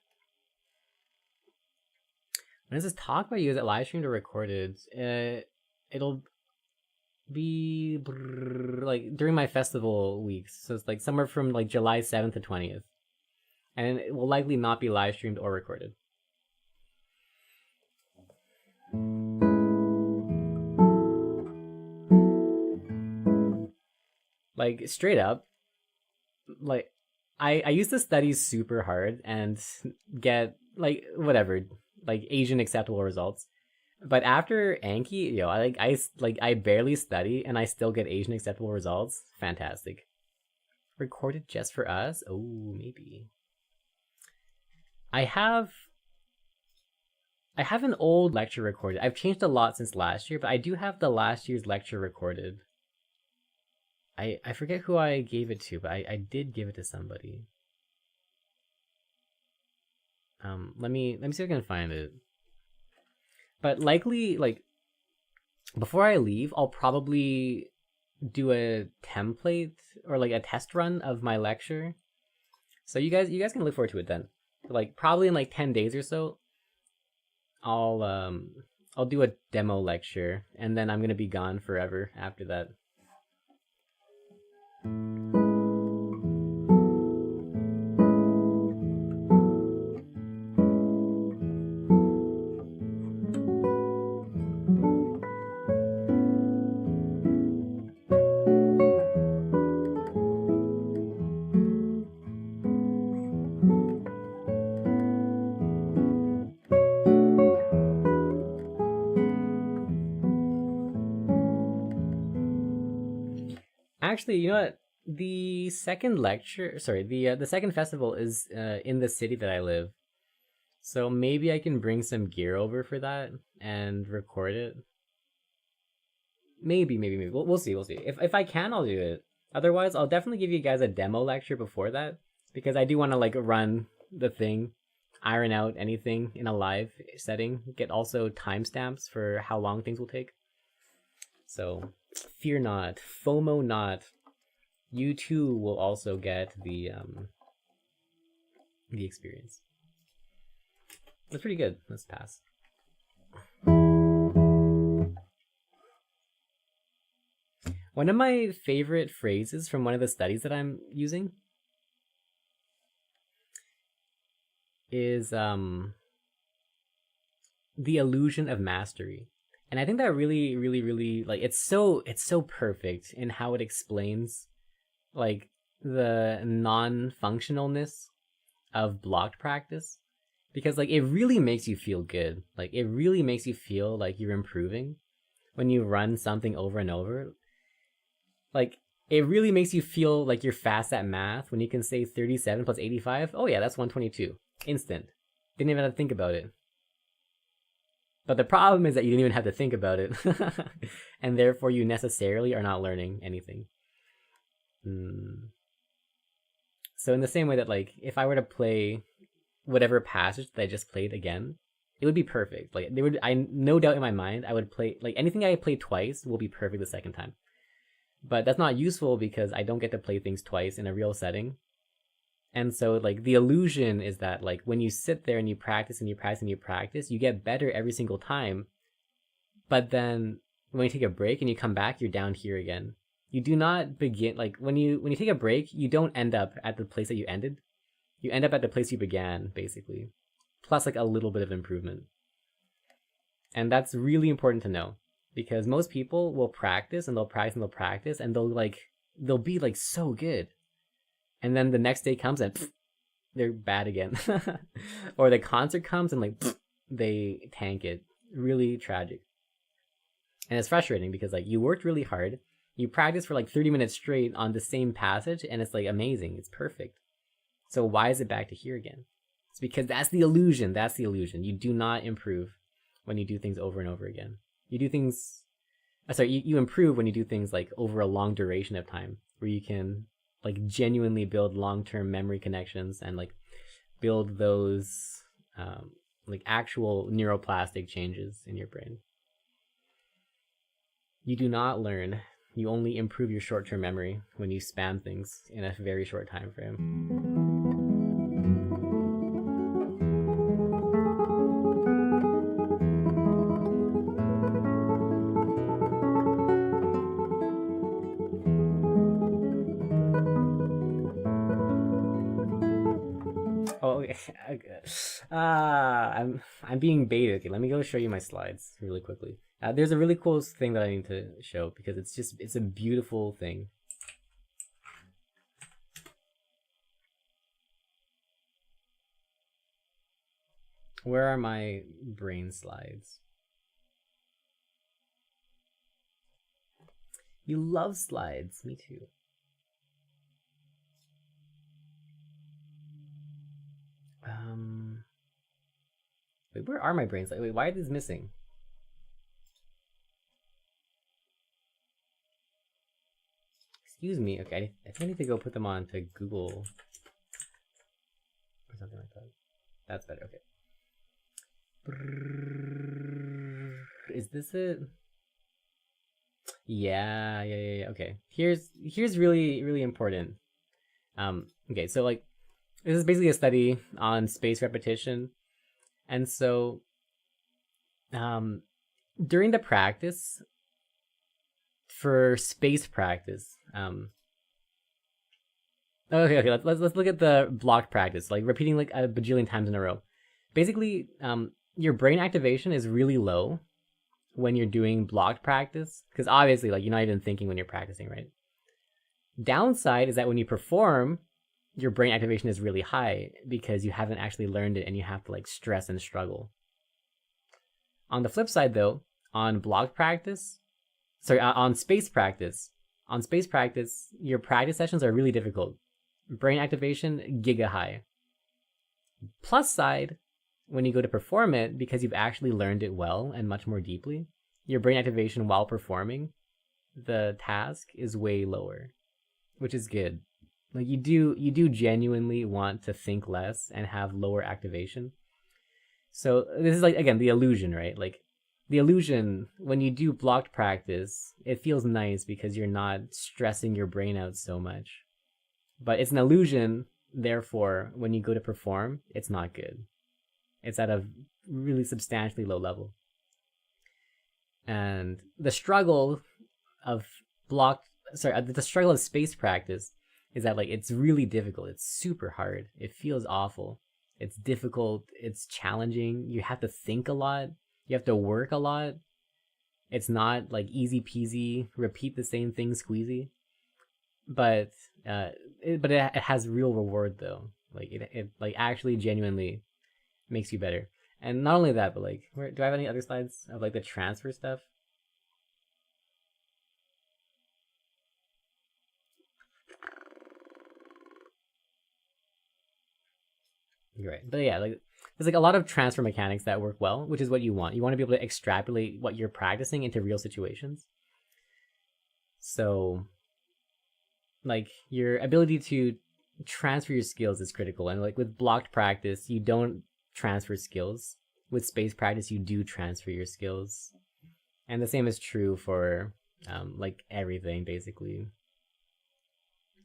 When is this talk by you? Is it live streamed or recorded? It'll be like during my festival weeks. So it's like somewhere from like July 7th to 20th. And it will likely not be live streamed or recorded. Like straight up, like I used to study super hard and get like whatever, like Asian acceptable results. But after Anki, yo, I barely study and I still get Asian acceptable results. Fantastic. Recorded just for us? Oh, maybe. I have an old lecture recorded. I've changed a lot since last year, but I do have the last year's lecture recorded. I forget who I gave it to, but I did give it to somebody. Let me see if I can find it. But likely, like, before I leave, I'll probably do a template or like a test run of my lecture. So you guys can look forward to it then. Like probably in like 10 days or so, I'll do a demo lecture, and then I'm gonna be gone forever after that. Actually, you know what? The second lecture, sorry, the second festival is in the city that I live. So maybe I can bring some gear over for that and record it. Maybe. We'll see. If I can, I'll do it. Otherwise, I'll definitely give you guys a demo lecture before that, because I do want to like run the thing, iron out anything in a live setting, get also timestamps for how long things will take. So fear not, FOMO not. You too will also get the experience. That's pretty good. Let's pass. One of my favorite phrases from one of the studies that I'm using is the illusion of mastery. And I think that really like it's so perfect in how it explains like the non-functionalness of blocked practice, because like it really makes you feel good. Like it really makes you feel like you're improving when you run something over and over. Like it really makes you feel like you're fast at math when you can say 37 plus 85. Oh yeah, that's 122. Instant. Didn't even have to think about it. But the problem is that you didn't even have to think about it. And therefore you necessarily are not learning anything. So in the same way that like if I were to play whatever passage that I just played again, it would be perfect. Like there would, I no doubt in my mind, I would play like anything I play twice will be perfect the second time. But that's not useful because I don't get to play things twice in a real setting. And so like the illusion is that like when you sit there and you practice and you practice and you practice, you get better every single time. But then when you take a break and you come back, you're down here again. You do not begin like when you take a break, you don't end up at the place that you ended. You end up at the place you began, basically. Plus like a little bit of improvement. And that's really important to know. Because most people will practice and they'll practice and they'll practice and they'll be like so good. And then the next day comes and they're bad again. Or the concert comes and like they tank it. Really tragic. And it's frustrating because like you worked really hard. You practiced for like 30 minutes straight on the same passage and it's like amazing. It's perfect. So why is it back to here again? It's because that's the illusion. That's the illusion. You do not improve when you do things over and over again. You do things... you improve when you do things like over a long duration of time, where you can like genuinely build long-term memory connections and like build those like actual neuroplastic changes in your brain. You do not learn. You only improve your short-term memory when you spam things in a very short time frame. Oh, I'm being baited. Okay, let me go show you my slides really quickly. There's a really cool thing that I need to show because it's a beautiful thing. Where are my brain slides? You love slides, me too. Wait, where are my brain slides? Wait, why are these missing? Excuse me. Okay, I think I need to go put them on to Google or something like that. That's better. Okay. Is this it? Yeah. Okay. Here's really important. Okay, so like this is basically a study on space repetition. And so during the practice for space practice, okay, let's look at the blocked practice, like repeating like a bajillion times in a row. Basically, your brain activation is really low when you're doing blocked practice, because obviously like you're not even thinking when you're practicing, right? Downside is that when you perform, your brain activation is really high because you haven't actually learned it and you have to like stress and struggle. On the flip side though, on blocked practice, on space practice, your practice sessions are really difficult. Brain activation, giga high. Plus side, when you go to perform it, because you've actually learned it well and much more deeply, your brain activation while performing the task is way lower, which is good. Like you do genuinely want to think less and have lower activation. So this is like, again, the illusion, right? Like the illusion, when you do blocked practice, it feels nice because you're not stressing your brain out so much. But it's an illusion, therefore, when you go to perform, it's not good. It's at a really substantially low level. And the struggle of the struggle of space practice is that like it's really difficult. It's super hard. It feels awful. It's difficult. It's challenging. You have to think a lot. You have to work a lot. It's not like easy peasy, repeat the same thing squeezy, but it has real reward though. Like it like actually genuinely makes you better. And not only that, but like, do I have any other slides of like the transfer stuff? You're right, but yeah, like there's like a lot of transfer mechanics that work well, which is what you want. You want to be able to extrapolate what you're practicing into real situations. So, like your ability to transfer your skills is critical, and like with blocked practice, you don't transfer skills. With space practice, you do transfer your skills, and the same is true for like everything basically.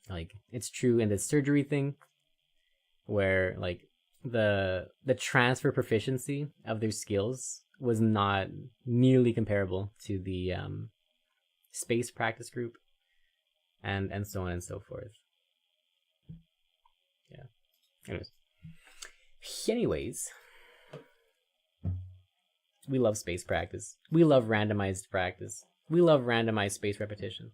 Like it's true in the surgery thing, where like the transfer proficiency of their skills was not nearly comparable to the space practice group, and so on and so forth. Yeah. Anyways, we love space practice. We love randomized practice. We love randomized space repetition.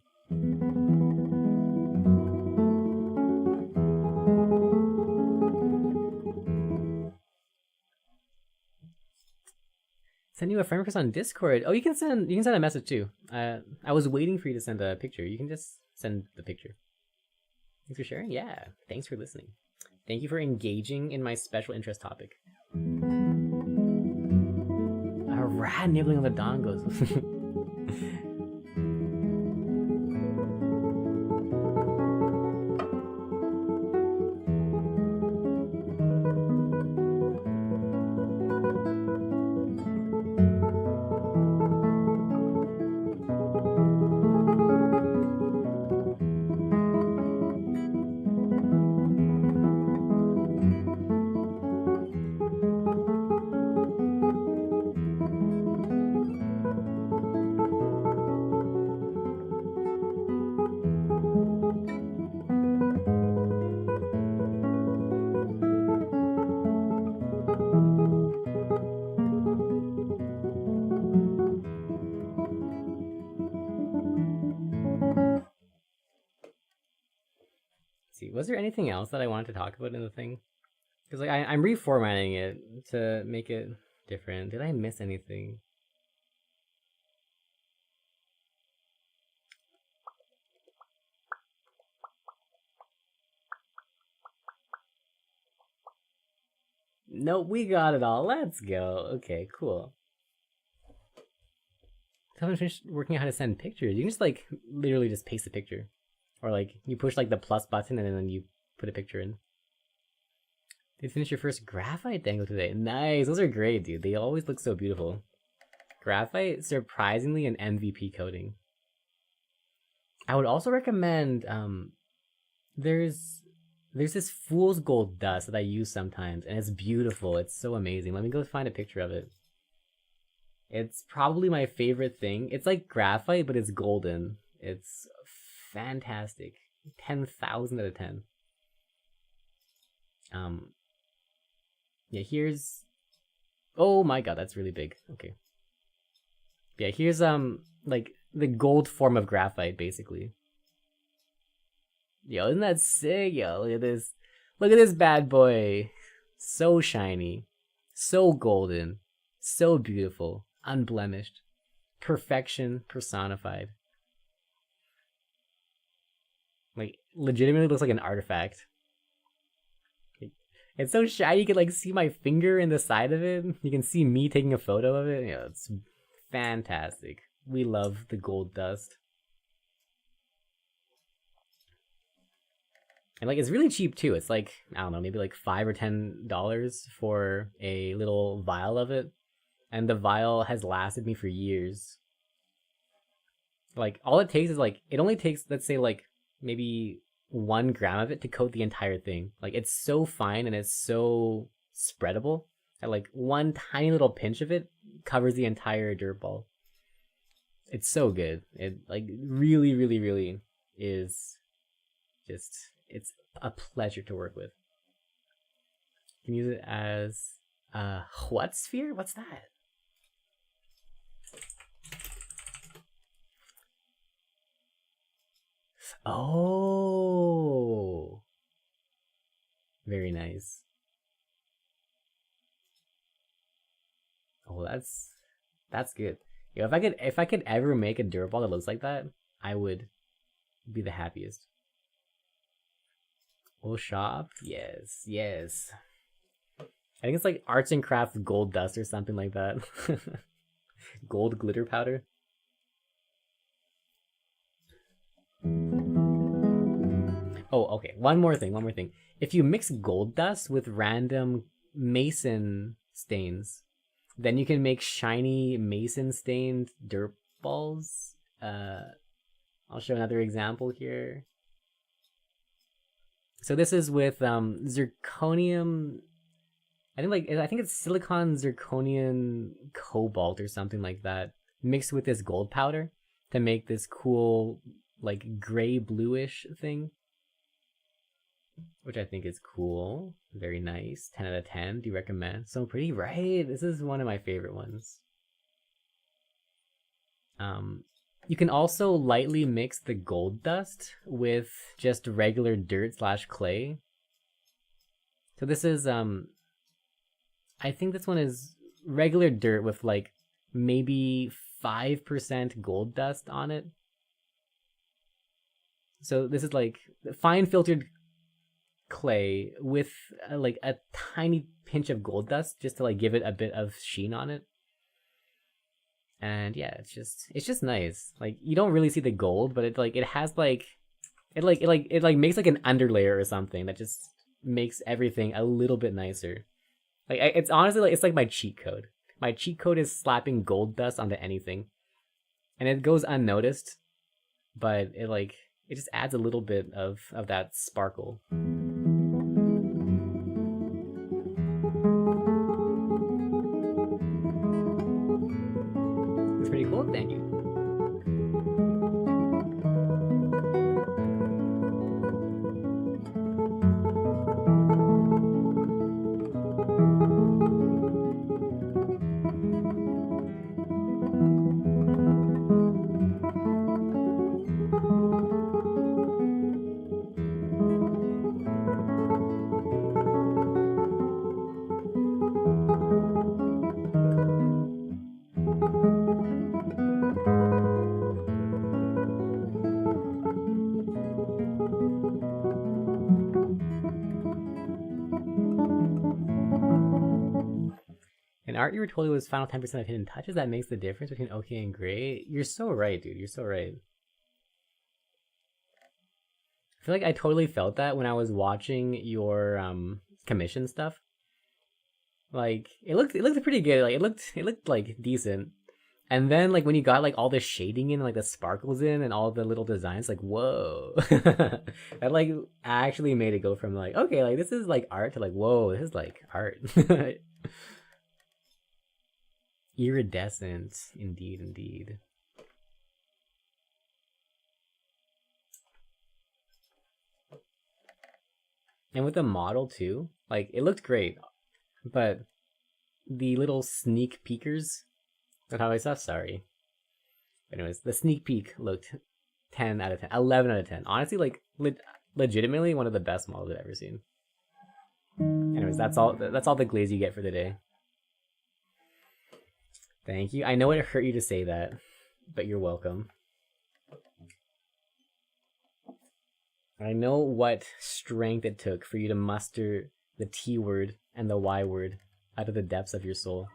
Send you a friend request on Discord. Oh, you can send a message too. I was waiting for you to send a picture. You can just send the picture. Thanks for sharing. Yeah. Thanks for listening. Thank you for engaging in my special interest topic. A rat nibbling on the dongos. Was there anything else that I wanted to talk about in the thing? Because like I'm reformatting it to make it different. Did I miss anything? Nope, we got it all. Let's go. Okay, cool. Haven't finished working out how to send pictures. You can just like literally just paste the picture. Or like you push like the plus button and then you put a picture in. Did you finish your first graphite dangle today? Nice. Those are great, dude. They always look so beautiful. Graphite, surprisingly an MVP coating. I would also recommend there's this fool's gold dust that I use sometimes, and it's beautiful. It's so amazing. Let me go find a picture of it. It's probably my favorite thing. It's like graphite, but it's golden. It's fantastic. 10,000 out of 10. Yeah, here's... Oh my god, that's really big. Okay. Yeah, here's, like, the gold form of graphite, basically. Yo, isn't that sick? Yo, look at this. Look at this bad boy. So shiny. So golden. So beautiful. Unblemished. Perfection personified. Like, legitimately looks like an artifact. It's so shiny, you can like see my finger in the side of it. You can see me taking a photo of it. Yeah, it's fantastic. We love the gold dust. And like, it's really cheap too. It's like, I don't know, maybe like $5 or $10 for a little vial of it. And the vial has lasted me for years. Like, all it takes is like, it only takes, let's say like, maybe 1 gram of it to coat the entire thing. Like, it's so fine and it's so spreadable that like one tiny little pinch of it covers the entire dirt ball. It's so good. It like really, really, really is just, it's a pleasure to work with. You can use it as what sphere? What's that? Oh, very nice. Oh, that's good. Yo, if I could ever make a dirt ball that looks like that, I would be the happiest. We'll shop. Yes, yes. I think it's like arts and crafts gold dust or something like that. Gold glitter powder. Oh, okay. One more thing. If you mix gold dust with random mason stains, then you can make shiny mason stained dirt balls. I'll show another example here. So this is with zirconium. I think it's silicon zirconium cobalt or something like that, mixed with this gold powder to make this cool like gray bluish thing, which I think is cool. Very nice. 10 out of 10. Do you recommend? So pretty, right? This is one of my favorite ones. You can also lightly mix the gold dust with just regular dirt / clay. So this is I think this one is regular dirt with like maybe 5% gold dust on it. So this is like fine filtered clay with like a tiny pinch of gold dust just to like give it a bit of sheen on it. And yeah, it's just nice. Like you don't really see the gold, but it has like it makes like an underlayer or something that just makes everything a little bit nicer. Like it's honestly like it's like my cheat code. My cheat code is slapping gold dust onto anything, and it goes unnoticed, but it just adds a little bit of that sparkle. It's pretty cool. Thank you. And art you were told it was final 10% of hidden touches that makes the difference between okay and great. You're so right, dude. You're so right. I feel like I totally felt that when I was watching your commission stuff. Like it looked pretty good. Like it looked like decent. And then like when you got like all the shading in, like the sparkles in, and all the little designs, like whoa, that like actually made it go from like okay, like this is like art to like whoa, this is like art. Iridescent, indeed, indeed. And with the model too, like it looked great, but the little sneak peekers. That's how I saw. Sorry. Anyways, the sneak peek looked 10 out of 10, 11 out of 10. Honestly, like legitimately one of the best models I've ever seen. Anyways, that's all the glaze you get for the day. Thank you. I know it hurt you to say that, but you're welcome. I know what strength it took for you to muster the T word and the Y word out of the depths of your soul.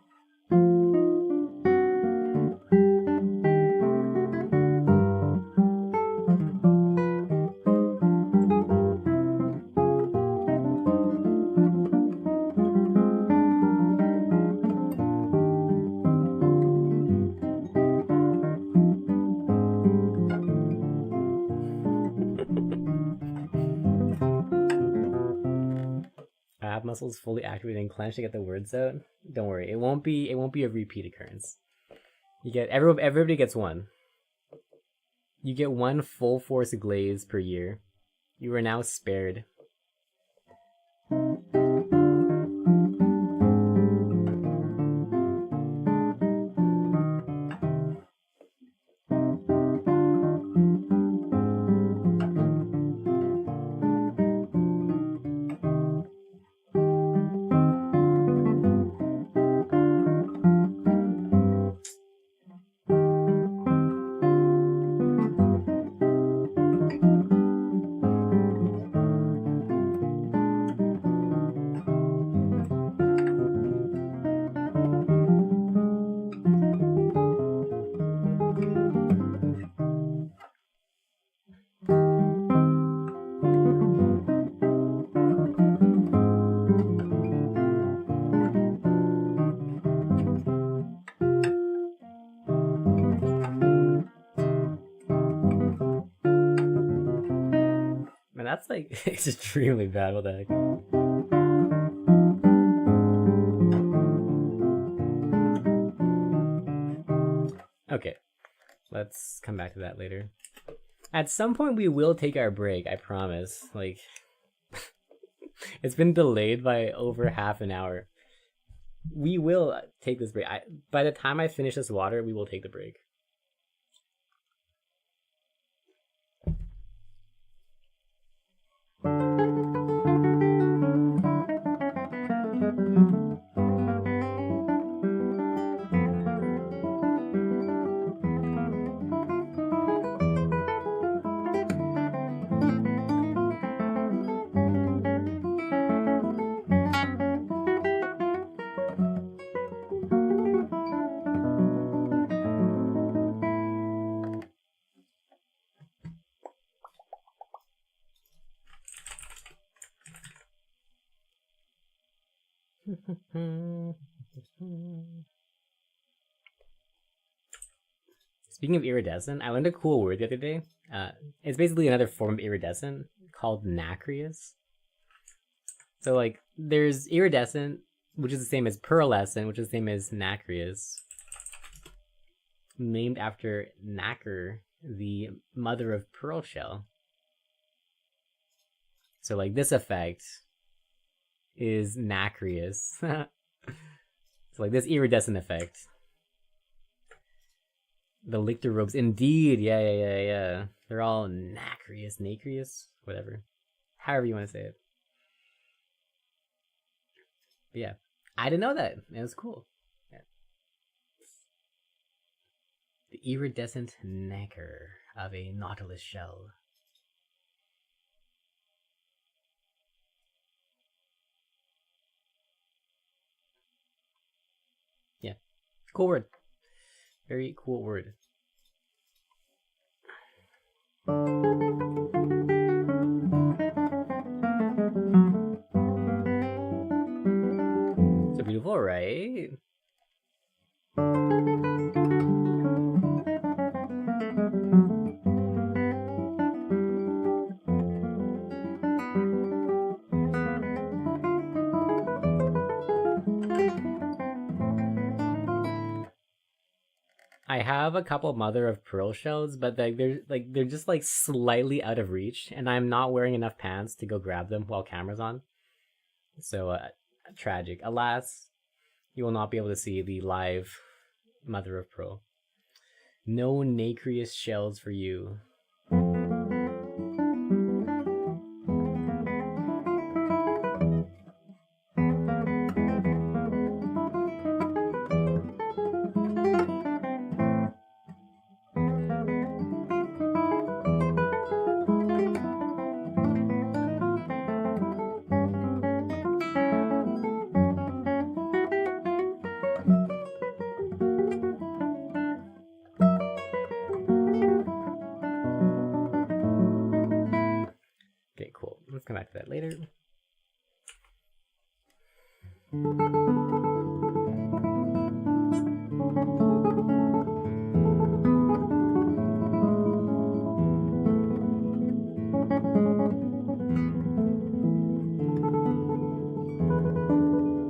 Ab muscles fully activated and clenched to get the words out. Don't worry, it won't be a repeat occurrence. You get everybody gets one. You get one full force glaze per year. You are now spared. That's like extremely bad. What the heck? Okay, let's come back to that later. At some point, we will take our break. I promise. Like, it's been delayed by over half an hour. We will take this break. By the time I finish this water, we will take the break. Speaking of iridescent, I learned a cool word the other day. It's basically another form of iridescent called nacreous. So, like, there's iridescent, which is the same as pearlescent, which is the same as nacreous. Named after Nacre, the mother of pearl shell. So, like, this effect is nacreous. So, like, this iridescent effect. The lictor robes, indeed, yeah. They're all nacreous, whatever. However you want to say it. But yeah, I didn't know that. It was cool. Yeah. The iridescent nacre of a nautilus shell. Yeah, cool word. Very cool word. So beautiful, right? I have a couple mother of pearl shells, but they're just like slightly out of reach, and I'm not wearing enough pants to go grab them while camera's on. So tragic. Alas, you will not be able to see the live mother of pearl. No nacreous shells for you. Okay, cool. Let's come back to that later.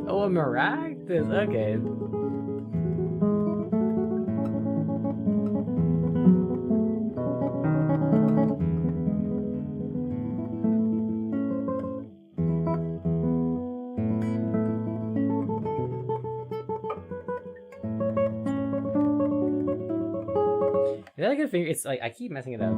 Oh, a Maractus. Okay. Is that a good finger? It's like I keep messing it up.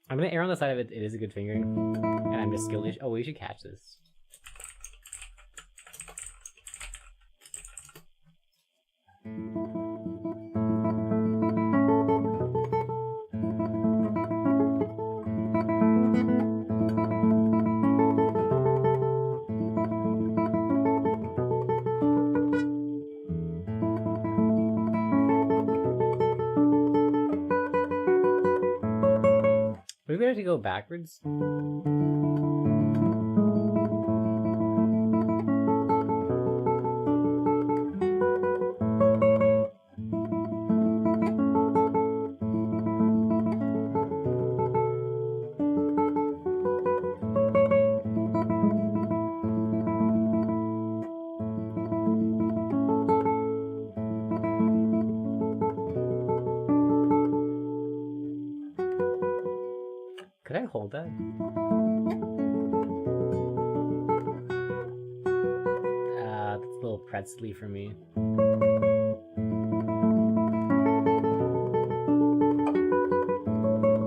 I'm gonna err on the side of it. It is a good fingering, and I'm just skilled. Oh, we should catch this. better to go backwards? Could I hold that? That's a little pretzely for me.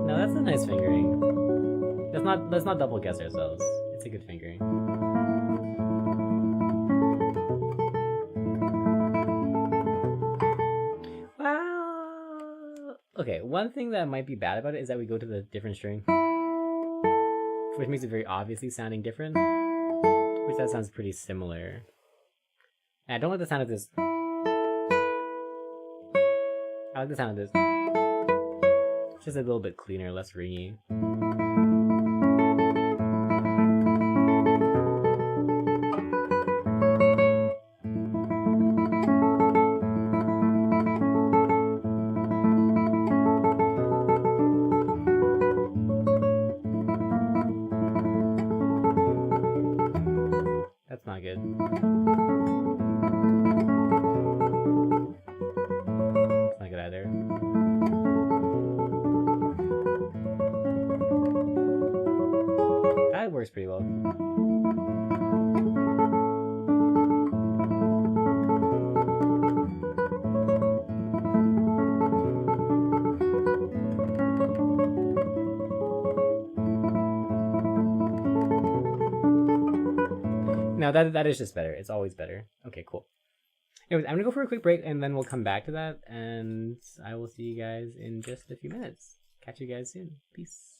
No, that's a nice fingering. Let's not double guess ourselves. It's a good fingering. Wow. Okay, one thing that might be bad about it is that we go to the different string, which makes it very obviously sounding different. Which that sounds pretty similar. And I don't like the sound of this. I like the sound of this. It's just a little bit cleaner, less ringy. That's not good. It's not good either. That works pretty well. No, that is just better. It's always better. Okay, cool. Anyways, I'm gonna go for a quick break and then we'll come back to that, and I will see you guys in just a few minutes. Catch you guys soon. Peace.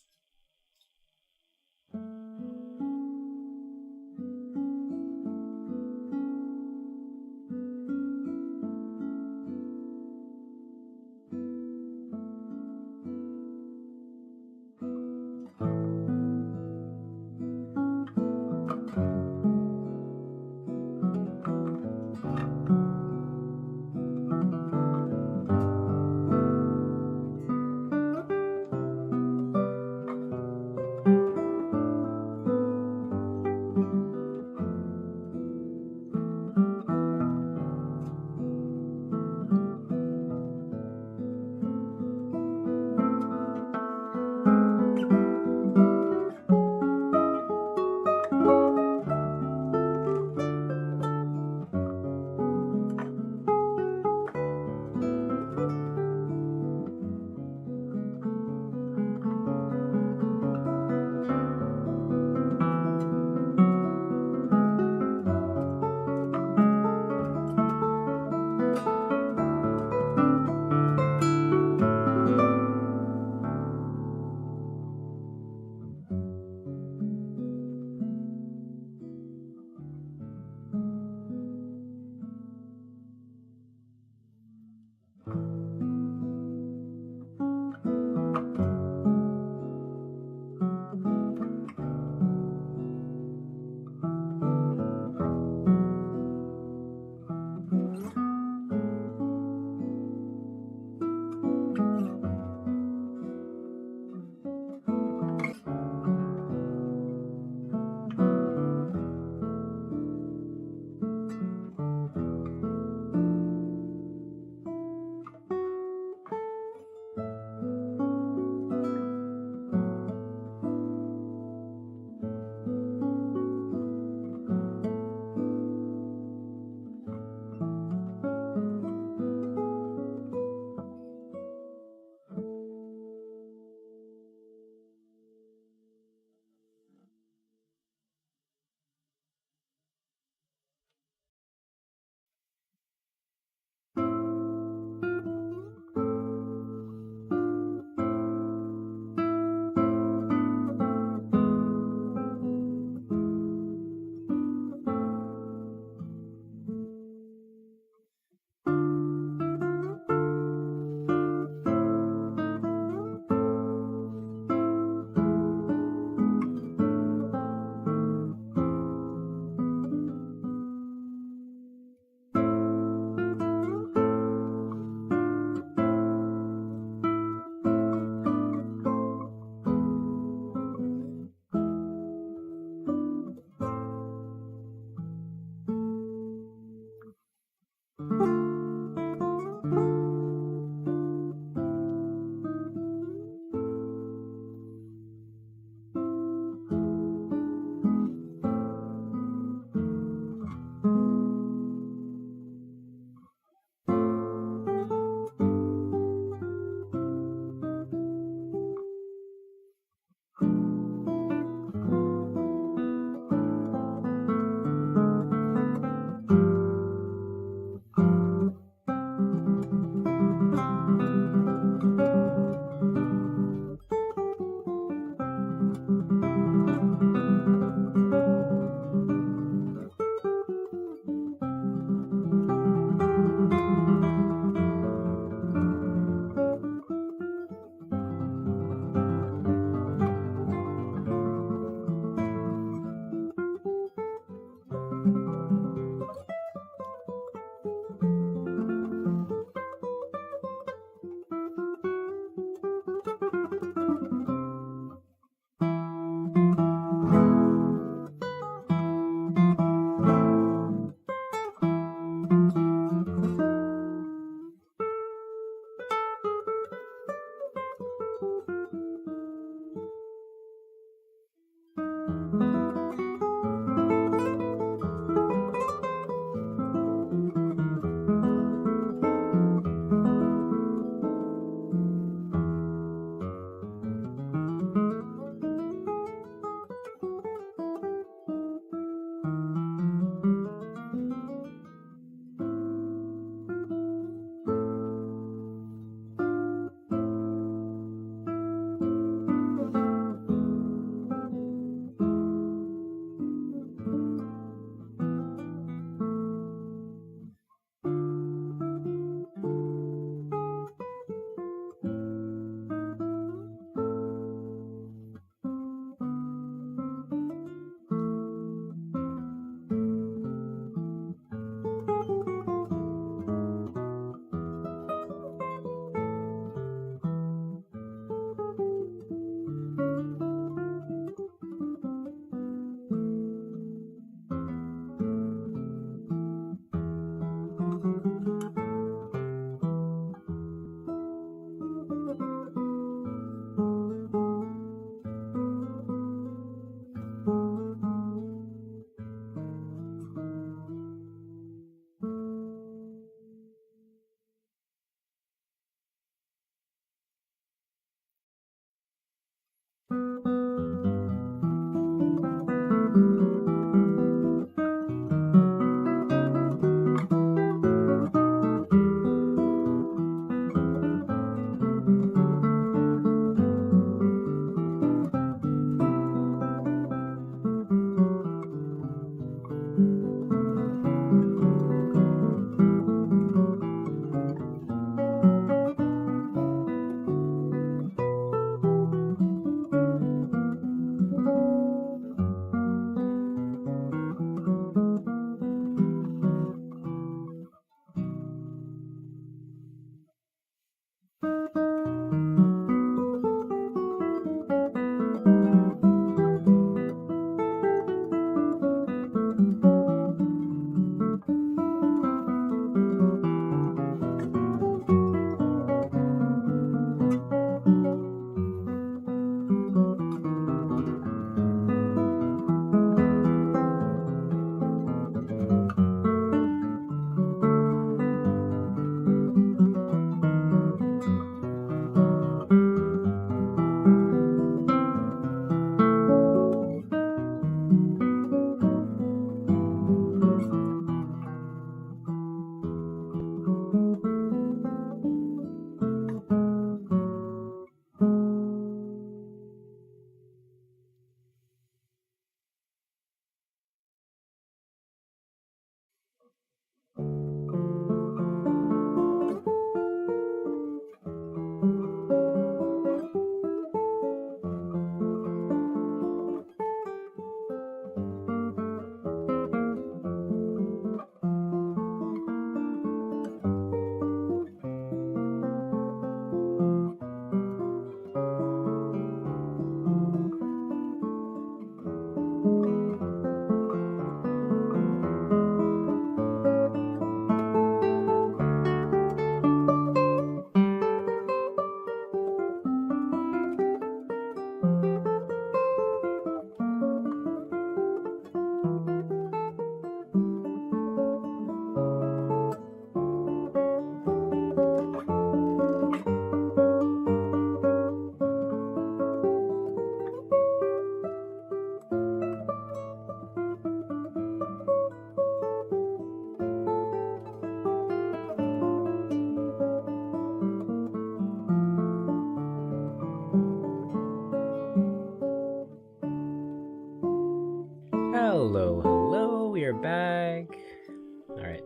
Alright.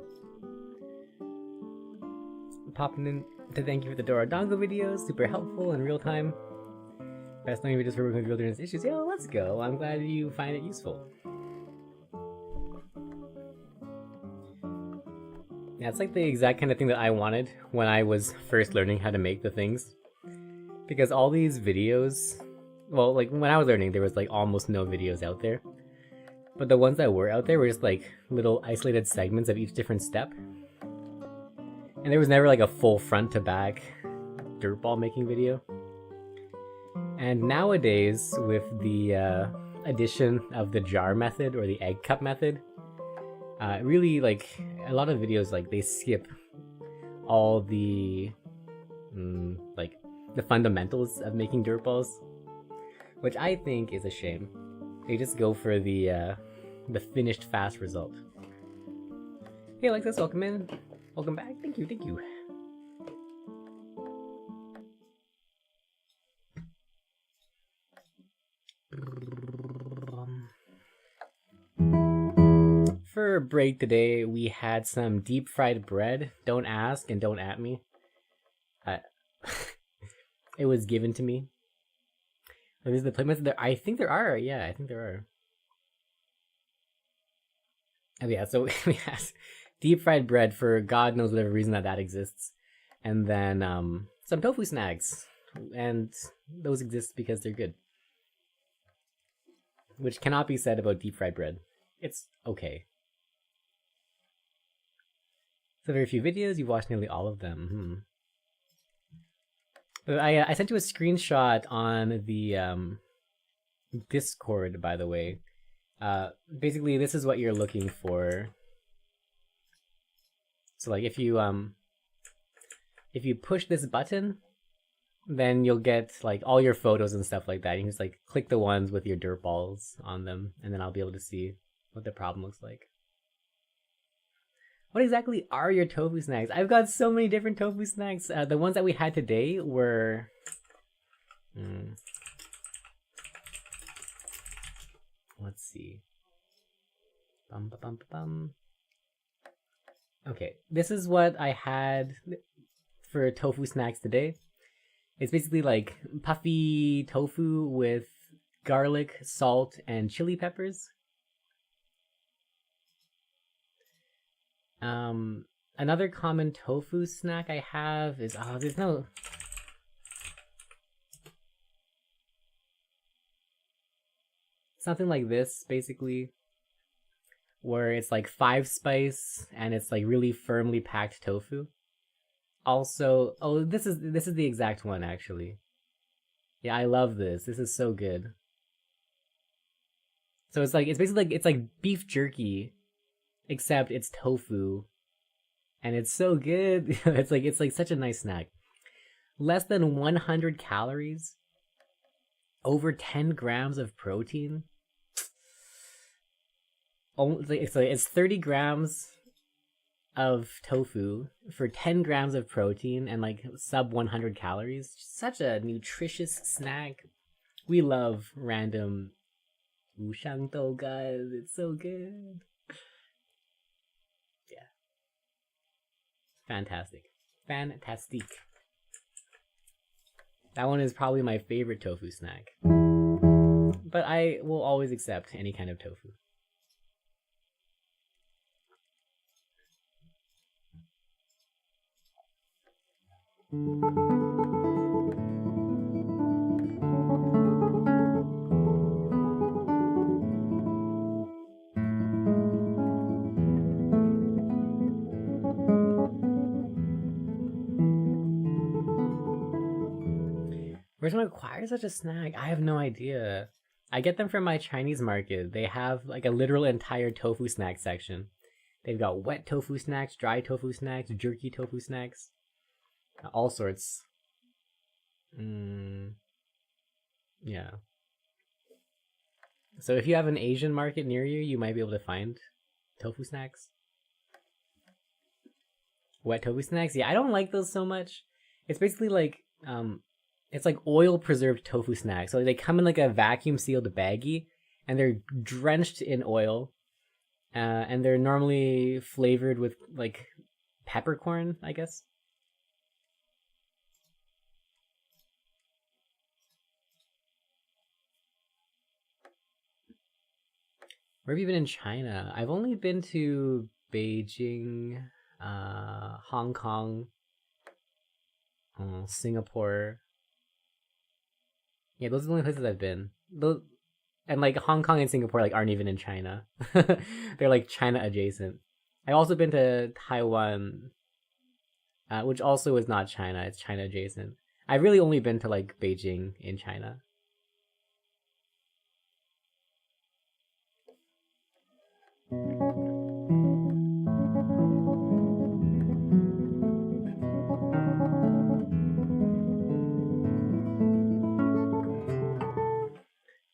Popping in to thank you for the Dorodongo videos. Super helpful in real time. Best knowing videos for working with wilderness issues. Yo, let's go. I'm glad you find it useful. Yeah, it's like the exact kind of thing that I wanted when I was first learning how to make the things. Because all these videos, well, like when I was learning, there was like almost no videos out there. But the ones that were out there were just like little isolated segments of each different step. And there was never like a full front to back dirt ball making video. And nowadays, with the addition of the jar method or the egg cup method, really, like, a lot of videos, like, they skip all the, like, the fundamentals of making dirt balls, which I think is a shame. They just go for the finished fast result. Hey, Alexis, welcome in. Welcome back. Thank you, thank you. For break today, we had some deep fried bread. Don't ask and don't at me. It was given to me. There's the playmates there. I think there are. Yeah, I think there are. Oh yeah, so we had deep fried bread for God knows whatever reason that exists, and then some tofu snacks, and those exist because they're good. Which cannot be said about deep fried bread. It's okay. So very few videos, you've watched nearly all of them. I sent you a screenshot on the Discord, by the way. Basically, this is what you're looking for. So like if you push this button, then you'll get like all your photos and stuff like that. You can just like click the ones with your dirt balls on them, and then I'll be able to see what the problem looks like. What exactly are your tofu snacks? I've got so many different tofu snacks. The ones that we had today were... Let's see. Okay, this is what I had for tofu snacks today. It's basically like puffy tofu with garlic, salt, and chili peppers. Another common tofu snack I have is, there's no... Something like this, basically, where it's like 5 spice and it's like really firmly packed tofu. Also, this is the exact one actually. Yeah, I love this. This is so good. So it's basically like, it's like beef jerky, except it's tofu, and it's so good. it's like such a nice snack. Less than 100 calories, over 10 grams of protein. It's 30 grams of tofu for 10 grams of protein and like sub 100 calories. Such a nutritious snack. We love random wushangtou, guys. It's so good. Fantastic. Fantastic. That one is probably my favorite tofu snack. But I will always accept any kind of tofu. Where's one acquire such a snack? I have no idea. I get them from my Chinese market. They have like a literal entire tofu snack section. They've got wet tofu snacks, dry tofu snacks, jerky tofu snacks, all sorts. Yeah. So if you have an Asian market near you, you might be able to find tofu snacks. Wet tofu snacks? Yeah, I don't like those so much. It's basically like, it's like oil preserved tofu snacks. So they come in like a vacuum sealed baggie and they're drenched in oil. and they're normally flavored with like peppercorn, I guess. Where have you been in China? I've only been to Beijing, Hong Kong, Singapore. Yeah, those are the only places I've been. Those, and like Hong Kong and Singapore like aren't even in China. They're like China adjacent. I've also been to Taiwan, which also is not China. It's China adjacent. I've really only been to like Beijing in China.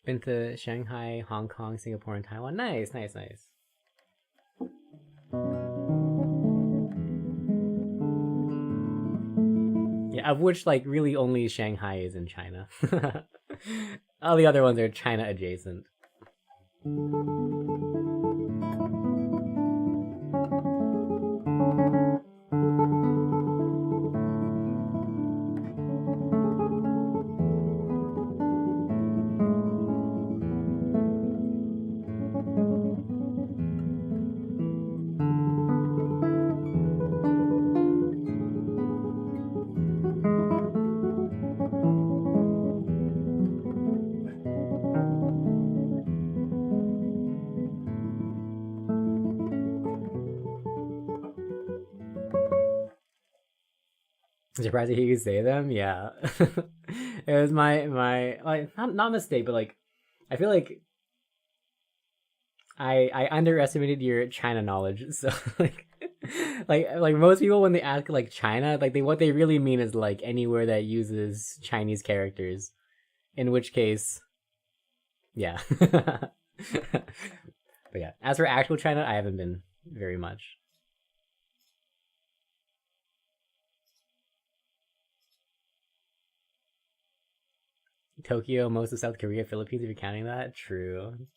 Been to Shanghai, Hong Kong, Singapore, and Taiwan. Nice, nice, nice. Yeah, of which like really only Shanghai is in China. All the other ones are China adjacent. I'm surprised to hear you say them. Yeah, it was my like not mistake, but like I feel like I underestimated your China knowledge. So like most people when they ask like China, like what they really mean is like anywhere that uses Chinese characters. In which case, yeah. But yeah, as for actual China, I haven't been very much. Tokyo, most of South Korea, Philippines, if you're counting that. True.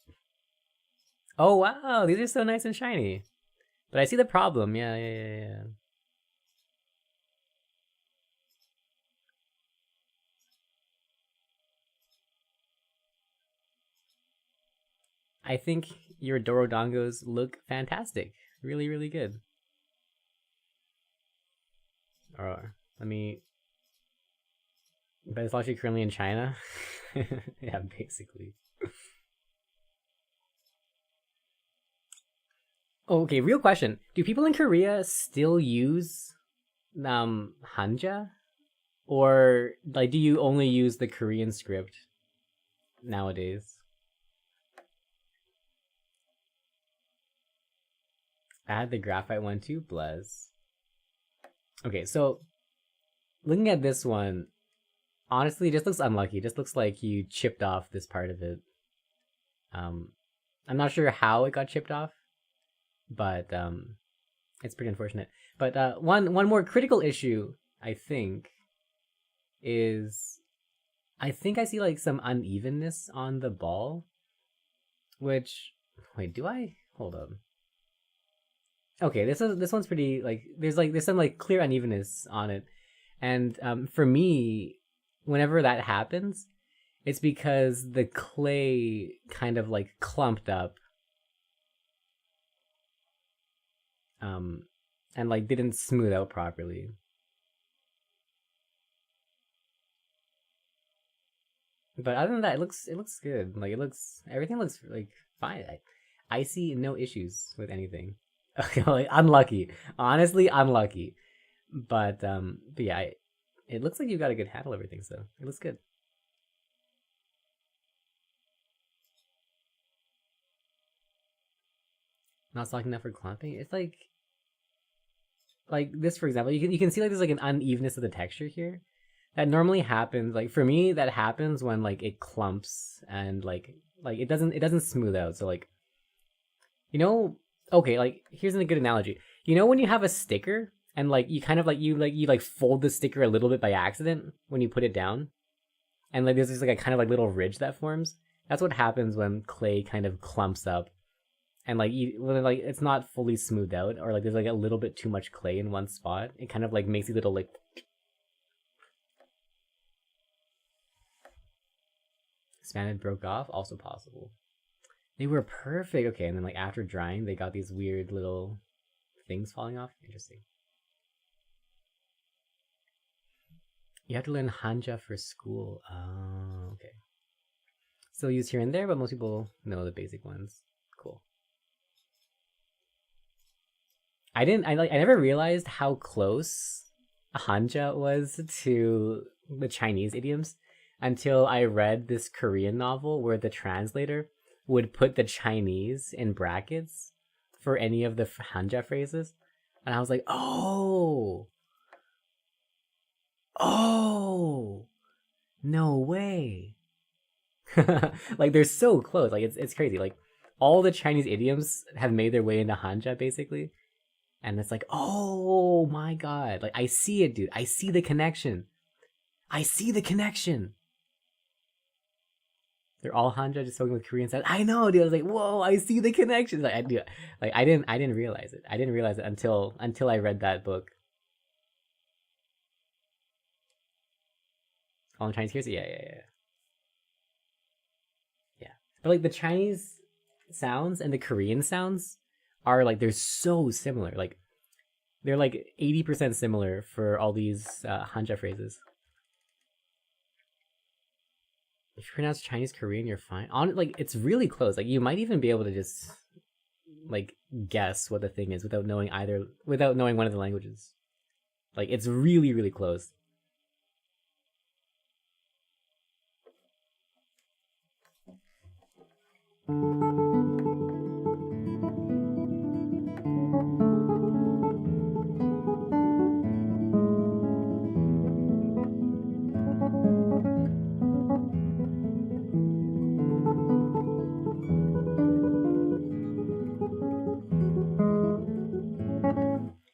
Oh wow, these are so nice and shiny. But I see the problem. Yeah, yeah, yeah, yeah. I think your Dorodongos look fantastic. Really, really good. Or let me. But it's actually currently in China. Yeah, basically. Oh, okay, real question. Do people in Korea still use Hanja? Or like do you only use the Korean script nowadays? Add the graphite one too, bless. Okay, so looking at this one, honestly, it just looks unlucky. It just looks like you chipped off this part of it. Um, I'm not sure how it got chipped off, but it's pretty unfortunate. But one more critical issue, I think, is I think I see like some unevenness on the ball. Which wait, do I hold up? Okay, this one's pretty like there's some like clear unevenness on it, and for me, whenever that happens, it's because the clay kind of like clumped up, um, and like didn't smooth out properly. But other than that, it looks good. Like everything looks like fine. I see no issues with anything. Like unlucky, honestly unlucky. But yeah, it looks like you got a good handle of everything, so it looks good. Not stocking enough for clumping. It's like this for example. You can see like there's like an unevenness of the texture here. That normally happens. Like for me, that happens when like it clumps and like it doesn't smooth out. So like you know, okay, like here's a good analogy. You know when you have a sticker and like you kind of like you fold the sticker a little bit by accident when you put it down, and like there's just like a kind of like little ridge that forms. That's what happens when clay kind of clumps up And like when like it's not fully smoothed out, or like there's like a little bit too much clay in one spot, it kind of like makes these little like expanded, broke off. Also possible. They were perfect. Okay, and then like after drying, they got these weird little things falling off. Interesting. You have to learn Hanja for school. Oh, okay. Still used here and there, but most people know the basic ones. Cool. I never realized how close Hanja was to the Chinese idioms until I read this Korean novel where the translator would put the Chinese in brackets for any of the Hanja phrases. And I was like, oh, no way. Like they're so close. Like it's crazy. Like all the Chinese idioms have made their way into Hanja basically. And it's like, oh my god. Like I see it, dude. I see the connection. They're all Hanja just spoken with Korean sounds. I know, dude. I was like, whoa, I see the connections. Like I didn't realize it. I didn't realize it until I read that book. All in Chinese here? Yeah. But like the Chinese sounds and the Korean sounds are like they're so similar. Like they're like 80% similar for all these Hanja phrases. If you pronounce Chinese Korean, you're fine. Like it's really close. Like you might even be able to just like guess what the thing is without knowing one of the languages. Like it's really, really close.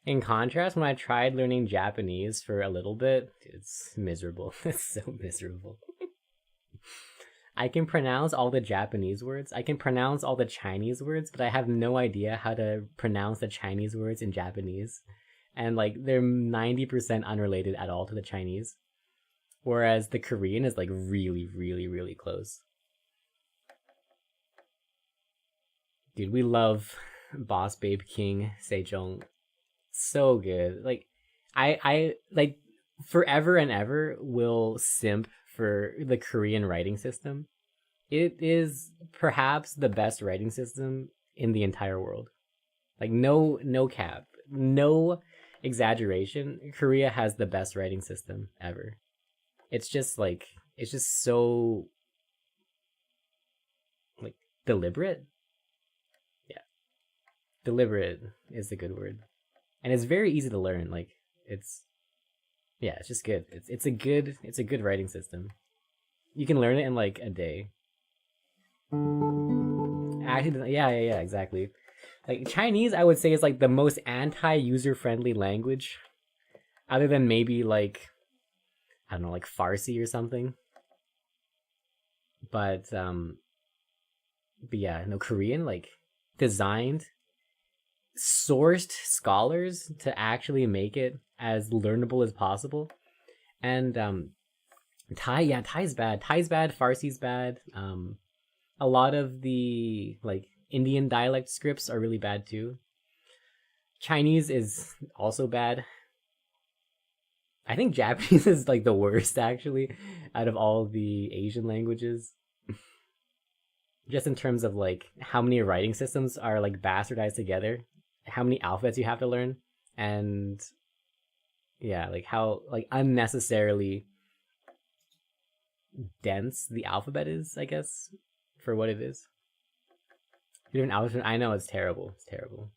In contrast, when I tried learning Japanese for a little bit, it's miserable. It's so miserable. I can pronounce all the Japanese words. I can pronounce all the Chinese words, but I have no idea how to pronounce the Chinese words in Japanese. And like they're 90% unrelated at all to the Chinese. Whereas the Korean is like really, really, really close. Dude, we love Boss Babe King Sejong. So good. Like I like forever and ever will simp for the Korean writing system. It is perhaps the best writing system in the entire world. Like no cap, no exaggeration. Korea has the best writing system ever. It's just so like deliberate. Yeah. Deliberate is the good word. And it's very easy to learn. Like it's just good. It's a good writing system. You can learn it in like a day. Actually, yeah, exactly. Like Chinese, I would say is like the most anti-user friendly language, other than maybe like I don't know, like Farsi or something. But yeah, no, Korean like designed, sourced scholars to actually make it as learnable as possible. And Thai's bad. Farsi's bad. A lot of the like Indian dialect scripts are really bad too. Chinese is also bad. I think Japanese is like the worst actually out of all the Asian languages. Just in terms of like how many writing systems are like bastardized together, how many alphabets you have to learn, and yeah, like how like unnecessarily dense the alphabet is, I guess, for what it is. Different alphabets, I know it's terrible. It's terrible.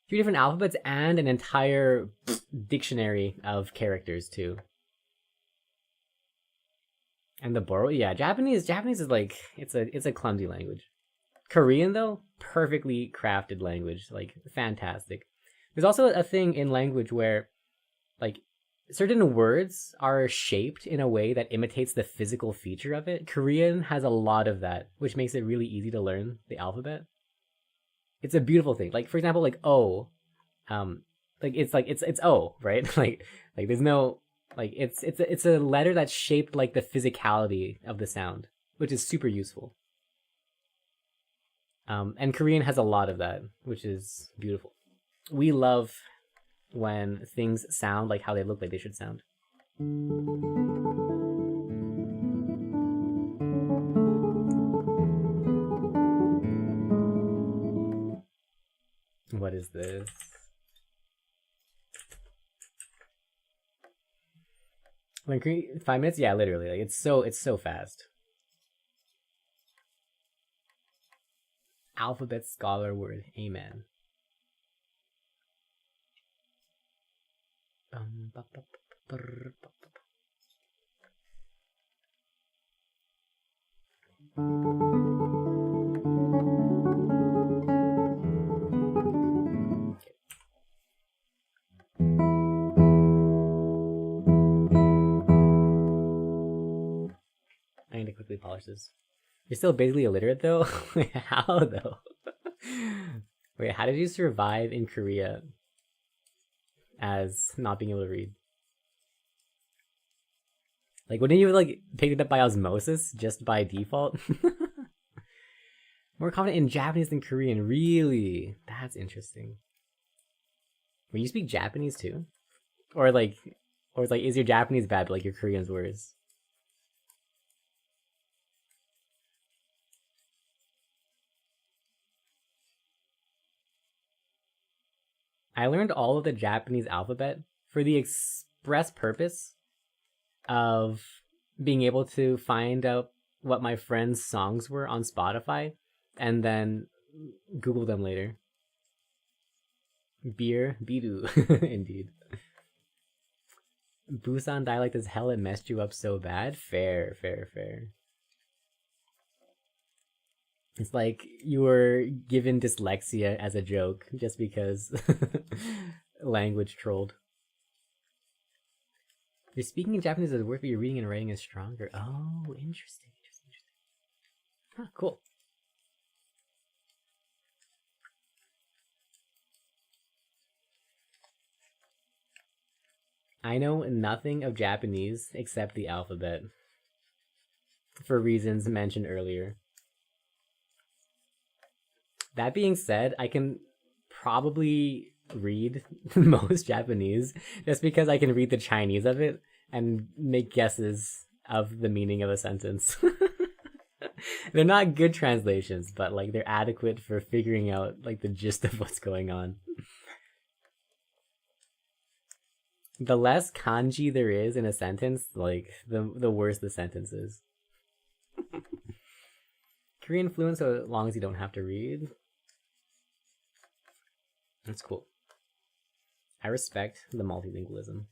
2 different alphabets and an entire dictionary of characters too. And the borrow, yeah, Japanese is like it's a clumsy language. Korean though, perfectly crafted language, like fantastic. There's also a thing in language where like certain words are shaped in a way that imitates the physical feature of it. Korean has a lot of that, which makes it really easy to learn the alphabet. It's a beautiful thing. Like for example, like O, it's O, right? Like there's no like it's a letter that's shaped like the physicality of the sound, which is super useful. And Korean has a lot of that, which is beautiful. We love when things sound like how they look like they should sound. What is this? Like 5 minutes? Yeah, literally. Like it's so fast. Alphabet scholar word. Amen. I need to quickly polish this. You're still basically illiterate though? How though? Wait, how did you survive in Korea as not being able to read? Like, wouldn't you like pick it up by osmosis just by default? More confident in Japanese than Korean, really? That's interesting. When you speak Japanese too? Or it's like, is your Japanese bad, but like your Korean's worse? I learned all of the Japanese alphabet for the express purpose of being able to find out what my friends' songs were on Spotify and then Google them later. Beer, biru, indeed. Busan dialect is hell, it messed you up so bad. Fair. It's like you were given dyslexia as a joke just because language trolled. You're speaking in Japanese as a word, but your reading and writing is stronger. Oh, interesting. Huh, cool. I know nothing of Japanese except the alphabet, for reasons mentioned earlier. That being said, I can probably read most Japanese just because I can read the Chinese of it and make guesses of the meaning of a sentence. They're not good translations, but like they're adequate for figuring out like the gist of what's going on. The less kanji there is in a sentence, like the worse the sentence is. Korean fluent so long as you don't have to read. That's cool. I respect the multilingualism.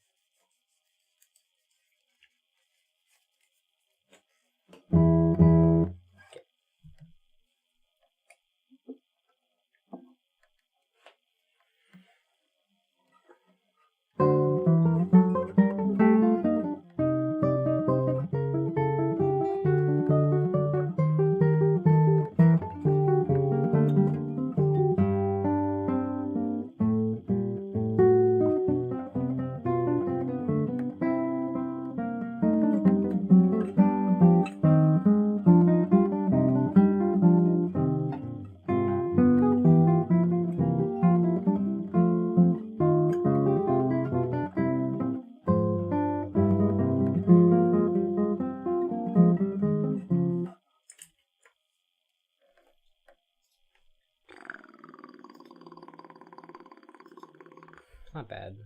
Not bad.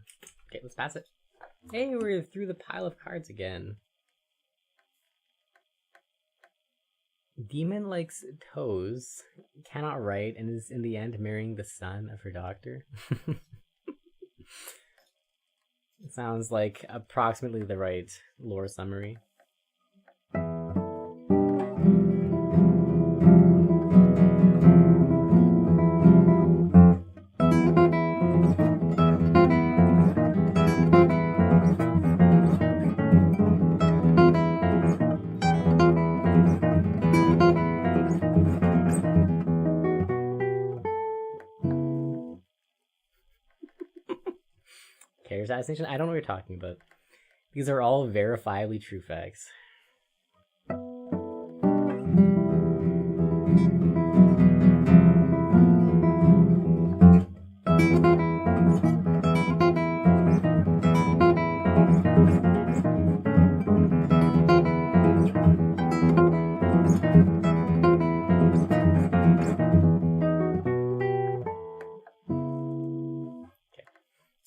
Okay, let's pass it. Hey, we're through the pile of cards again. Demon likes toes, cannot write, and is in the end marrying the son of her doctor. It sounds like approximately the right lore summary. Character assassination? I don't know what you're talking about. These are all verifiably true facts.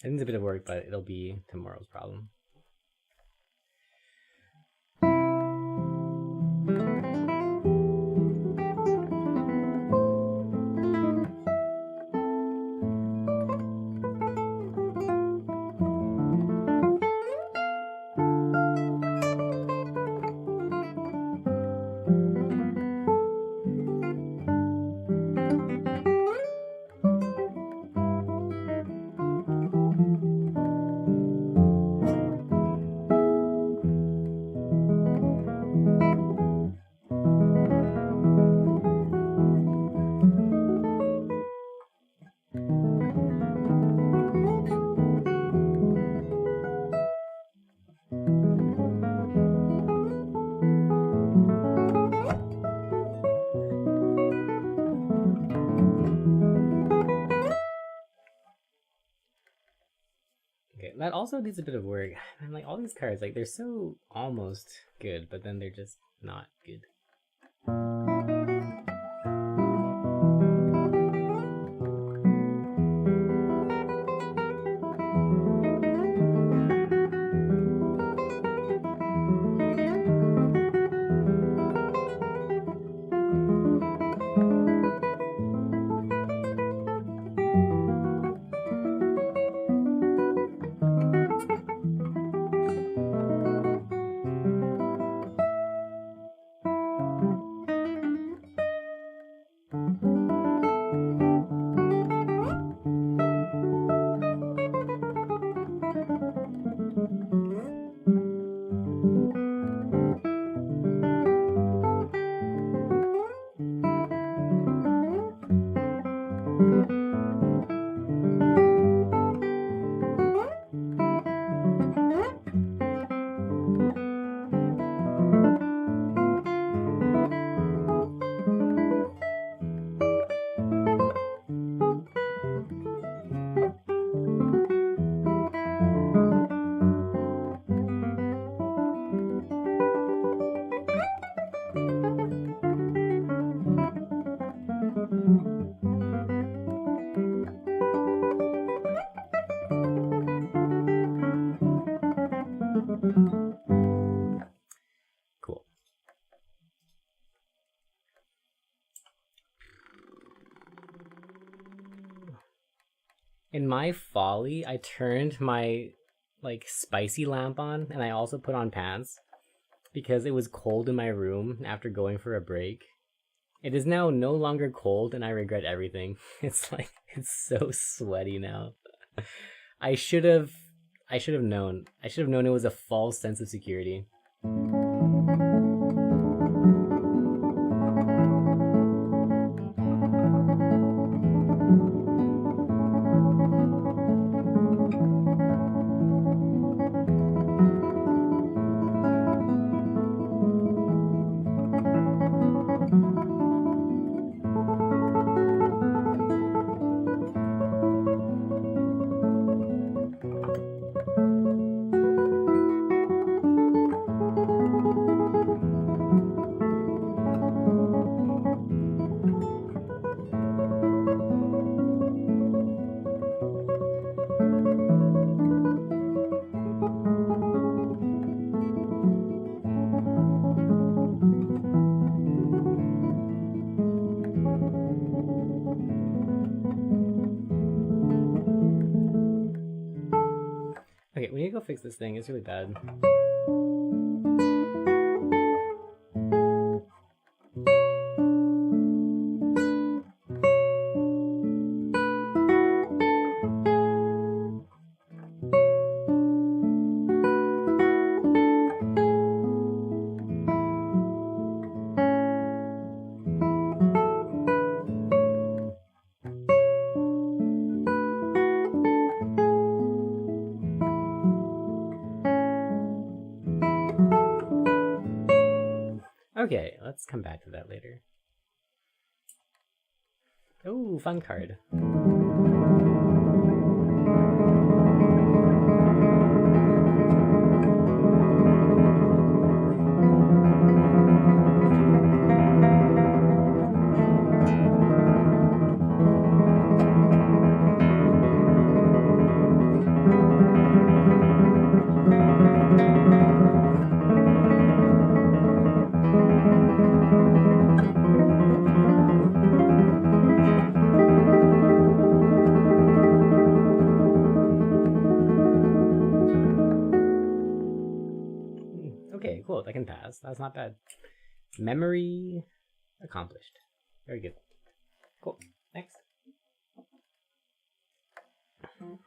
I think it's a bit of work, but it'll be tomorrow's problem. That also needs a bit of work. And like all these cards, like they're so almost good, but then they're just not good. Cool. In my folly, I turned my like spicy lamp on, and I also put on pants because it was cold in my room after going for a break. It is now no longer cold, and I regret everything. It's like it's so sweaty now. I should have known. I should have known it was a false sense of security. Okay, we need to go fix this thing. It's really bad. Okay, let's come back to that later. Oh, fun card. Okay, cool. That can pass. That's not bad. Memory accomplished. Very good. Cool. Next. Whoa.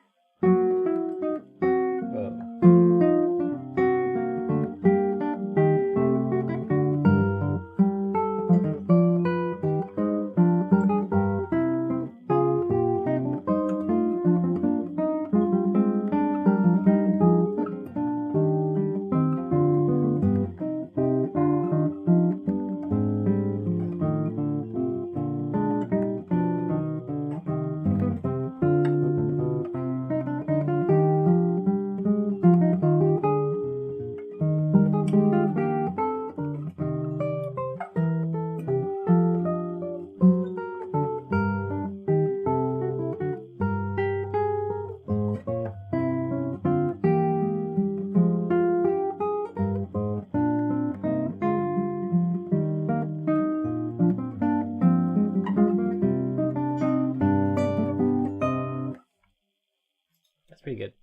That's pretty good.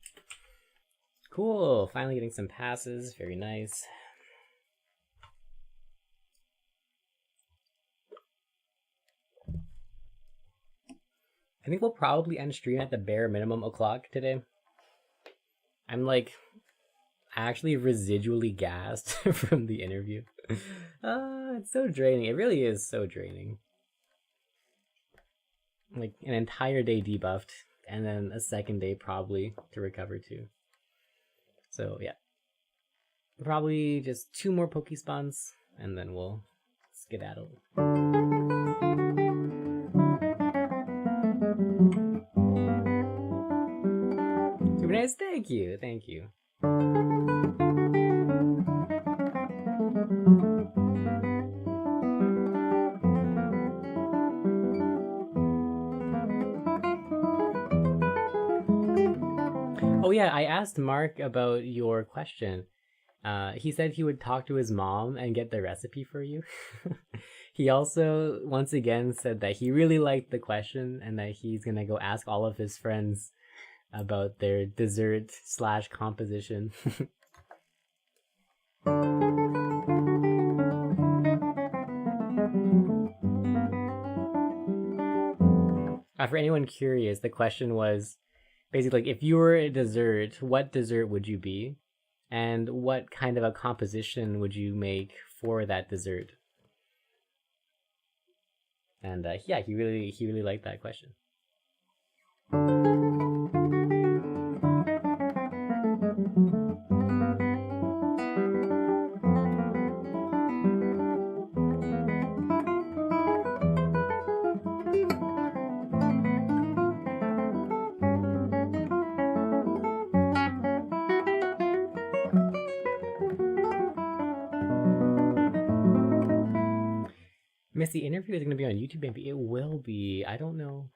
Cool. Finally getting some passes. Very nice. I think we'll probably end stream at the bare minimum o'clock today. I'm like actually residually gassed from the interview. It's so draining. It really is so draining. Like an entire day debuffed and then a second day probably to recover too. So yeah. Probably just 2 more Pokespawns and then we'll skedaddle. Super nice, thank you. Oh yeah, I asked Mark about your question. He said he would talk to his mom and get the recipe for you. He also, once again, said that he really liked the question and that he's gonna go ask all of his friends about their dessert / composition. For anyone curious, the question was basically like, if you were a dessert, what dessert would you be? And what kind of a composition would you make for that dessert? And yeah, he really liked that question. Miss, the interview is going to be on YouTube, maybe. It will be. I don't know.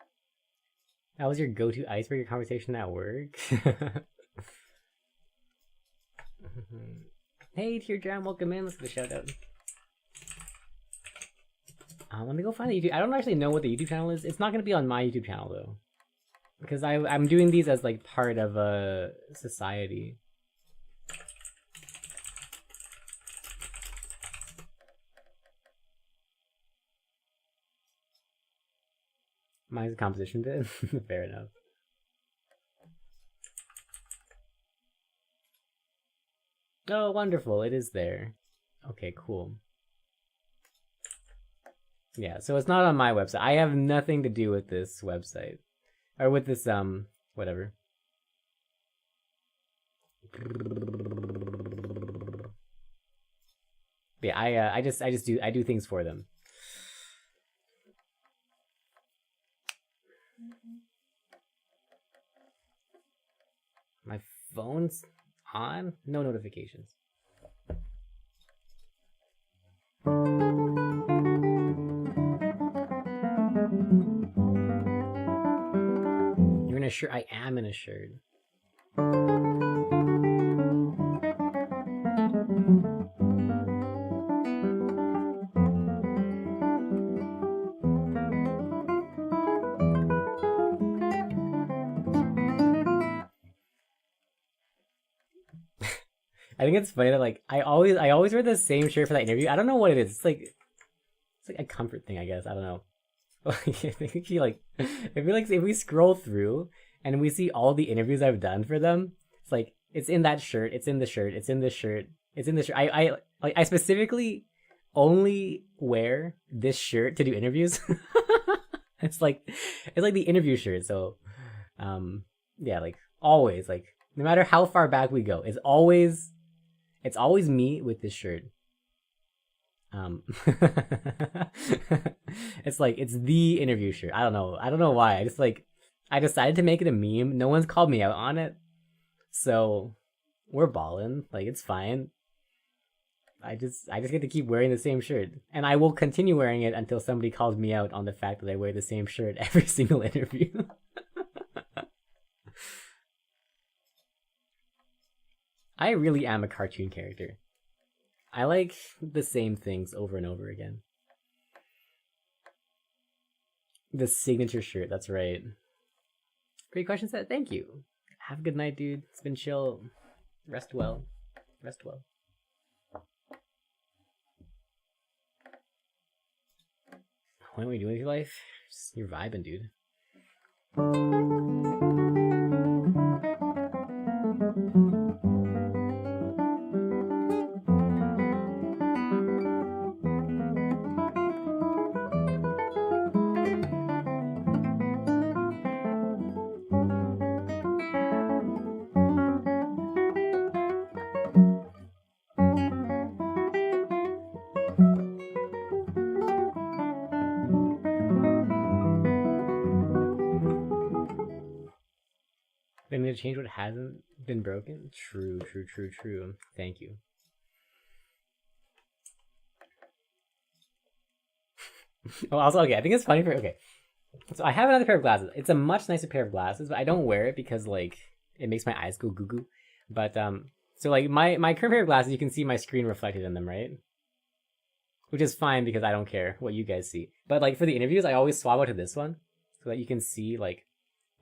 That was your go-to icebreaker conversation at work? Hey, Teardram, welcome in. Let's get a shout out. Let me go find the YouTube. I don't actually know what the YouTube channel is. It's not going to be on my YouTube channel, though. Because I'm doing these as, like, part of a society. Mine's a composition bit. Fair enough. Oh, wonderful. It is there. Okay, cool. Yeah, so it's not on my website. I have nothing to do with this website. Or with this, whatever. But yeah, I do things for them. My phone's on, no notifications. You're in a shirt. I am in a shirt. I think it's funny that like I always wear the same shirt for that interview. I don't know what it is. It's like a comfort thing, I guess. I don't know. I think if we scroll through and we see all the interviews I've done for them, it's like it's in that shirt, it's in the shirt, it's in this shirt, it's in the shirt. I specifically only wear this shirt to do interviews. it's like the interview shirt. So yeah, like always, like no matter how far back we go, it's always me with this shirt. It's like it's the interview shirt. I don't know why. I decided to make it a meme. No one's called me out on it, so we're balling. Like it's fine. I just get to keep wearing the same shirt, and I will continue wearing it until somebody calls me out on the fact that I wear the same shirt every single interview. I really am a cartoon character. I like the same things over and over again. The signature shirt, that's right. Great question set. Thank you. Have a good night, dude. It's been chill. Rest well. Rest well. What are we doing with your life? Just, you're vibing, dude. They need to change what hasn't been broken? True. Thank you. Oh, also, okay, I think it's funny okay. So I have another pair of glasses. It's a much nicer pair of glasses, but I don't wear it because, like, it makes my eyes go goo-goo. But, so, like, my current pair of glasses, you can see my screen reflected in them, right? Which is fine because I don't care what you guys see. But, like, for the interviews, I always swap out to this one so that you can see, like,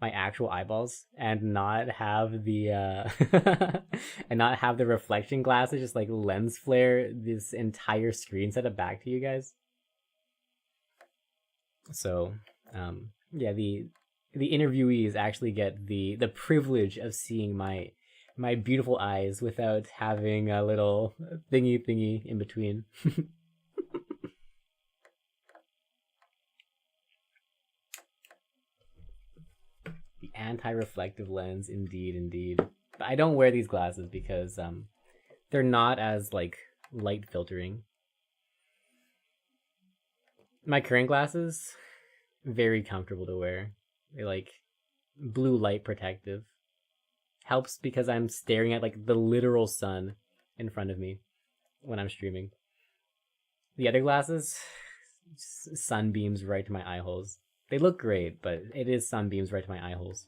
my actual eyeballs and not have the and not have the reflection glasses just like lens flare this entire screen setup back to you guys. So yeah, the interviewees actually get the privilege of seeing my beautiful eyes without having a little thingy in between. Anti-reflective lens, indeed. But I don't wear these glasses because they're not as like light filtering. My current glasses, very comfortable to wear. They like blue light protective. Helps because I'm staring at like the literal sun in front of me when I'm streaming. The other glasses, sunbeams right to my eye holes. They look great, but it is sunbeams right to my eye holes.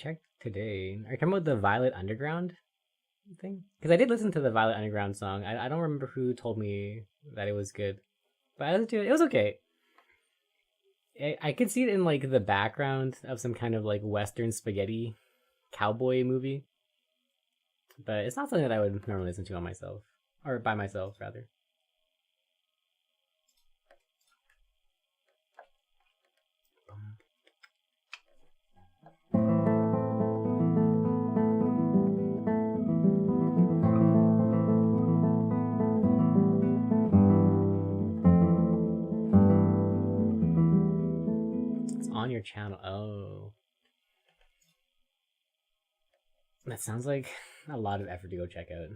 check today. Are you talking about the Violet Underground thing? Because I did listen to the Violet Underground song. I don't remember who told me that it was good, but I listened to it. It was okay. I could see it in like the background of some kind of like Western spaghetti cowboy movie, but it's not something that I would normally listen to on myself or by myself rather. On your channel. Oh, that sounds like a lot of effort to go check out.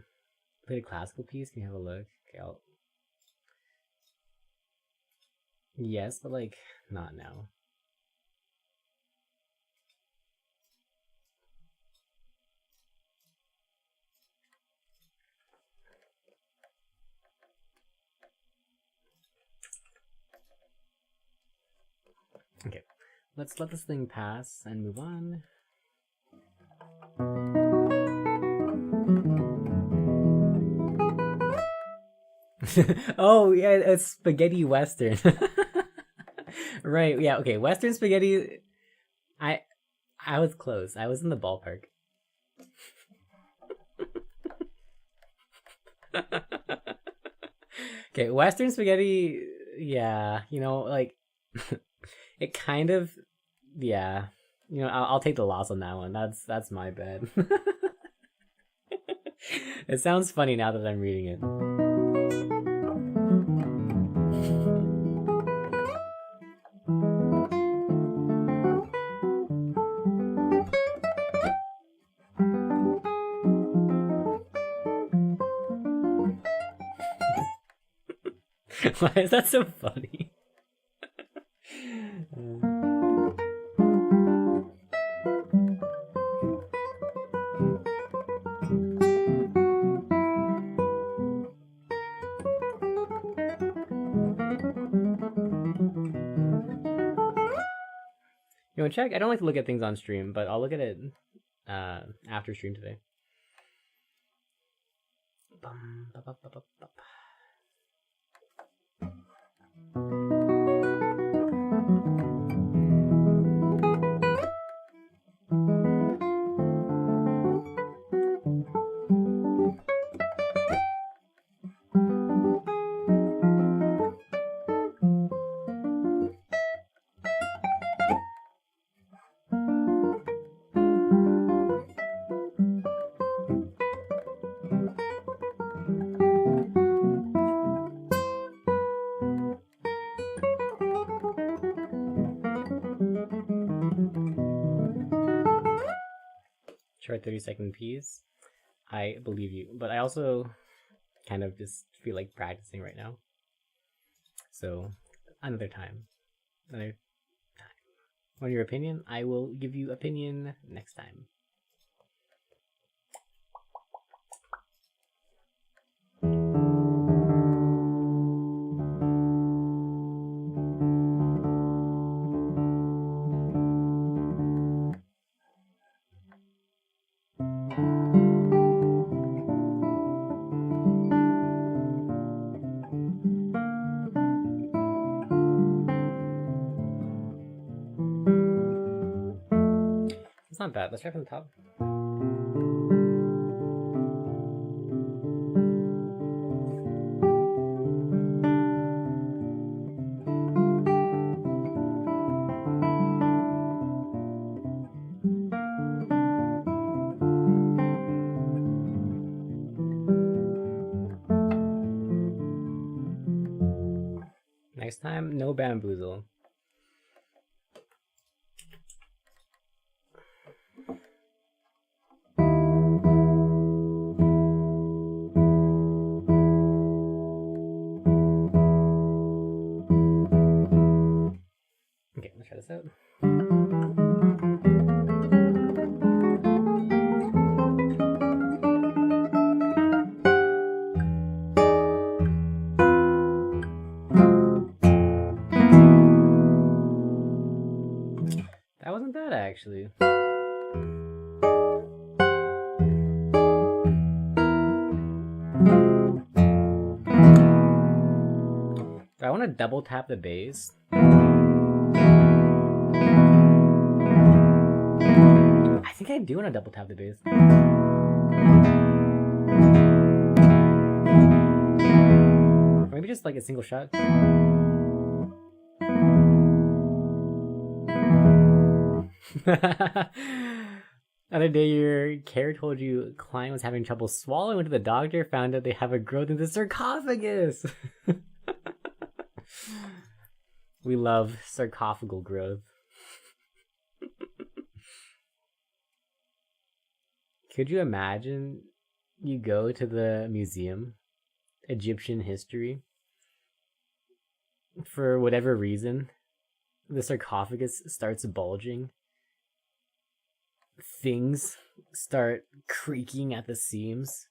Play a classical piece. Can you have a look? Okay, I'll. Yes, but like not now. Okay, let's let this thing pass and move on. Oh yeah, it's spaghetti western. Right, yeah, okay. Western spaghetti. I was close. I was in the ballpark. Okay, Western spaghetti, yeah, like it kind of, yeah, I'll take the loss on that one. That's my bad. It sounds funny now that I'm reading it. Why is that so funny? You want to check? I don't like to look at things on stream, but I'll look at it after stream today. Bum, ba, ba, ba, ba, ba. Short 30-second piece. I believe you, but I also kind of just feel like practicing right now. So another time. Want your opinion? I will give you opinion next time. It's not bad. Let's try from the top. Next time, no bamboozle. Okay, let's try this out. That wasn't bad, actually. Do I want to double tap the bass? I think I do want to double tap the bass. Or maybe just like a single shot. Other day, your care told you a client was having trouble swallowing. Went to the doctor, found out they have a growth in the sarcophagus. We love sarcophagal growth. Could you imagine you go to the museum, Egyptian history, for whatever reason, the sarcophagus starts bulging. Things start creaking at the seams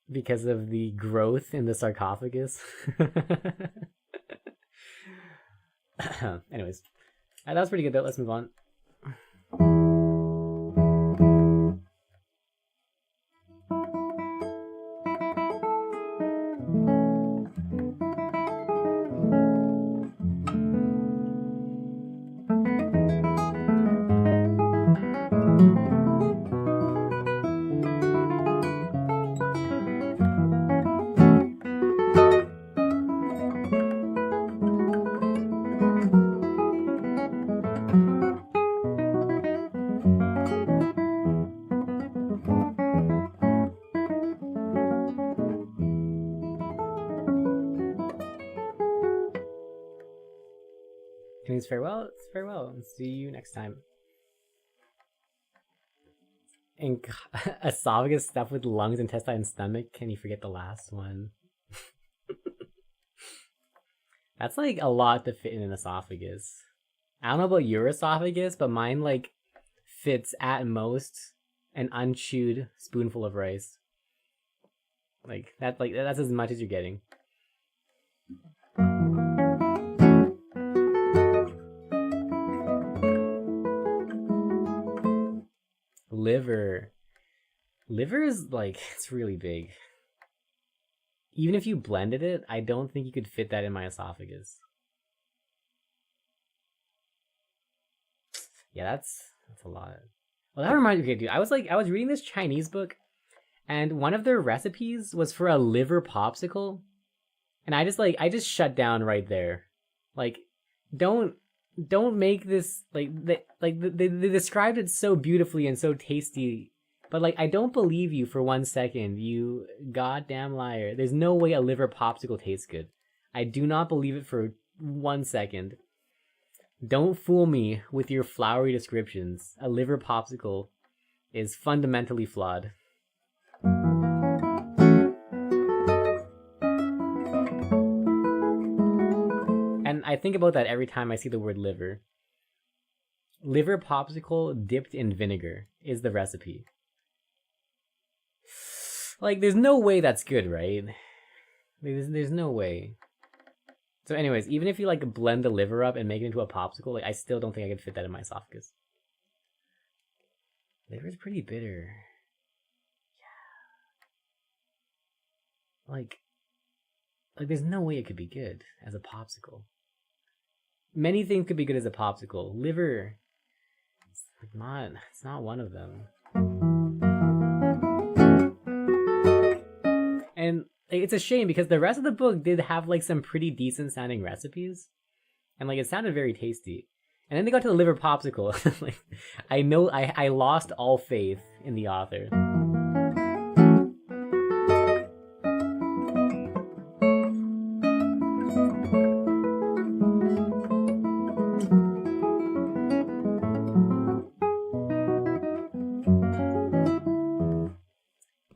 because of the growth in the sarcophagus. Anyways, that was pretty good though. Let's move on. It's farewell. It's farewell. See you next time. And esophagus stuff with lungs, intestine, and stomach. Can you forget the last one? That's like a lot to fit in an esophagus. I don't know about your esophagus, but mine like fits at most an unchewed spoonful of rice. Like that's as much as you're getting. Liver is like, it's really big. Even if you blended it, I don't think you could fit that in my esophagus. Yeah, that's a lot. Well, that reminds me, okay, dude, I was reading this Chinese book, and one of their recipes was for a liver popsicle, and I just shut down right there. Like, don't make this they described it so beautifully and so tasty, but like I don't believe you for 1 second, you goddamn liar. There's no way a liver popsicle tastes good. I do not believe it for 1 second. Don't fool me with your flowery descriptions. A liver popsicle is fundamentally flawed. And I think about that every time I see the word liver. Liver popsicle dipped in vinegar is the recipe. Like, there's no way that's good, right? There's no way. So anyways, even if you like blend the liver up and make it into a popsicle, like I still don't think I could fit that in my esophagus. Liver's pretty bitter. Yeah. Like there's no way it could be good as a popsicle. Many things could be good as a popsicle. Liver, it's not one of them. And it's a shame because the rest of the book did have like some pretty decent sounding recipes, and like it sounded very tasty. And then they got to the liver popsicle. Like, I lost all faith in the author.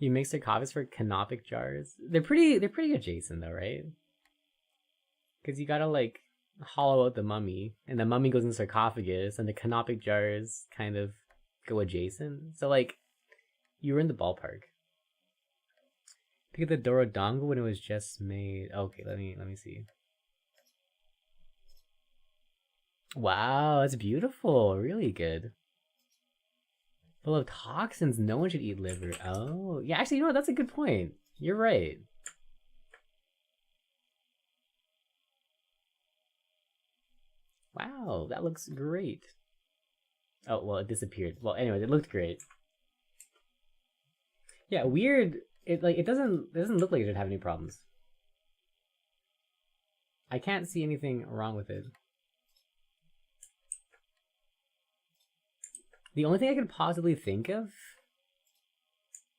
You make sarcophagus for canopic jars. They're pretty adjacent though, right? Because you gotta like hollow out the mummy, and the mummy goes in the sarcophagus, and the canopic jars kind of go adjacent. So like, you were in the ballpark. Pick up the Dorodongo when it was just made. Okay, let me see. Wow, that's beautiful. Really good. Full of toxins, no one should eat liver. Oh, yeah, actually, you know what? That's a good point. You're right. Wow, that looks great. Oh, well, it disappeared. Well, anyways, it looked great. Yeah, weird. It doesn't look like it should have any problems. I can't see anything wrong with it. The only thing I could possibly think of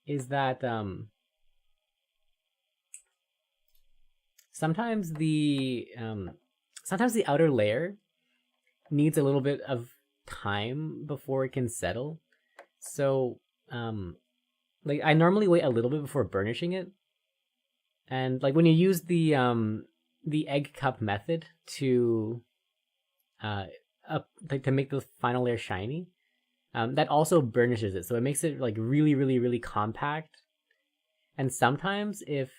is that sometimes the outer layer needs a little bit of time before it can settle. So like I normally wait a little bit before burnishing it. And like when you use the egg cup method to to make the final layer shiny, that also burnishes it. So it makes it like really, really, really compact. And sometimes if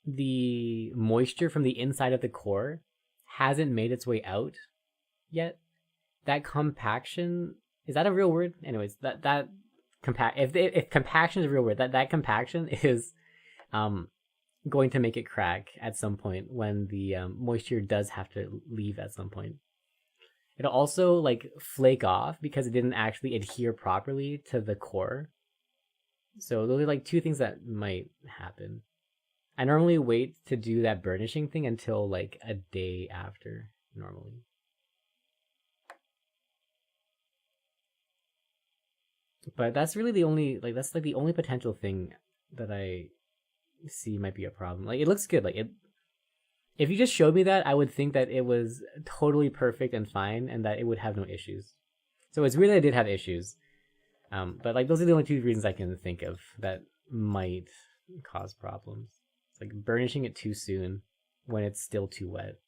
the moisture from the inside of the core hasn't made its way out yet, that compaction, is that a real word? Anyways, that compact, if compaction is a real word, that compaction is going to make it crack at some point when the moisture does have to leave at some point. It'll also like flake off because it didn't actually adhere properly to the core. So those are like two things that might happen. I normally wait to do that burnishing thing until like a day after, normally. But that's really the only, like, that's like the only potential thing that I see might be a problem. Like, it looks good. Like, if you just showed me that, I would think that it was totally perfect and fine and that it would have no issues. So it's weird that it did have issues. But like, those are the only two reasons I can think of that might cause problems. It's like burnishing it too soon when it's still too wet.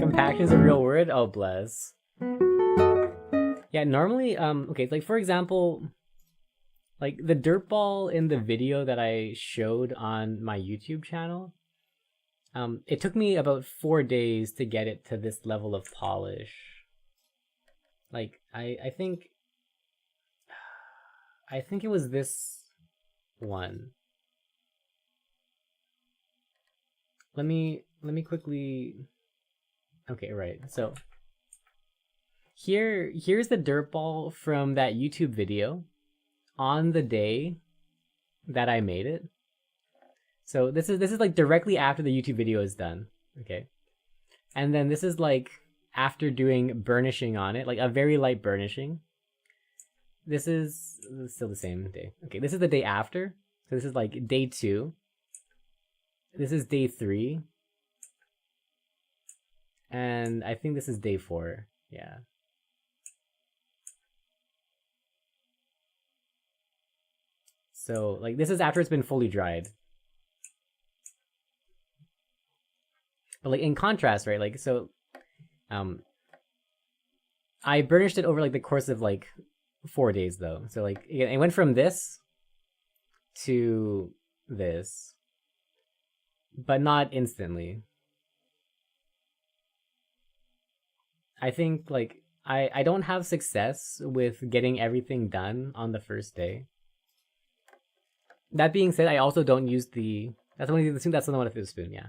Compaction is a real word? Oh, bless. Yeah, normally, okay, like for example, like the dirt ball in the video that I showed on my YouTube channel, it took me about 4 days to get it to this level of polish. Like, I think it was this one. Let me quickly. Okay, right. So here's the dirt ball from that YouTube video on the day that I made it. So this is like directly after the YouTube video is done. Okay. And then this is like after doing burnishing on it, like a very light burnishing. This is still the same day. Okay, this is the day after. So this is like day 2. This is day 3. And I think this is day 4. Yeah. So like this is after it's been fully dried. But like in contrast, right? Like so I burnished it over like the course of like 4 days though. So like it went from this to this, but not instantly. I think like I don't have success with getting everything done on the first day. That being said, I also don't use the that's the one with the spoon, yeah.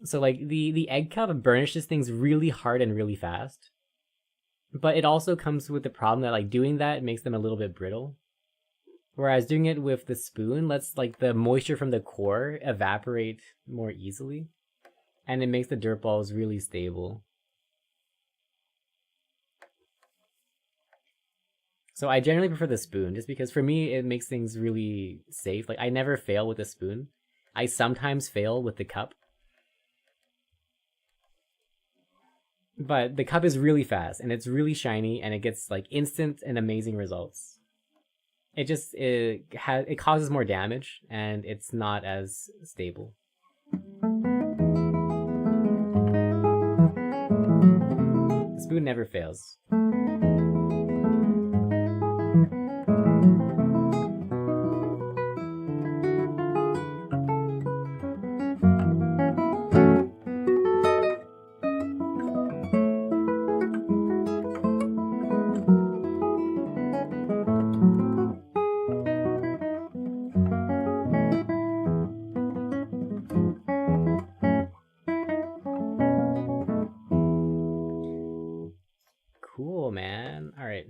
So like the egg cup burnishes things really hard and really fast. But it also comes with the problem that like doing that makes them a little bit brittle. Whereas doing it with the spoon lets like the moisture from the core evaporate more easily. And it makes the dirt balls really stable. So I generally prefer the spoon just because for me it makes things really safe. Like I never fail with the spoon. I sometimes fail with the cup. But the cup is really fast and it's really shiny and it gets like instant and amazing results. it causes more damage and it's not as stable. The spoon never fails. Cool, man. All right.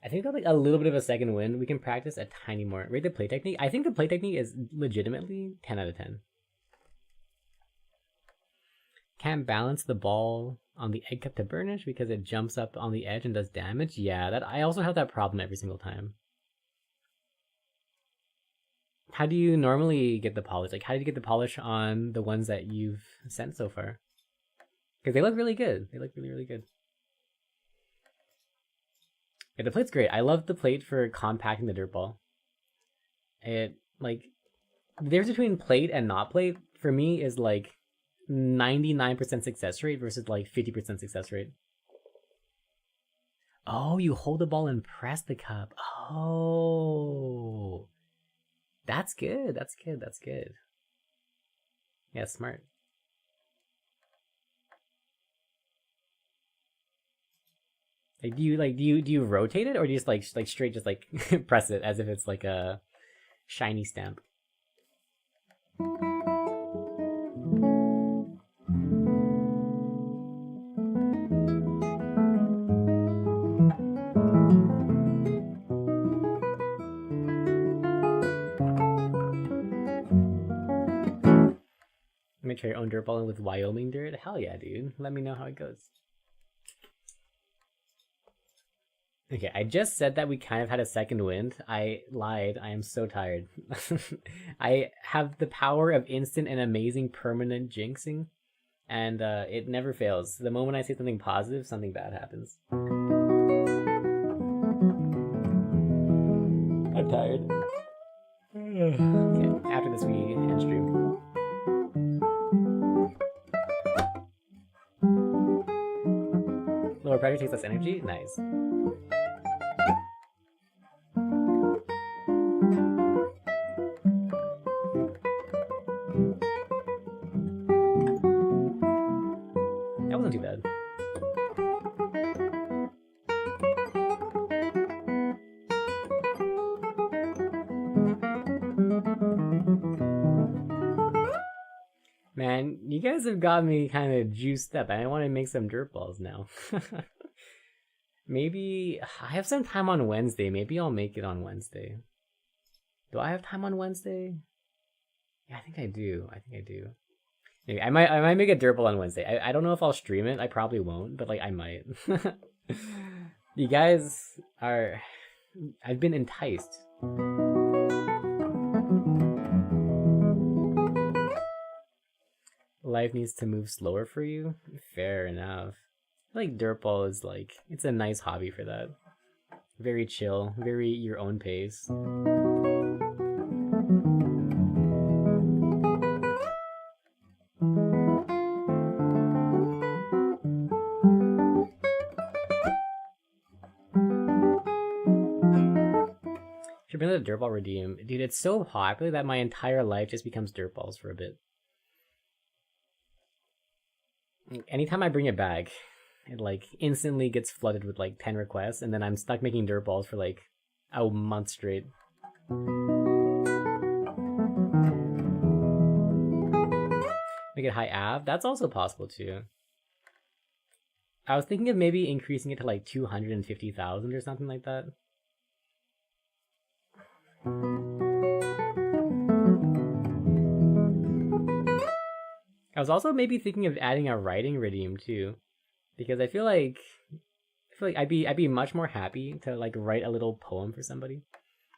I think got like a little bit of a second wind. We can practice a tiny more. Rate the play technique. I think the play technique is legitimately 10 out of 10. Can't balance the ball on the egg cup to burnish because it jumps up on the edge and does damage. Yeah, that I also have that problem every single time. How do you normally get the polish? Like, how did you get the polish on the ones that you've sent so far? Because they look really good. They look really, really good. Yeah, the plate's great. I love the plate for compacting the dirt ball. It, like, the difference between plate and not plate, for me, is like 99% success rate versus like 50% success rate. Oh, you hold the ball and press the cup. Oh. That's good. That's good. That's good. Yeah, smart. Like, do you rotate it, or do you just like straight just like press it as if it's like a shiny stamp? Make sure your own dirt ball with Wyoming dirt. Hell yeah, dude. Let me know how it goes. Okay, I just said that we kind of had a second wind. I lied. I am so tired. I have the power of instant and amazing permanent jinxing, and it never fails. The moment I say something positive, something bad happens. I'm tired. Okay, after this we end stream. Lower pressure takes less energy? Nice. That wasn't too bad. Man, you guys have got me kind of juiced up. I want to make some dirt balls now. Maybe I have some time on Wednesday. Maybe I'll make it on Wednesday. Do I have time on Wednesday? Yeah, I think I do. Maybe I might make a dirt ball on Wednesday. I don't know if I'll stream it. I probably won't, but like I might. You guys are. I've been enticed. Life needs to move slower for you? Fair enough. I feel like dirtball is like, it's a nice hobby for that. Very chill, very your own pace. Should bring the dirtball redeem. Dude, it's so popular that my entire life just becomes dirtballs for a bit. Anytime I bring it back, it like instantly gets flooded with like 10 requests, and then I'm stuck making dirt balls for like a month straight. Make it high av? That's also possible too. I was thinking of maybe increasing it to like 250,000 or something like that. I was also maybe thinking of adding a writing redeem too, because I feel like I'd be much more happy to like write a little poem for somebody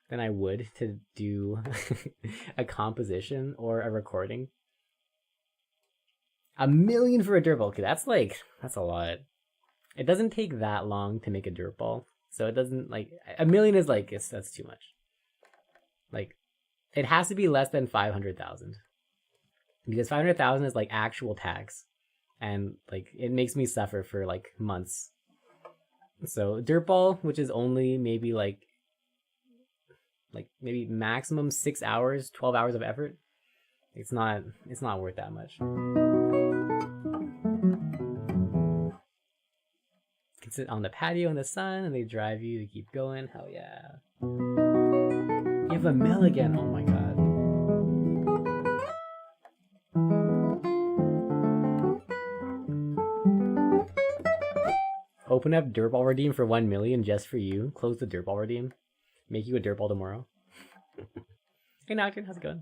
than I would to do a composition or a recording. $1 million for a dirt ball. Okay, that's a lot. It doesn't take that long to make a dirt ball. So it doesn't like a million is like that's too much. Like it has to be less than 500,000 because 500,000 is like actual tax, and like it makes me suffer for like months. So Dirtball, which is only maybe like maybe maximum 6 hours, 12 hours of effort, it's not worth that much. You can sit on the patio in the sun and they drive you to keep going. Hell yeah. You have a mill again. Oh my god. Open up Dirtball Redeem for 1 million just for you. Close the Dirtball Redeem. Make you a Dirtball tomorrow. Hey Nocturne, how's it going?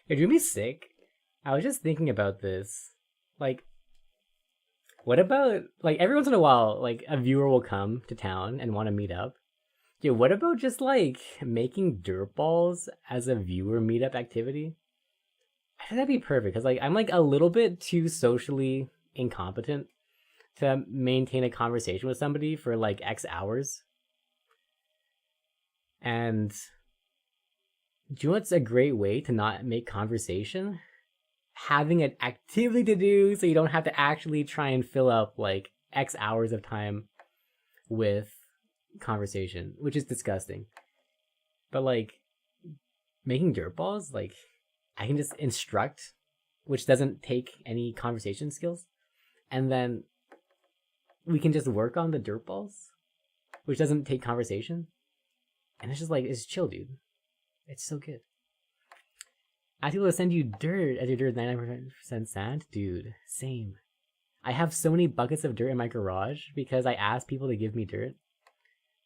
It drew me sick. I was just thinking about this. Like, what about, like, every once in a while, like, a viewer will come to town and want to meet up. Dude, what about just, like, making Dirtballs as a viewer meetup activity? I think that'd be perfect, because, like, I'm, like, a little bit too socially incompetent to maintain a conversation with somebody for, like, X hours. And do you know what's a great way to not make conversation? Having an activity to do so you don't have to actually try and fill up like X hours of time with conversation, which is disgusting. But like making Dirtballs, like I can just instruct, which doesn't take any conversation skills, and then we can just work on the Dirtballs, which doesn't take conversation. And it's just like, it's chill, dude. It's so good. Ask people to send you dirt as your dirt is 99% sand? Dude, same. I have so many buckets of dirt in my garage because I ask people to give me dirt.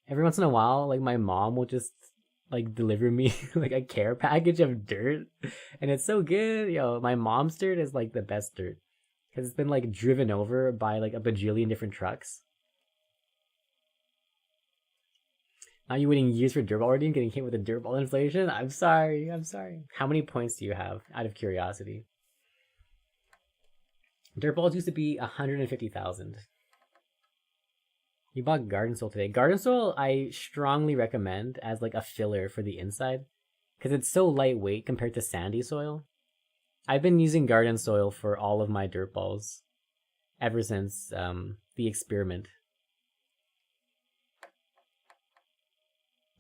Every once in a while, like my mom will just like deliver me like a care package of dirt. And it's so good. Yo, my mom's dirt is like the best dirt. Because it's been like driven over by like a bajillion different trucks. Now you're waiting years for Dirtball already and getting hit with a Dirtball inflation? I'm sorry. How many points do you have, out of curiosity? Dirtballs used to be 150,000. You bought Garden Soil today. Garden Soil I strongly recommend as like a filler for the inside. Because it's so lightweight compared to sandy soil. I've been using Garden Soil for all of my Dirtballs ever since the experiment.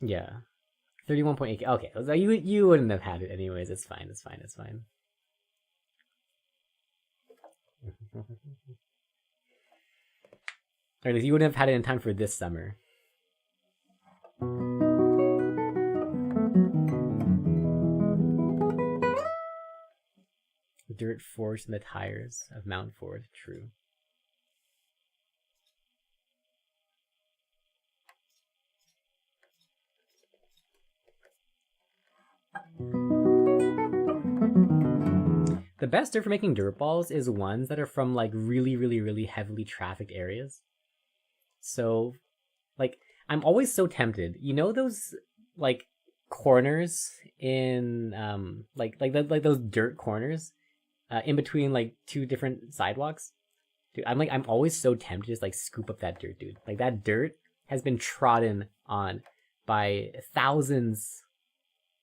Yeah. 31.8. Okay, so you wouldn't have had it anyways. It's fine. Or at least you wouldn't have had it in time for this summer. Dirt forged in the tires of Mount Ford. True. The best dirt for making dirt balls is ones that are from like really heavily trafficked areas. So, like, I'm always so tempted. You know those like corners in like those dirt corners in between like two different sidewalks? Dude, I'm always so tempted to just like scoop up that dirt, dude. Like that dirt has been trodden on by thousands,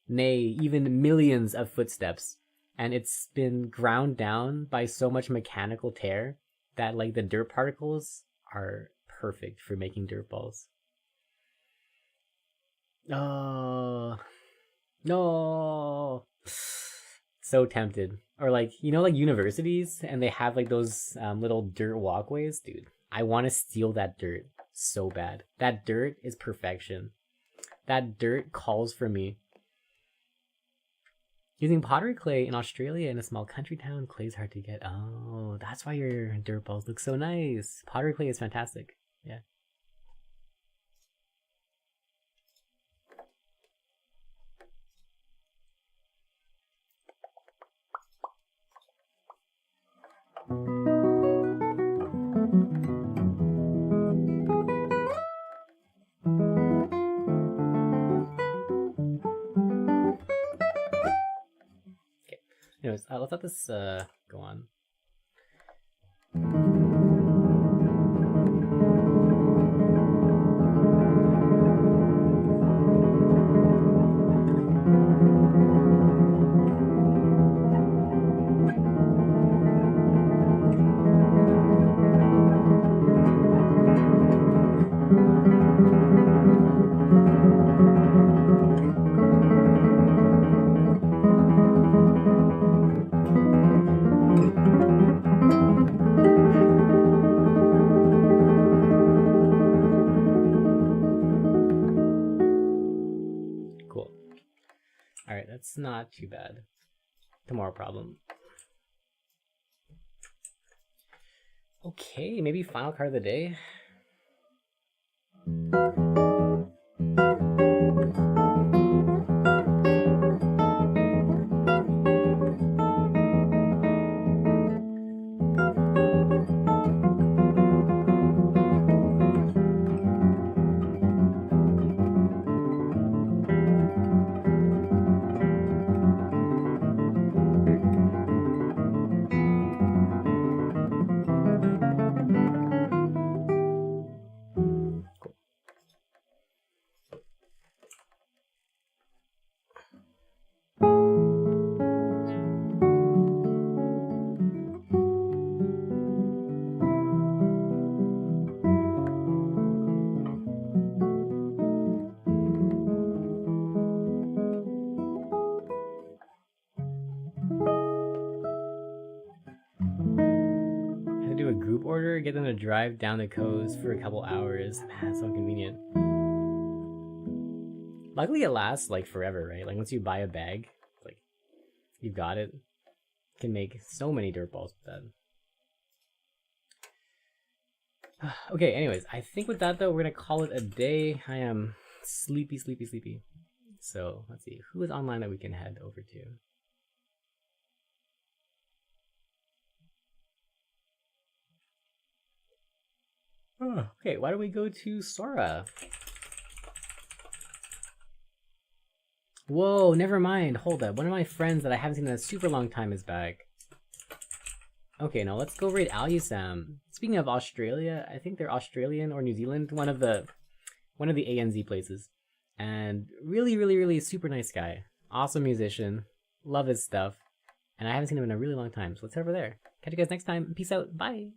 nay, even millions of footsteps. And it's been ground down by so much mechanical tear that like the dirt particles are perfect for making dirt balls. Oh no. So tempted. Or like, you know, like universities and they have like those little dirt walkways, dude. I want to steal that dirt so bad. That dirt is perfection. That dirt calls for me. Using pottery clay in Australia in a small country town, clay is hard to get. Oh, that's why your dirt balls look so nice. Pottery clay is fantastic. Yeah. Okay. Anyways, let's let this go on. Cool. Alright, that's not too bad. Tomorrow problem. Okay, maybe final card of the day. Do a group order, get them to drive down the coast for a couple hours. Man, so inconvenient. Luckily it lasts like forever, right? Like once you buy a bag, like you've got it. You can make so many dirt balls with that. Okay, anyways, I think with that though, we're gonna call it a day. I am sleepy. So let's see, who is online that we can head over to? Oh, okay, why don't we go to Sora? Whoa, never mind. Hold up. One of my friends that I haven't seen in a super long time is back. Okay, now let's go raid Alusam. Speaking of Australia, I think they're Australian or New Zealand, one of the ANZ places. And really super nice guy. Awesome musician. Love his stuff. And I haven't seen him in a really long time, so let's head over there. Catch you guys next time. Peace out. Bye.